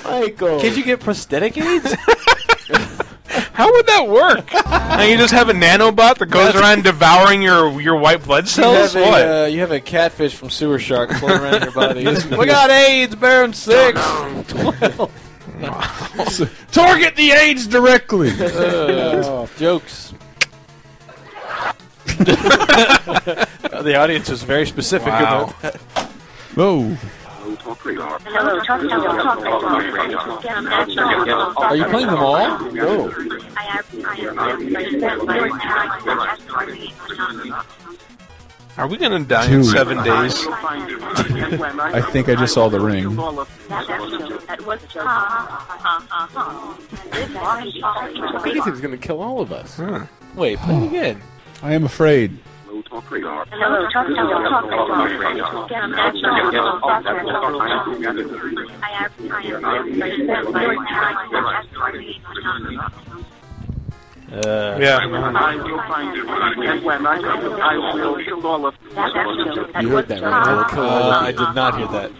Michael. Can't you get prosthetic AIDS? How would that work? Now you just have a nanobot that goes around devouring your white blood cells? What? You have a catfish from Sewer Shark floating around your body. We got AIDS, Baron 6. Target the AIDS directly. Jokes. The audience was very specific about that. Whoa. Are you playing them all? No. Are we going to die in 7 days? I think I just saw the ring. I think he's going to kill all of us. Wait, play it again. I am afraid. Yeah. You heard that, right? I did not hear that.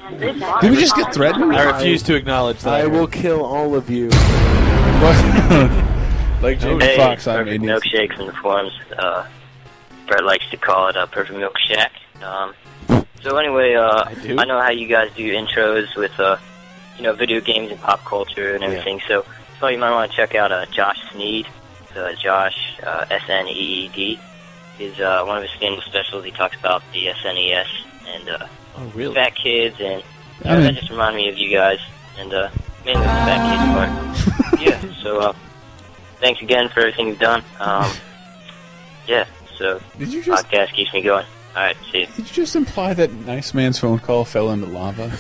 Did we just get threatened? I refuse to acknowledge that. I will kill all of you. Like Jamie Hey, Foxx, I Perfect made Milkshakes in the forums. Brett likes to call it a Perfect Milk Shack. So anyway, I know how you guys do intros with, video games and pop culture and everything. So you might want to check out Josh Sneed. Josh, SNEED, is one of his scandal specials. He talks about the SNES and fat kids, and that just reminded me of you guys, and mainly the fat kids part. Yeah, so thanks again for everything you've done. So podcast keeps me going. All right, see you. Did you just imply that Nice Man's phone call fell into lava?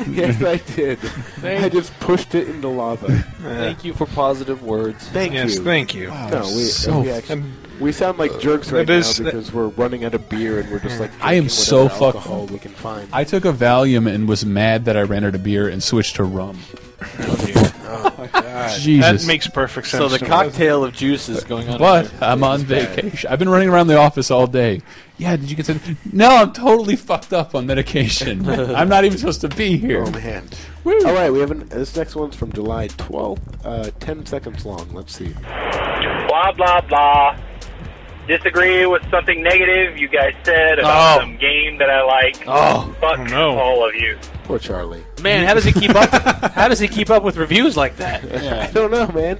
Yes, I did. I just pushed it into lava. Thank you for positive words. Thank you. Thank you. Wow, No, we sound like jerks right now because we're running out of beer and we're just like I am so fucked fucked. we can find. I took a Valium and was mad that I ran out of beer and switched to rum. Oh my god. Jesus. That makes perfect sense. So the to me. cocktail of juice is going on. But I'm on vacation. I've been running around the office all day. Yeah, did you get to... No, I'm totally fucked up on medication. I'm not even supposed to be here. Oh man. Woo. All right, we have this next one's from July 12th, 10 seconds long. Let's see. Blah, blah, blah. Disagree with something negative you guys said about some game that I like. Fuck all of you. Poor Charlie. Man, how does he keep up? How does he keep up with reviews like that? I don't know, man.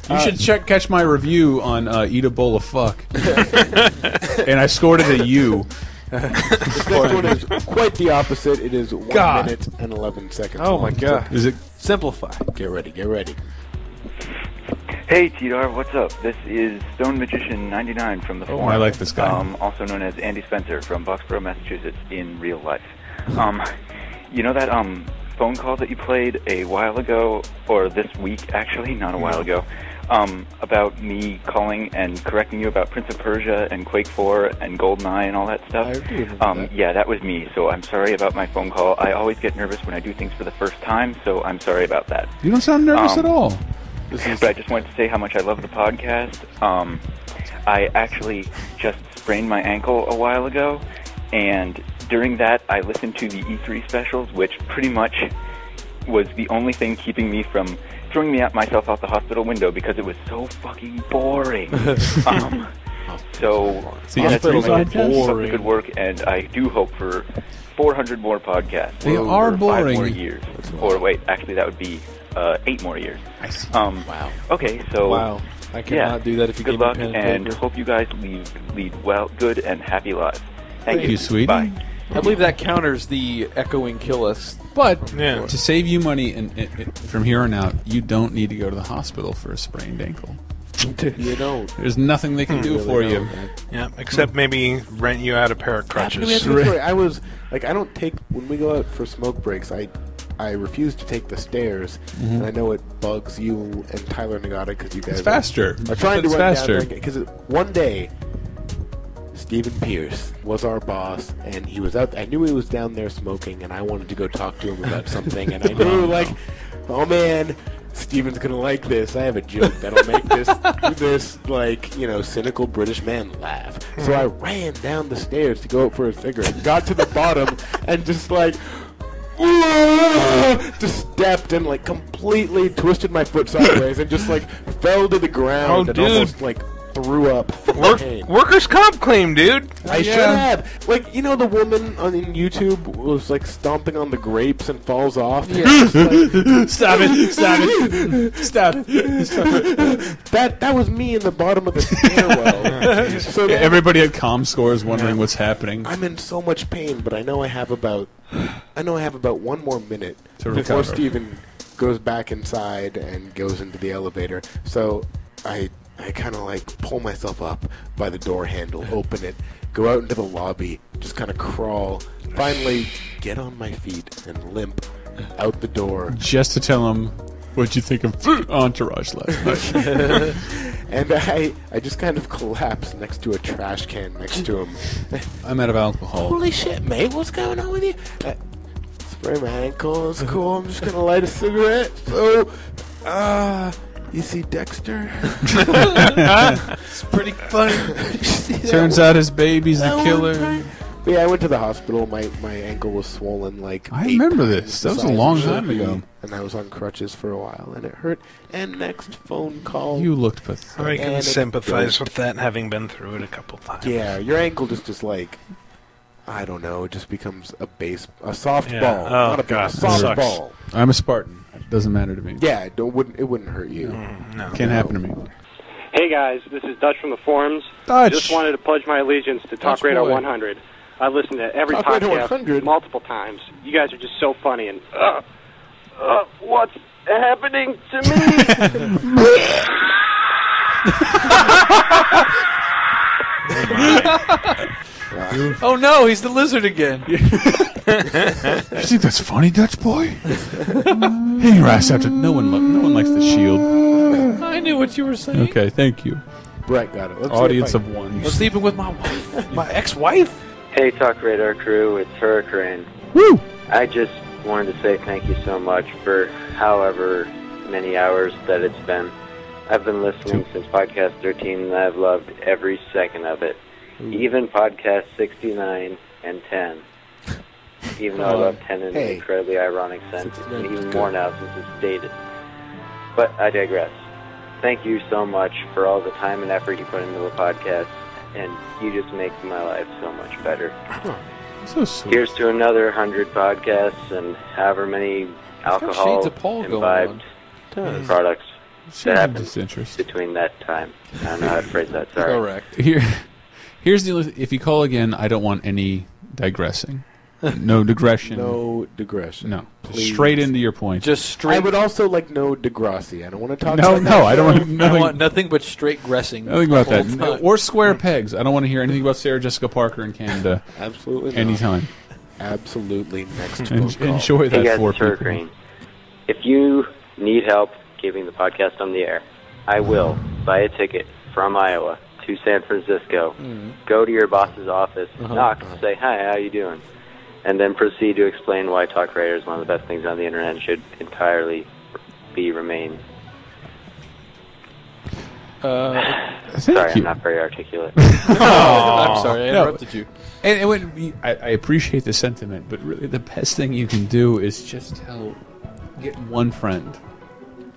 You should catch my review on Eat a Bowl of Fuck. And I scored it a U. This next one is quite the opposite. It is 1 minute and 11 seconds Oh long. my god. Is it... Simplify. Get ready, get ready. Hey TDar, what's up? This is Stone Magician 99 from the forum. I like this guy. Also known as Andy Spencer from Boxborough, Massachusetts in real life. You know that phone call that you played a while ago, or this week actually, not a while ago, about me calling and correcting you about Prince of Persia and Quake 4 and GoldenEye and all that stuff? Yeah, that was me, so I'm sorry about my phone call. I always get nervous when I do things for the first time, so I'm sorry about that. You don't sound nervous at all. But I just wanted to say how much I love the podcast. I actually just sprained my ankle a while ago, and during that I listened to the E3 specials, which pretty much was the only thing keeping me from throwing myself out the hospital window because it was so fucking boring. So yeah, that's boring. Good work, and I do hope for 400 more podcasts. They are boring. 5 more years. Or wait, actually that would be 8 more years. Wow. Okay, so wow. I cannot do that if you good give me luck, pen and paper. hope you guys lead well, good and happy lives. Thank you, sweetie. Bye. I believe that counters the echoing kill us. But to save you money and from here on out, you don't need to go to the hospital for a sprained ankle. You don't. There's nothing they can do for you. Yeah, except maybe rent you out a pair of crutches. I was like, I don't take when we go out for smoke breaks. I refuse to take the stairs, and I know it bugs you and Tyler Nagata because you guys It's faster. are trying to It's run faster. down because one day Stephen Pierce was our boss, and he was out. I knew he was down there smoking, and I wanted to go talk to him about something, and I knew like, oh man, Steven's gonna like this. I have a joke that'll make this like, cynical British man laugh. So I ran down the stairs to go up for a cigarette, got to the bottom, and just like just stepped and like completely twisted my foot sideways and just like fell to the ground and almost like threw up. Workers' comp claim, dude. I should have. Like, the woman on YouTube was like stomping on the grapes and falls off. Yeah. Stop it. That was me in the bottom of the stairwell. So everybody at ComScore is wondering what's happening. I'm in so much pain, but I know I have about 1 more minute to before recover. Steven goes back inside and goes into the elevator. So I kind of like pull myself up by the door handle, open it, go out into the lobby, just kind of crawl, finally get on my feet and limp out the door. Just to tell him what you think of Entourage last night. And I just kind of collapse next to a trash can next to him. I'm out of alcohol. Holy shit, mate, what's going on with you? Spray my ankle, it's cool, I'm just going to light a cigarette. So, you see Dexter? It's pretty funny. Turns out his baby's the killer. But yeah, I went to the hospital. My ankle was swollen like I 8 remember times this. the That was a size long it should time be. ago. And I was on crutches for a while, and it hurt. And next phone call. You looked pathetic. I can sympathize with that, having been through it a couple times. Yeah, your ankle just like, I don't know, it just becomes a soft Yeah. ball. Oh, not a God, soft sucks. ball. I'm a Spartan. It doesn't matter to me. Yeah, it wouldn't hurt you. No. Can't happen to me. Hey guys, this is Dutch from the forums. Dutch. Just wanted to pledge my allegiance to Dutch TalkRadar boy. 100. I listened to every TalkRadar podcast 100? multiple times. You guys are just so funny and what's happening to me? Oh no, he's the lizard again. You think that's funny, Dutch boy? Hang your ass out to no one likes the Shield. I knew what you were saying. Okay, thank you. Brett got it. Let's Audience see of one. I'm sleeping with my wife, my ex-wife. Hey, TalkRadar crew, it's Hurricane. Woo! I just wanted to say thank you so much for however many hours that it's been. I've been listening since podcast 13, and I've loved every second of it. Even podcast 69 and 10. Even though I love 10 in an incredibly ironic sense, and even more now since it's dated. But I digress. Thank you so much for all the time and effort you put into the podcast, and you just make my life so much better. So sweet. Here's to another 100 podcasts and however many alcohol shades of Paul going imbibed Does. products Shades that of happened disinterest. between that time. I don't know how to phrase that, sorry. Correct. Here's the. If you call again, I don't want any digressing. No digression. No digression. No. Please. Straight into your point. Just straight. I would also like no Degrassi. I don't want to talk No, about no, that I don't show. want nothing. I want nothing but straight gressing. Nothing about the that. whole time. Or square pegs. I don't want to hear anything about Sarah Jessica Parker in Canada. Absolutely not. Anytime. Absolutely next phone call. Enjoy that Hey guys, for it's people. Hurricane. If you need help keeping the podcast on the air, I will buy a ticket from Iowa to San Francisco, go to your boss's office, knock, say, hi, how you doing? And then proceed to explain why TalkRadar is one of the best things on the internet and should entirely remain Sorry, I'm not very articulate. I'm sorry, I interrupted you. And I appreciate the sentiment, but really the best thing you can do is just get one friend.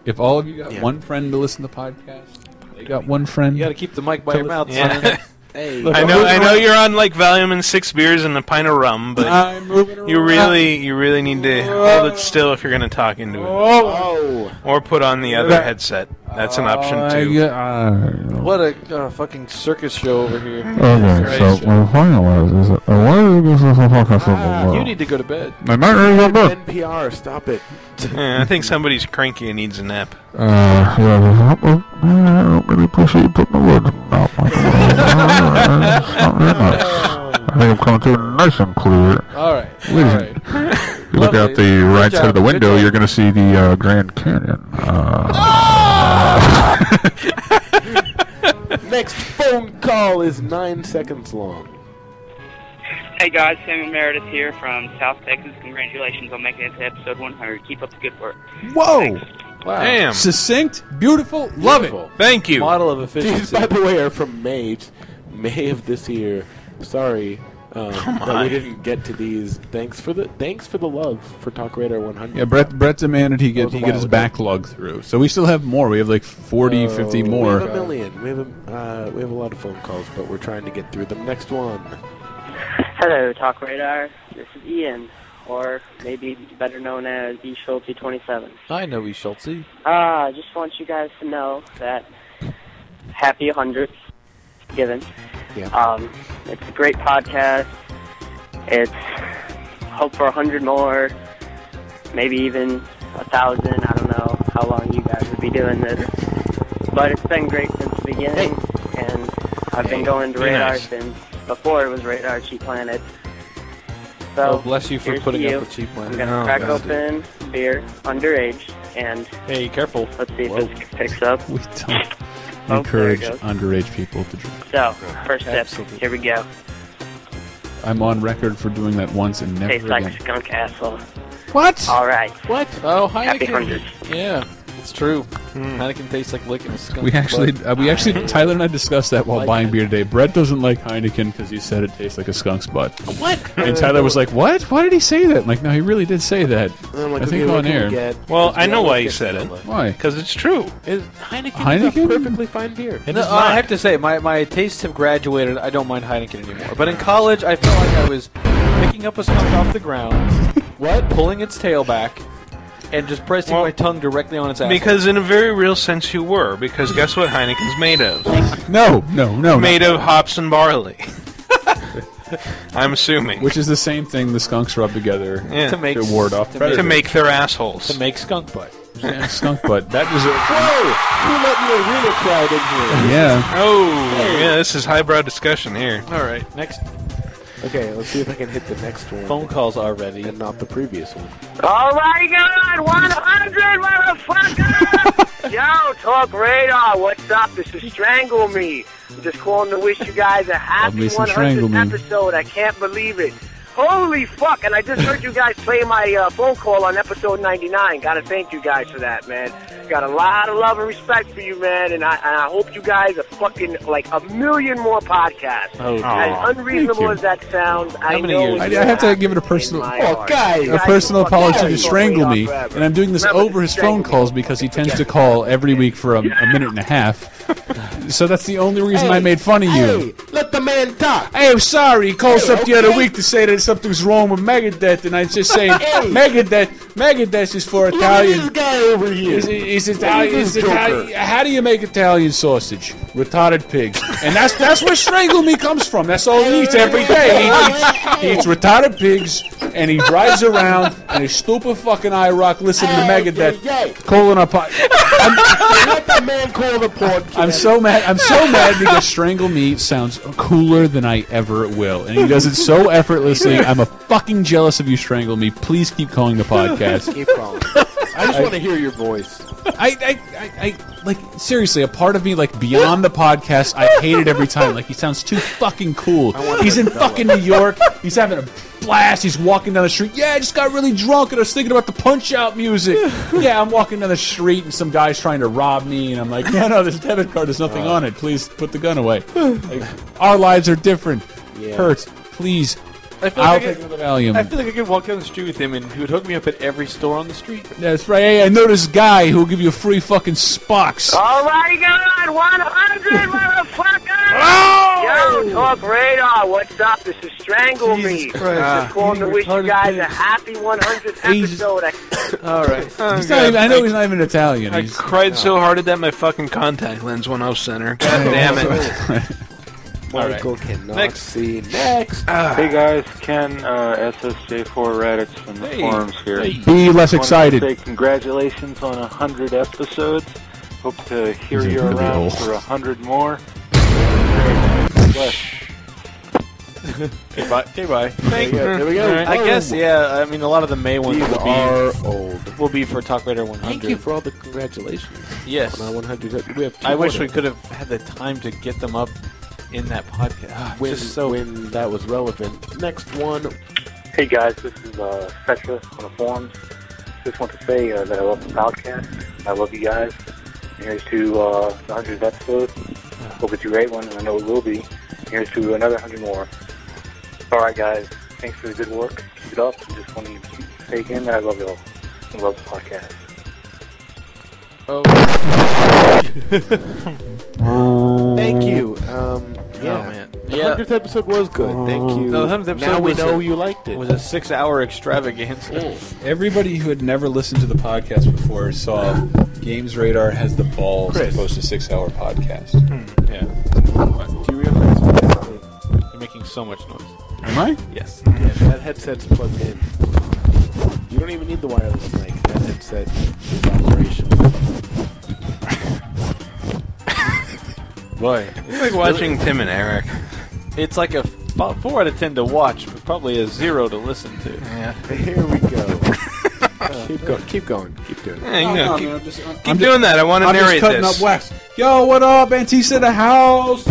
If all of you got one friend to listen to the podcast, they got one friend. You got to keep the mic by your mouth. Son. Hey, I know you're on like Valium and 6 beers and a pint of rum, but you really need to hold it still if you're going to talk into it. Or put on the other headset. That's an option too. What a fucking circus show over here. Okay, so my final is you need to go to bed. I'm not ready to go to bed. NPR, stop it. I think somebody's cranky and needs a nap. Yeah, I don't really appreciate you putting my words in my mouth, Michael. Not very much. I think I'm coming through nice and clear. Alright. If you look out the right side of the window, you're going to see the Grand Canyon. Next phone call is 9 seconds long. Hey guys, Samuel Meredith here from South Texas. Congratulations on making it to episode 100. Keep up the good work. Whoa! Thanks. Wow. Damn. Succinct, beautiful, love it. Thank you. Model of efficiency. These, by the way, are from May of this year. Sorry that we didn't get to these. Thanks for the love for TalkRadar 100. Yeah, Brett demanded he get his backlog through. So we still have more. We have like 40, 50 more. We have a million. We have a lot of phone calls, but we're trying to get through them. Next one. Hello, TalkRadar. This is Ian, or maybe better known as E. Schulte 27. I know E. Schulte. I just want you guys to know that happy 100th given. Yeah. It's a great podcast. It's hope for 100 more, maybe even 1,000. I don't know how long you guys would be doing this, but it's been great since the beginning, and I've been going to Radar since before it was Radar Cheap Planet. So, oh, bless you for putting up with Cheap Planet. I'm going to crack open beer underage, and hey, careful. Let's see if this picks up. We don't encourage underage people to drink. So, first sip. Here we go. I'm on record for doing that once and never Tastes again. like a skunk asshole. What? All right. What? Oh, Happy Heineken. 100th. Yeah, it's true. Heineken tastes like licking a skunk. We actually, Tyler and I discussed that while buying beer today. Brett doesn't like Heineken because he said it tastes like a skunk's butt. What? And Tyler was like, "What? Why did he say that?" I'm like, no, he really did say that. Like, I think on air. Well, I know why he said it. Why? Because it's true. Heineken is a perfectly fine beer. No, I have to say, my tastes have graduated. I don't mind Heineken anymore. But in college, I felt like I was picking up a skunk off the ground, pulling its tail back, and just pressing my tongue directly on its ass. Because in a very real sense you were. Because guess what Heineken's made of? No. Made of hops and barley. I'm assuming. Which is the same thing the skunks rub together to ward off predators. To make their assholes. To make skunk butt. Yeah, skunk butt. That was Whoa! Who let the arena crowd in here? Yeah. Oh, yeah, this is highbrow discussion here. All right, next. Okay, let's see if I can hit the next one. Phone calls are ready. And not the previous one. Oh my God! 100, motherfucker! Yo, Talk Radar, what's up? This is Strangle Me. I'm just calling to wish you guys a happy 100th episode. I can't believe it. Holy fuck! And I just heard you guys play my phone call on episode 99. Gotta thank you guys for that, man. Got a lot of love and respect for you, man. And I hope you guys are fucking like a million more podcasts. Oh, as unreasonable as that sounds, I know. I have to give it a personal, guys, personal apology to Strangle Me, and I'm doing this over his phone calls because he tends to call every week for a minute and a half. So that's the only reason I made fun of you. Let the man talk. Hey, I'm sorry. He calls up the other week to say that something's wrong with Megadeth, and I just say Megadeth is for Italian. Look at this guy over here. He's Italian. How do you make Italian sausage? Retarded pigs. And that's where Strangle Me comes from. That's all he eats every day. He eats retarded pigs, and he drives around in a stupid fucking IROC listening to Megadeth. Calling up. Let the man call the podcast. I'm so mad because Strangle Me sounds cooler than I ever will. And he does it so effortlessly. I'm fucking jealous of you, Strangle Me. Please keep calling the podcast. Keep calling. I just want to hear your voice. I like seriously. A part of me, like beyond the podcast, I hate it every time. Like he sounds too fucking cool. He's in fucking New York. He's having a blast. He's walking down the street. Yeah, I just got really drunk and I was thinking about the Punch-Out music. Yeah, I'm walking down the street and some guy's trying to rob me, and I'm like, no, this debit card, there's nothing on it. Please put the gun away. Like, our lives are different. Yeah. Kurt, please. I'll take another Valium. I feel like I could walk down the street with him, and he would hook me up at every store on the street. That's right. Hey, I know this guy who'll give you a free fucking Spox. Oh my God, 100, motherfucker! Yo, Talk Radar, what's up? This is Strangle Me. Just calling to wish you guys a happy 100th episode. All right. I know he's not even Italian. I cried so hard at that my fucking contact lens went off center. God damn it. Michael cannot see. Next. Hey guys, Ken, SSJ4 Raditz from the forums here. Be less excited. I want to say congratulations on 100 episodes. Hope to hear you around for 100 more. Okay, bye. Thank you. There we go. I guess, yeah. I mean, a lot of the May ones will be for Talk Radar 100. Thank you for all the congratulations. Yes. On 100. We have I wish we could have had the time to get them up in that podcast. When that was relevant. Next one. Hey guys, this is Petra on the forums. Just want to say that I love the podcast. I love you guys. Here's to the 100th episode. Hope it's a great one, and I know it will be. Here's to another 100 more. Alright guys, thanks for the good work. Keep it up. I just want to say again that I love you all. I love the podcast. Thank you. Man. The 100th episode was good. Thank you. No, the 100th episode now we know you liked it. It was a 6-hour extravaganza. Everybody who had never listened to the podcast before saw Games Radar has the balls to post a 6-hour podcast. Yeah. Do you realize you're making so much noise? Am I? Yes. Yeah, that headset's plugged in. You don't even need the wireless mic. That headset is operational. Boy, it's like watching Tim and Eric. It's like a 4 out of 10 to watch, but probably a 0 to listen to. Yeah. Here we go. Keep going. Keep doing it. Yeah, keep doing that. I want to narrate just cutting this. up wax. Yo, what up? Antista to the house.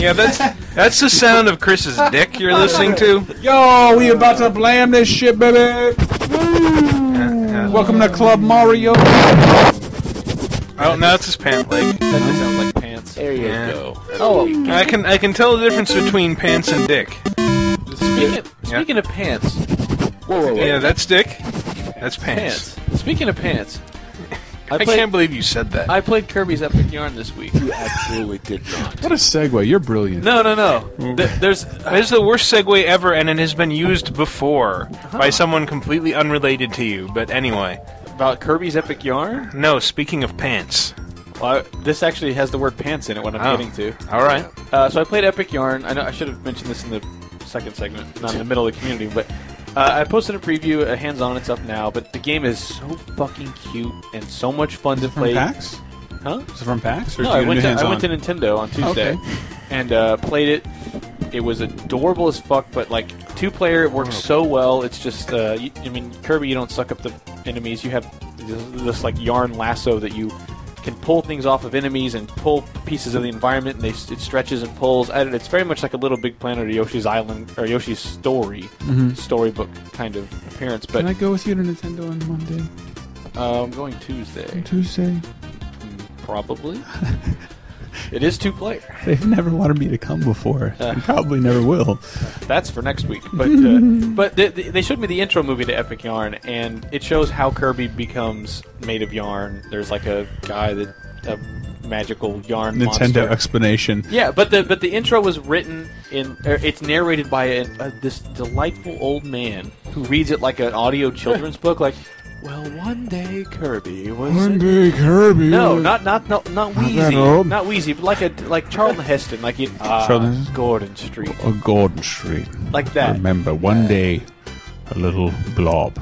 Yeah, that's the sound of Chris's dick you're listening to. Yo, we about to blam this shit, baby. Welcome to Club Mario. Oh, now it's his pant leg. That just sounds like pants. There you go. Oh, I can tell the difference between pants and dick. Speaking of pants. Whoa. Yeah, that's dick. That's pants. Speaking of pants. I can't believe you said that. I played Kirby's Epic Yarn this week. You absolutely did not. What a segue. You're brilliant. No. There's It's the worst segue ever, and it has been used before by someone completely unrelated to you. But anyway. About Kirby's Epic Yarn? No, speaking of pants. Well, this actually has the word pants in it, what I'm getting to. All right. So I played Epic Yarn. I know I should have mentioned this in the second segment, not in the middle of the community, but I posted a preview, hands-on, it's up now, but the game is so fucking cute and so much fun to play. From PAX? Huh? Is it from PAX? Or No, I went to Nintendo on Tuesday and played it. It was adorable as fuck, but like 2-player, it works so well. It's just, I mean, Kirby, you don't suck up the enemies. You have this like yarn lasso that you can pull things off of enemies and pull pieces of the environment, and it stretches and pulls. It's very much like a Little Big Planet or Yoshi's Island or Yoshi's Story storybook kind of appearance. But can I go with you to Nintendo on Monday? I'm going Tuesday. Tuesday? Probably. It is 2-player. They've never wanted me to come before. And probably never will. That's for next week. But but they showed me the intro movie to Epic Yarn, and it shows how Kirby becomes made of yarn. There's like a guy that a magical yarn Nintendo monster. explanation. Yeah, but the intro was written it's narrated by this delightful old man who reads it like an audio children's book, like. Well, one day Kirby was. No, not Wheezy, not Wheezy, but like Charlton Heston, like Gordon Street. Gordon Street. Like that. Remember, one day, a little blob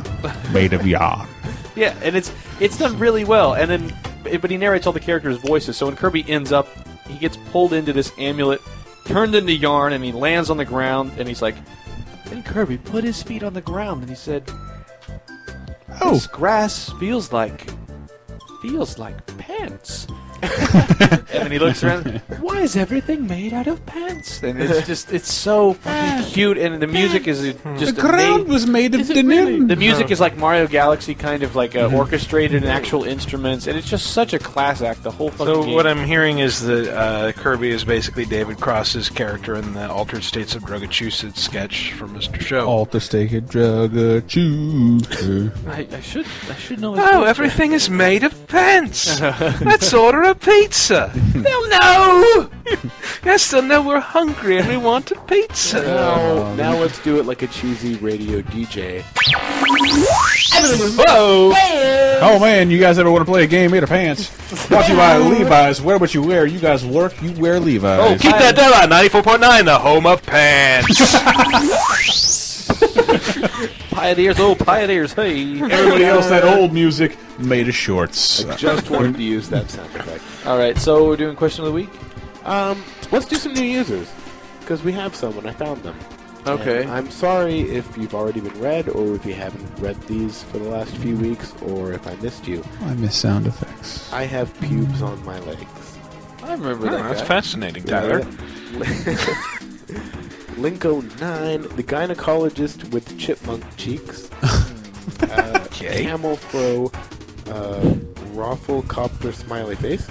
made of yarn. Yeah, and it's done really well, and then but he narrates all the characters' voices. So when Kirby ends up, he gets pulled into this amulet, turned into yarn, and he lands on the ground, and he's like, "Then Kirby put his feet on the ground, and he said." This grass feels like feels like pants. And then he looks around. Why is everything made out of pants? And it's so fucking cute. And the music is just the ground was made of denim. Really? The music is like Mario Galaxy, kind of like orchestrated and actual instruments, and it's just such a class act. The whole fucking game. What I'm hearing is that Kirby is basically David Cross's character in the Altered States of Drugachusetts sketch from Mr. Show. Altered State of Drugachusetts. I should know. Oh, everything is made of pants. Let's order a pizza. They'll know. Yes, they'll know we're hungry and we want a pizza. Now let's do it like a cheesy radio DJ. Whoa! Oh man, you guys ever want to play a game made of pants? Brought to you by Levi's. Wear what you wear. You guys work, you wear Levi's. Oh, keep that dial on 94.9, the home of pants. Pioneers, hey. Everybody else, that old music made of shorts. I just wanted to use that sound effect. All right, so we're doing question of the week? Let's do some new users, because we have some and I found them. Okay. And I'm sorry if you've already been read, or if you haven't read these for the last few weeks, or if I missed you. I miss sound effects. I have pubes on my legs. I remember that. That's fascinating, Tyler. Linko9, the gynecologist with chipmunk cheeks. Camel Fro, Rafflecopter smiley face.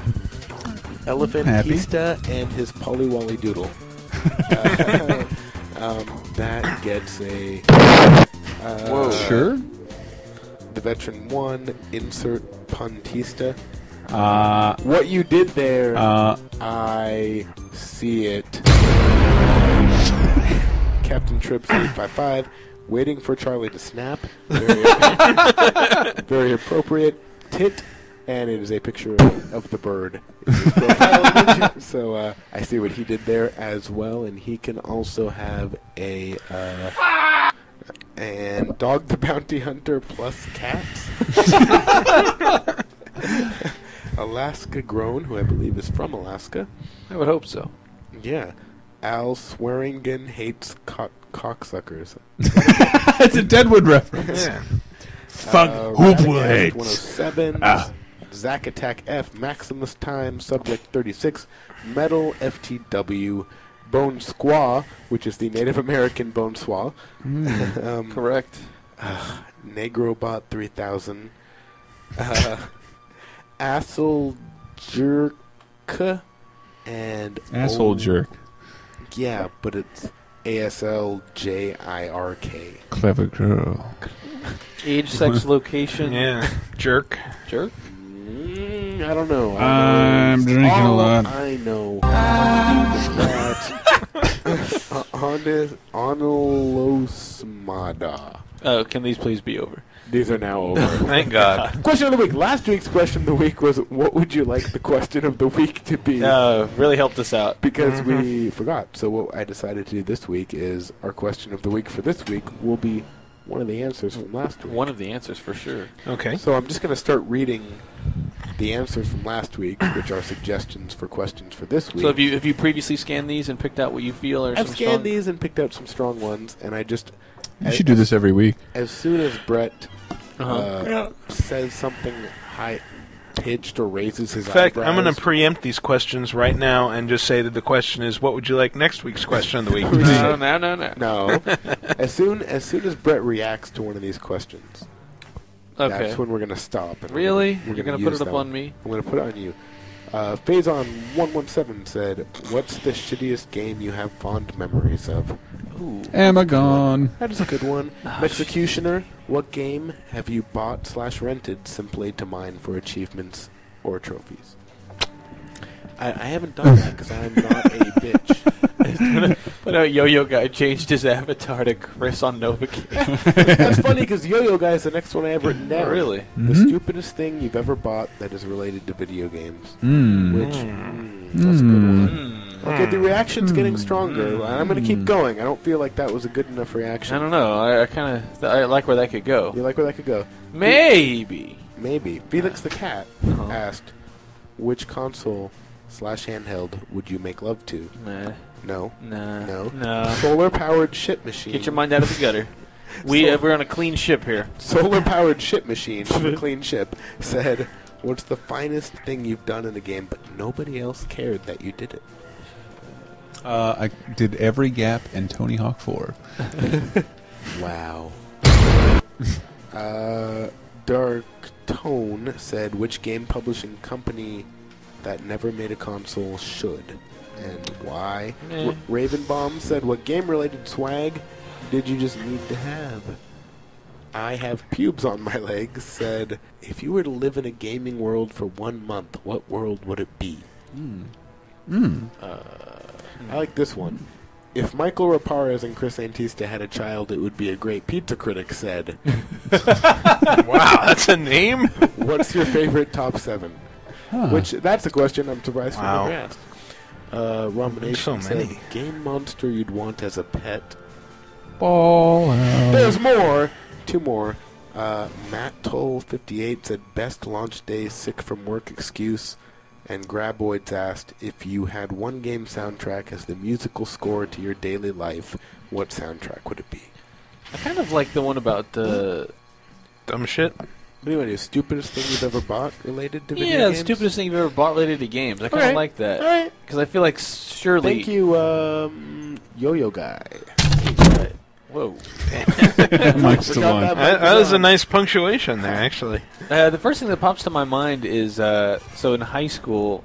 Elephant Pista and his Polywally Doodle. That gets a... Whoa. Sure. The Veteran 1, insert Puntista. What you did there, I see it. Captain Trips 855, waiting for Charlie to snap. Very appropriate. Tit, and it is a picture of the bird. So I see what he did there as well, and he can also have a and Dog the Bounty Hunter plus cats. Alaska Grown, who I believe is from Alaska. I would hope so. Yeah. Al Swearingen hates cocksuckers. It's a Deadwood reference. Yeah. Fuck hoopleheads. 107. Zack Attack F. Maximus Time. Subject 36. Metal FTW. Bone Squaw, which is the Native American Bone Squaw. Correct. Negrobot 3000. Asshole Jerk. And Asshole Jerk. Yeah, but it's ASLJIRK. Clever girl. Age, sex, location. Yeah. Jerk. Jerk? I don't know. I'm drinking a lot. I know. Onolosmada. Oh, can these please be over? These are now over. Thank God. Question of the week. Last week's question of the week was, what would you like the question of the week to be? Really helped us out. Because we forgot. So what I decided to do this week is our question of the week for this week will be one of the answers from last week. One of the answers for sure. Okay. So I'm just going to start reading the answers from last week, which are suggestions for questions for this week. So have you previously scanned these and picked out what you feel are I've some scanned these and picked out some strong ones, and I just... You should do this every week. As soon as Brett says something high-pitched or raises his eyebrows... In fact, I'm going to preempt these questions right now and just say that the question is, what would you like next week's question of the week? No. As soon as Brett reacts to one of these questions, that's when we're going to stop. And really? We're going to put it up on me? I'm going to put it on you. Phazon117 said, what's the shittiest game you have fond memories of? Ooh. Amagon. That is a good one. Executioner, what game have you bought/rented simply to mine for achievements or trophies? I haven't done that because I'm not a bitch. But Yo-Yo Guy changed his avatar to Chris on Novocaine. That's funny because Yo-Yo Guy is the next one I have written down. Oh, really? The stupidest thing you've ever bought that is related to video games. That's a good one. Okay, the reaction's getting stronger, and I'm going to keep going. I don't feel like that was a good enough reaction. I don't know. I I like where that could go. You like where that could go? Maybe. Felix the Cat asked, which console/handheld would you make love to? No. Solar-powered ship machine. Get your mind out of the gutter. We're on a clean ship here. Solar-powered ship machine from a clean ship said, What's the finest thing you've done in a game, but nobody else cared that you did it? I did every Gap and Tony Hawk 4. Wow. Dark Tone said, which game publishing company that never made a console should, and why? Ravenbaum said, what game-related swag did you just need to have? I have pubes on my legs said, if you were to live in a gaming world for 1 month, what world would it be? I like this one. If Michael Raparez and Chris Antista had a child, it would be a great pizza critic said. Wow, that's a name? What's your favorite top 7? Which, that's a question I'm surprised we never asked. Romination said, game monster you'd want as a pet. Ball out. There's more! 2 more. Matt Toll 58 said, best launch day sick from work excuse. And Graboids asked, if you had one game soundtrack as the musical score to your daily life, what soundtrack would it be? I kind of like the one about dumb shit. What do you want to do? Stupidest thing you've ever bought related to video games? Yeah, the stupidest thing you've ever bought related to games. I kind of like that. All right. Because I feel like surely... Thank you, Yo-Yo Guy. Whoa. That was a nice punctuation there, actually. The first thing that pops to my mind is, so in high school,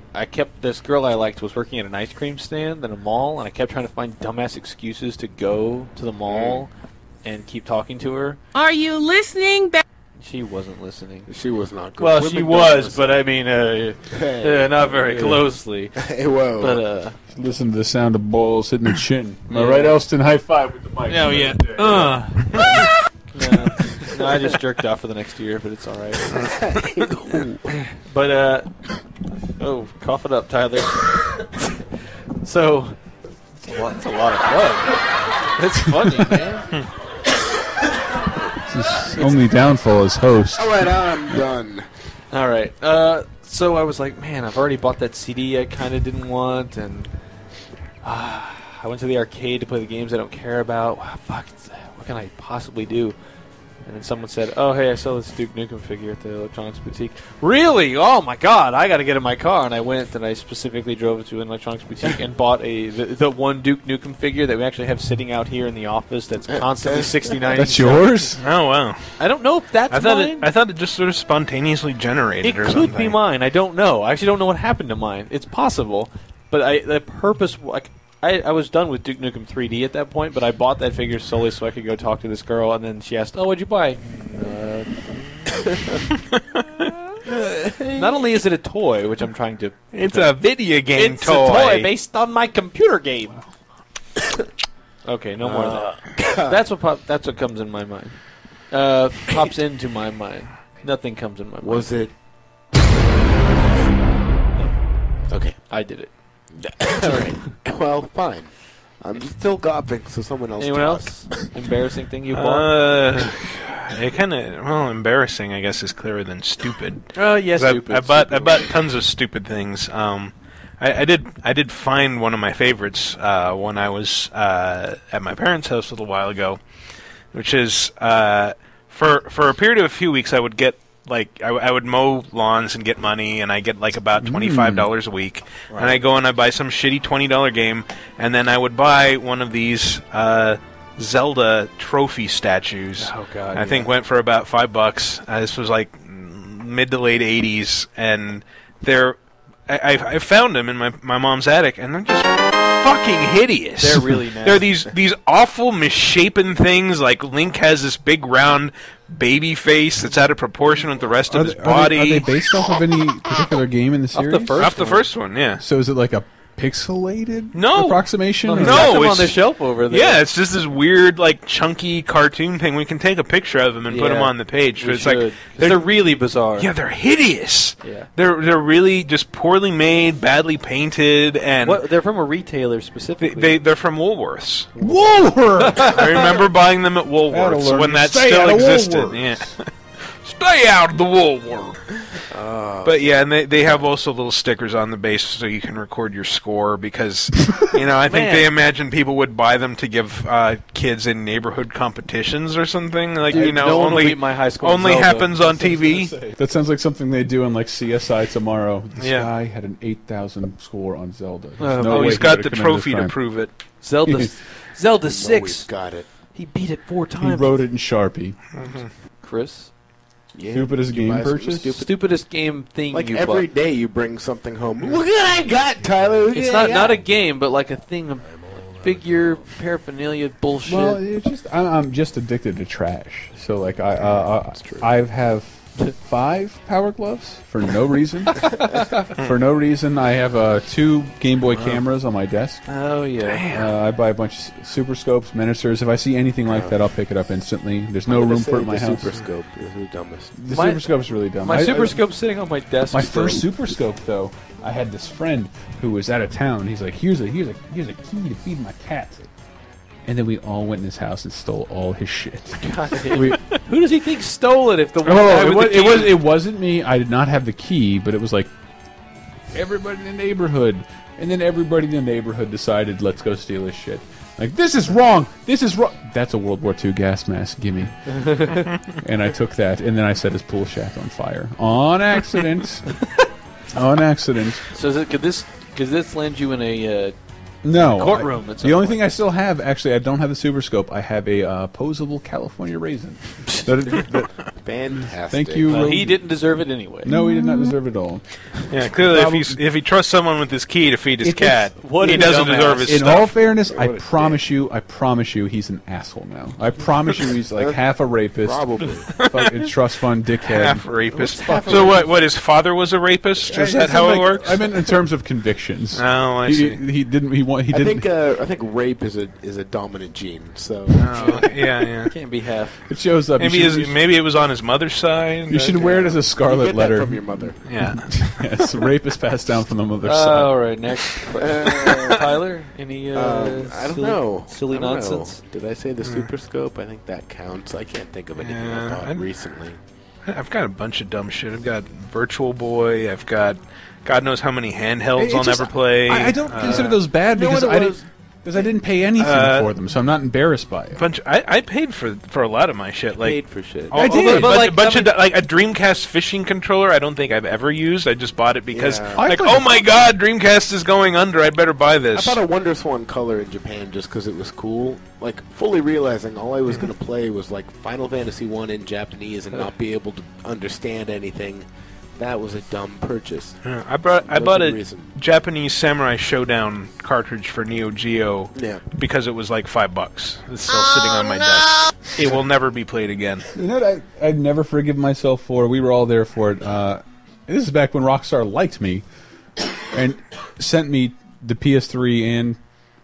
this girl I liked was working at an ice cream stand in a mall, and I kept trying to find dumbass excuses to go to the mall and keep talking to her. Are you listening? She wasn't listening. She was not good. Well, she was, but I mean, not very closely. Hey, whoa. But, listen to the sound of balls hitting the chin. Am I right, Elston? High five with the mic. No, yeah. No, I just jerked off for the next year, but it's all right. But, cough it up, Tyler. So, it's a lot of blood. It's funny, man. His only downfall is host. All right, I'm done. All right. So I was like, man, I've already bought that CD I kind of didn't want, and I went to the arcade to play the games I don't care about. Fuck, what can I possibly do? And then someone said, oh, hey, I saw this Duke Nukem figure at the Electronics Boutique. Really? Oh, my God, I got to get in my car. And I went, and I specifically drove to an Electronics Boutique and bought the one Duke Nukem figure that we actually have sitting out here in the office that's constantly $69. That's yours? Oh, wow. I don't know if that's mine. I thought it just sort of spontaneously generated or something. It could be mine. I don't know. I actually don't know what happened to mine. It's possible. But the purpose... I was done with Duke Nukem 3D at that point, but I bought that figure solely so I could go talk to this girl, and then she asked, oh, what'd you buy? Not only is it a toy, which I'm trying to... It's a video game It's toy. a toy based on my computer game. Okay, no more of that. That's what comes in my mind. Pops into my mind. Nothing comes in my mind. Was it... Okay. I did it. All right. Well, fine. I'm still gawping, so someone else. Anyone talk. else? Embarrassing thing you bought? It kind of embarrassing. I guess is clearer than stupid. Yes, stupid. I bought tons of stupid things. I did find one of my favorites when I was at my parents' house a little while ago, which is for a period of a few weeks I would get. Like I would mow lawns and get money, and I get like about $25 a week. Right. And I go and I buy some shitty $20 game, and then I would buy one of these Zelda trophy statues. Oh God! I think went for about $5. This was like mid to late '80s, and I found them in my mom's attic, and they're just fucking hideous. They're really nasty. They're these awful misshapen things. Like Link has this big round baby face that's out of proportion with the rest of his body. Are they based off of any particular game in the series? Off the first one, yeah. So is it like a pixelated No, approximation? He's got them on the shelf over there. Yeah, it's just this weird, like, chunky cartoon thing. We can take a picture of them and put them on the page. We it's should. like They're really bizarre. Yeah, they're hideous. Yeah. They're really just poorly made, badly painted, and they're from a retailer specifically. They're from Woolworths. Woolworths. I remember buying them at Woolworths when that still existed. Yeah. Stay out of the wool world. But yeah, and they have also little stickers on the base so you can record your score because, I think they imagine people would buy them to give kids in neighborhood competitions or something. Like, Dude, no one will beat my high school only Zelda. happens on TV. That sounds like something they do in like CSI Tomorrow. This guy had an 8,000 score on Zelda. He's got the trophy to prove it. Zelda 6. He's got it. He beat it 4 times. He wrote it in Sharpie. Chris? Yeah. Stupidest game purchase? Stupidest game thing like you every bought. day you bring something home. Look what I got, Tyler. It's not a game, but like a thing of figure paraphernalia bullshit. Well, it's just I'm just addicted to trash. So like I have 5 Power Gloves for no reason. For no reason, I have 2 Game Boy cameras on my desk. Oh yeah. I buy a bunch of Super Scopes, miniatures. If I see anything like that, I'll pick it up instantly. There's no room for it in my house. Super Scope is the dumbest. The Super Scope's really dumb. My Super Scope's sitting on my desk. My first Super Scope, though, I had this friend who was out of town. He's like, here's a key to feed my cats. And then we all went in his house and stole all his shit. Who does he think stole it? If the it wasn't me. I did not have the key, but it was like everybody in the neighborhood. And then everybody in the neighborhood decided, let's go steal his shit. Like, this is wrong. This is wrong. That's a World War II gas mask. Gimme. And I took that, and then I set his pool shack on fire on accident. On accident. So could this land you in a No. courtroom? The only thing I still have, actually, I don't have the Super Scope. I have a posable California raisin. Fantastic. Thank you. Well, he didn't deserve it anyway. No, he did not deserve it at all. Yeah, clearly, if he trusts someone with his key to feed his cat, he doesn't deserve his In stuff. all fairness, I promise you, he's an asshole now. I promise you, he's like half a rapist. Probably. Fucking trust fund dickhead. Half rapist. So what? His father was a rapist? Is that how it works? I meant in terms of convictions. Oh, I see. He didn't. He didn't. I think rape is a dominant gene. So yeah. Can't be half. It shows up. Maybe it was on his mother's side. You should wear it as a scarlet letter from your mother. Yeah. Yes, rape is passed down from the mother's side. All right, next. Tyler, any I don't know. Silly nonsense? Did I say the Super Scope? I think that counts. I can't think of anything I bought recently. I've got a bunch of dumb shit. I've got Virtual Boy. I've got God knows how many handhelds I'll never play. I don't consider those bad because I didn't pay anything for them, so I'm not embarrassed by it. I paid for a lot of my shit. Like, paid for shit. I did. But a bunch of like a Dreamcast fishing controller. I don't think I've ever used. I just bought it because oh my god, Dreamcast is going under. I better buy this. I bought a WonderSwan Color in Japan just because it was cool. Like fully realizing all I was going to play was like Final Fantasy 1 in Japanese and not be able to understand anything. That was a dumb purchase. I bought a Japanese Samurai Showdown cartridge for Neo Geo because it was like $5. It's still sitting on my desk. It will never be played again. You know what I'd never forgive myself for? We were all there for it. This is back when Rockstar liked me and sent me the PS3 and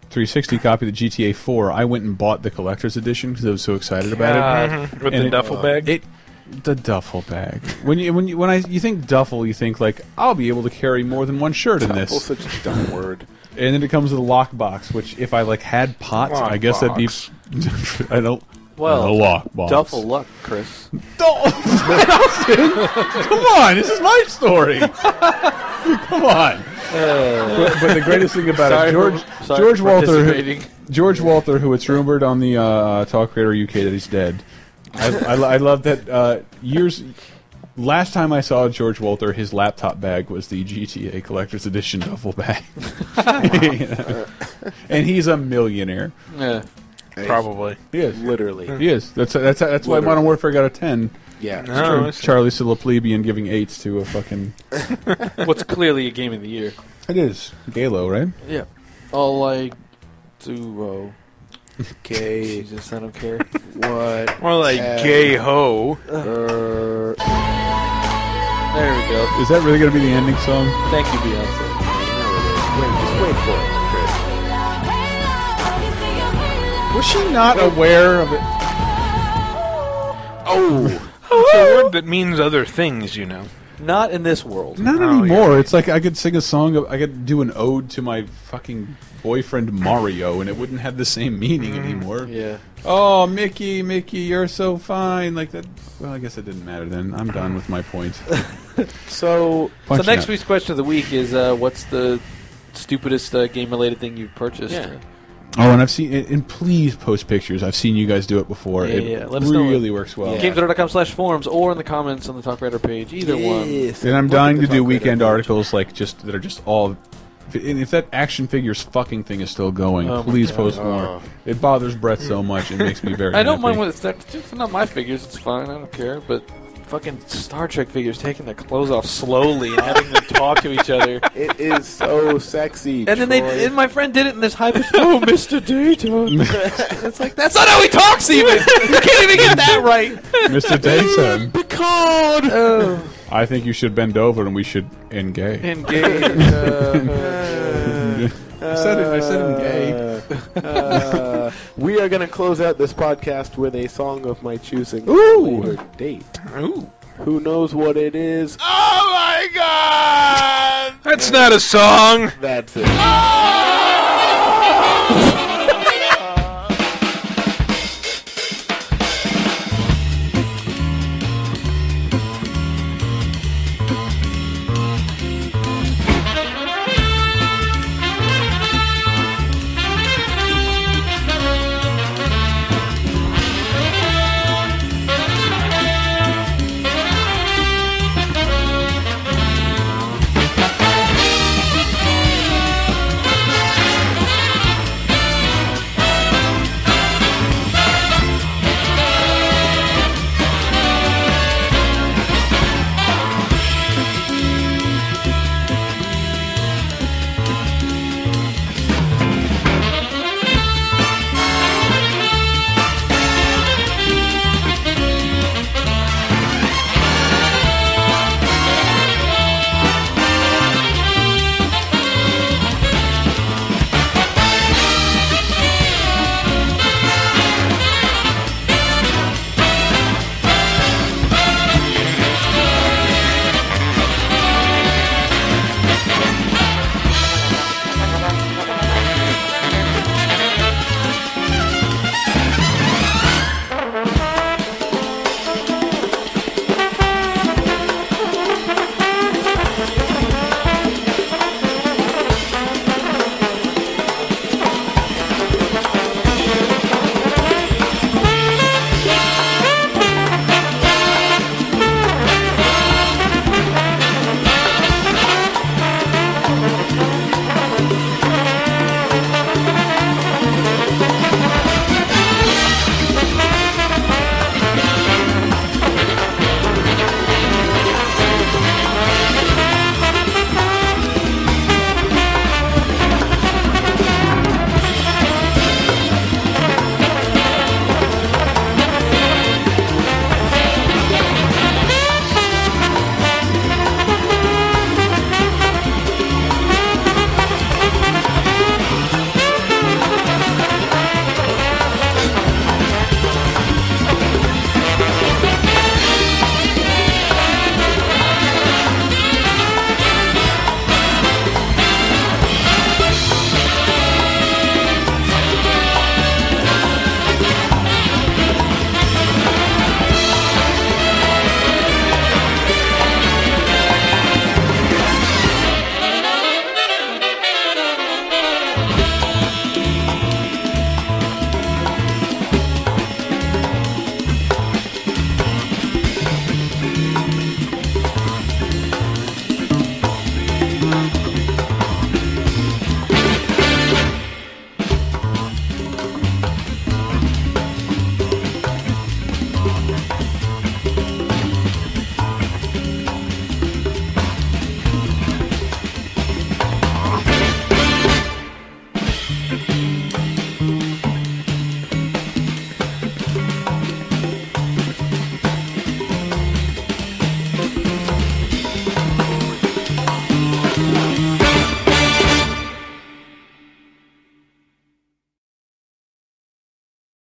360 copy of the GTA 4. I went and bought the collector's edition because I was so excited about it. With the duffel bag? The duffel bag. When you think duffel, you think like I'll be able to carry more than one shirt in this. Duffel's such a dumb word. And then it comes with a lockbox, which if I like had pots, I guess that'd be. I don't. Well, a lockbox. Duffel luck, Chris. Come on, this is my story. Come on. But the greatest thing about it, George Walther, who it's rumored on the TalkRadar UK that he's dead. I love that last time I saw George Walther, his laptop bag was the GTA Collector's Edition duffel bag. And he's a millionaire. Yeah. Probably. He is. Literally. He is. That's why Modern Warfare got a 10. Yeah. No, Charlie still a plebeian giving 8s to a fucking... What's clearly a game of the year. It is. Galo, right? Yeah. All I do... Okay. Jesus, I don't care. What? More like gay ho. There we go. Is that really going to be the ending song? Thank you, Beyonce. Just wait for it, Chris. Was she not aware of it? Oh. It's a word that means other things, you know. Not in this world. Not anymore. It's like I could sing a song. I could do an ode to my fucking boyfriend Mario, and it wouldn't have the same meaning anymore. Yeah. Oh, Mickey, you're so fine. Like that. Well, I guess it didn't matter then. I'm done with my point. So next week's question of the week is, what's the stupidest game-related thing you've purchased? Yeah. Oh, and I've seen it, and please post pictures. I've seen you guys do it before. It Let us know. really works well. GamesRadar.com/forums or in the comments on the TalkRadar page. Either one. And I'm dying to do weekend articles that are just all. And if that action figures fucking thing is still going, please post more. It bothers Brett so much. It makes me very I don't happy. mind when it's not my figures. It's fine. I don't care. But fucking Star Trek figures taking their clothes off slowly and having them talk to each other. It is so sexy. And then and my friend did it in this high pitch. Oh, Mr. Data. It's like, that's not how he talks even. You can't even get that right. Mr. Data. Picard. Oh. I think you should bend over and we should engage. I said engage. We are going to close out this podcast with a song of my choosing. Ooh. Date. Ooh. Who knows what it is? Oh my God! That's not a song. That's it. Oh!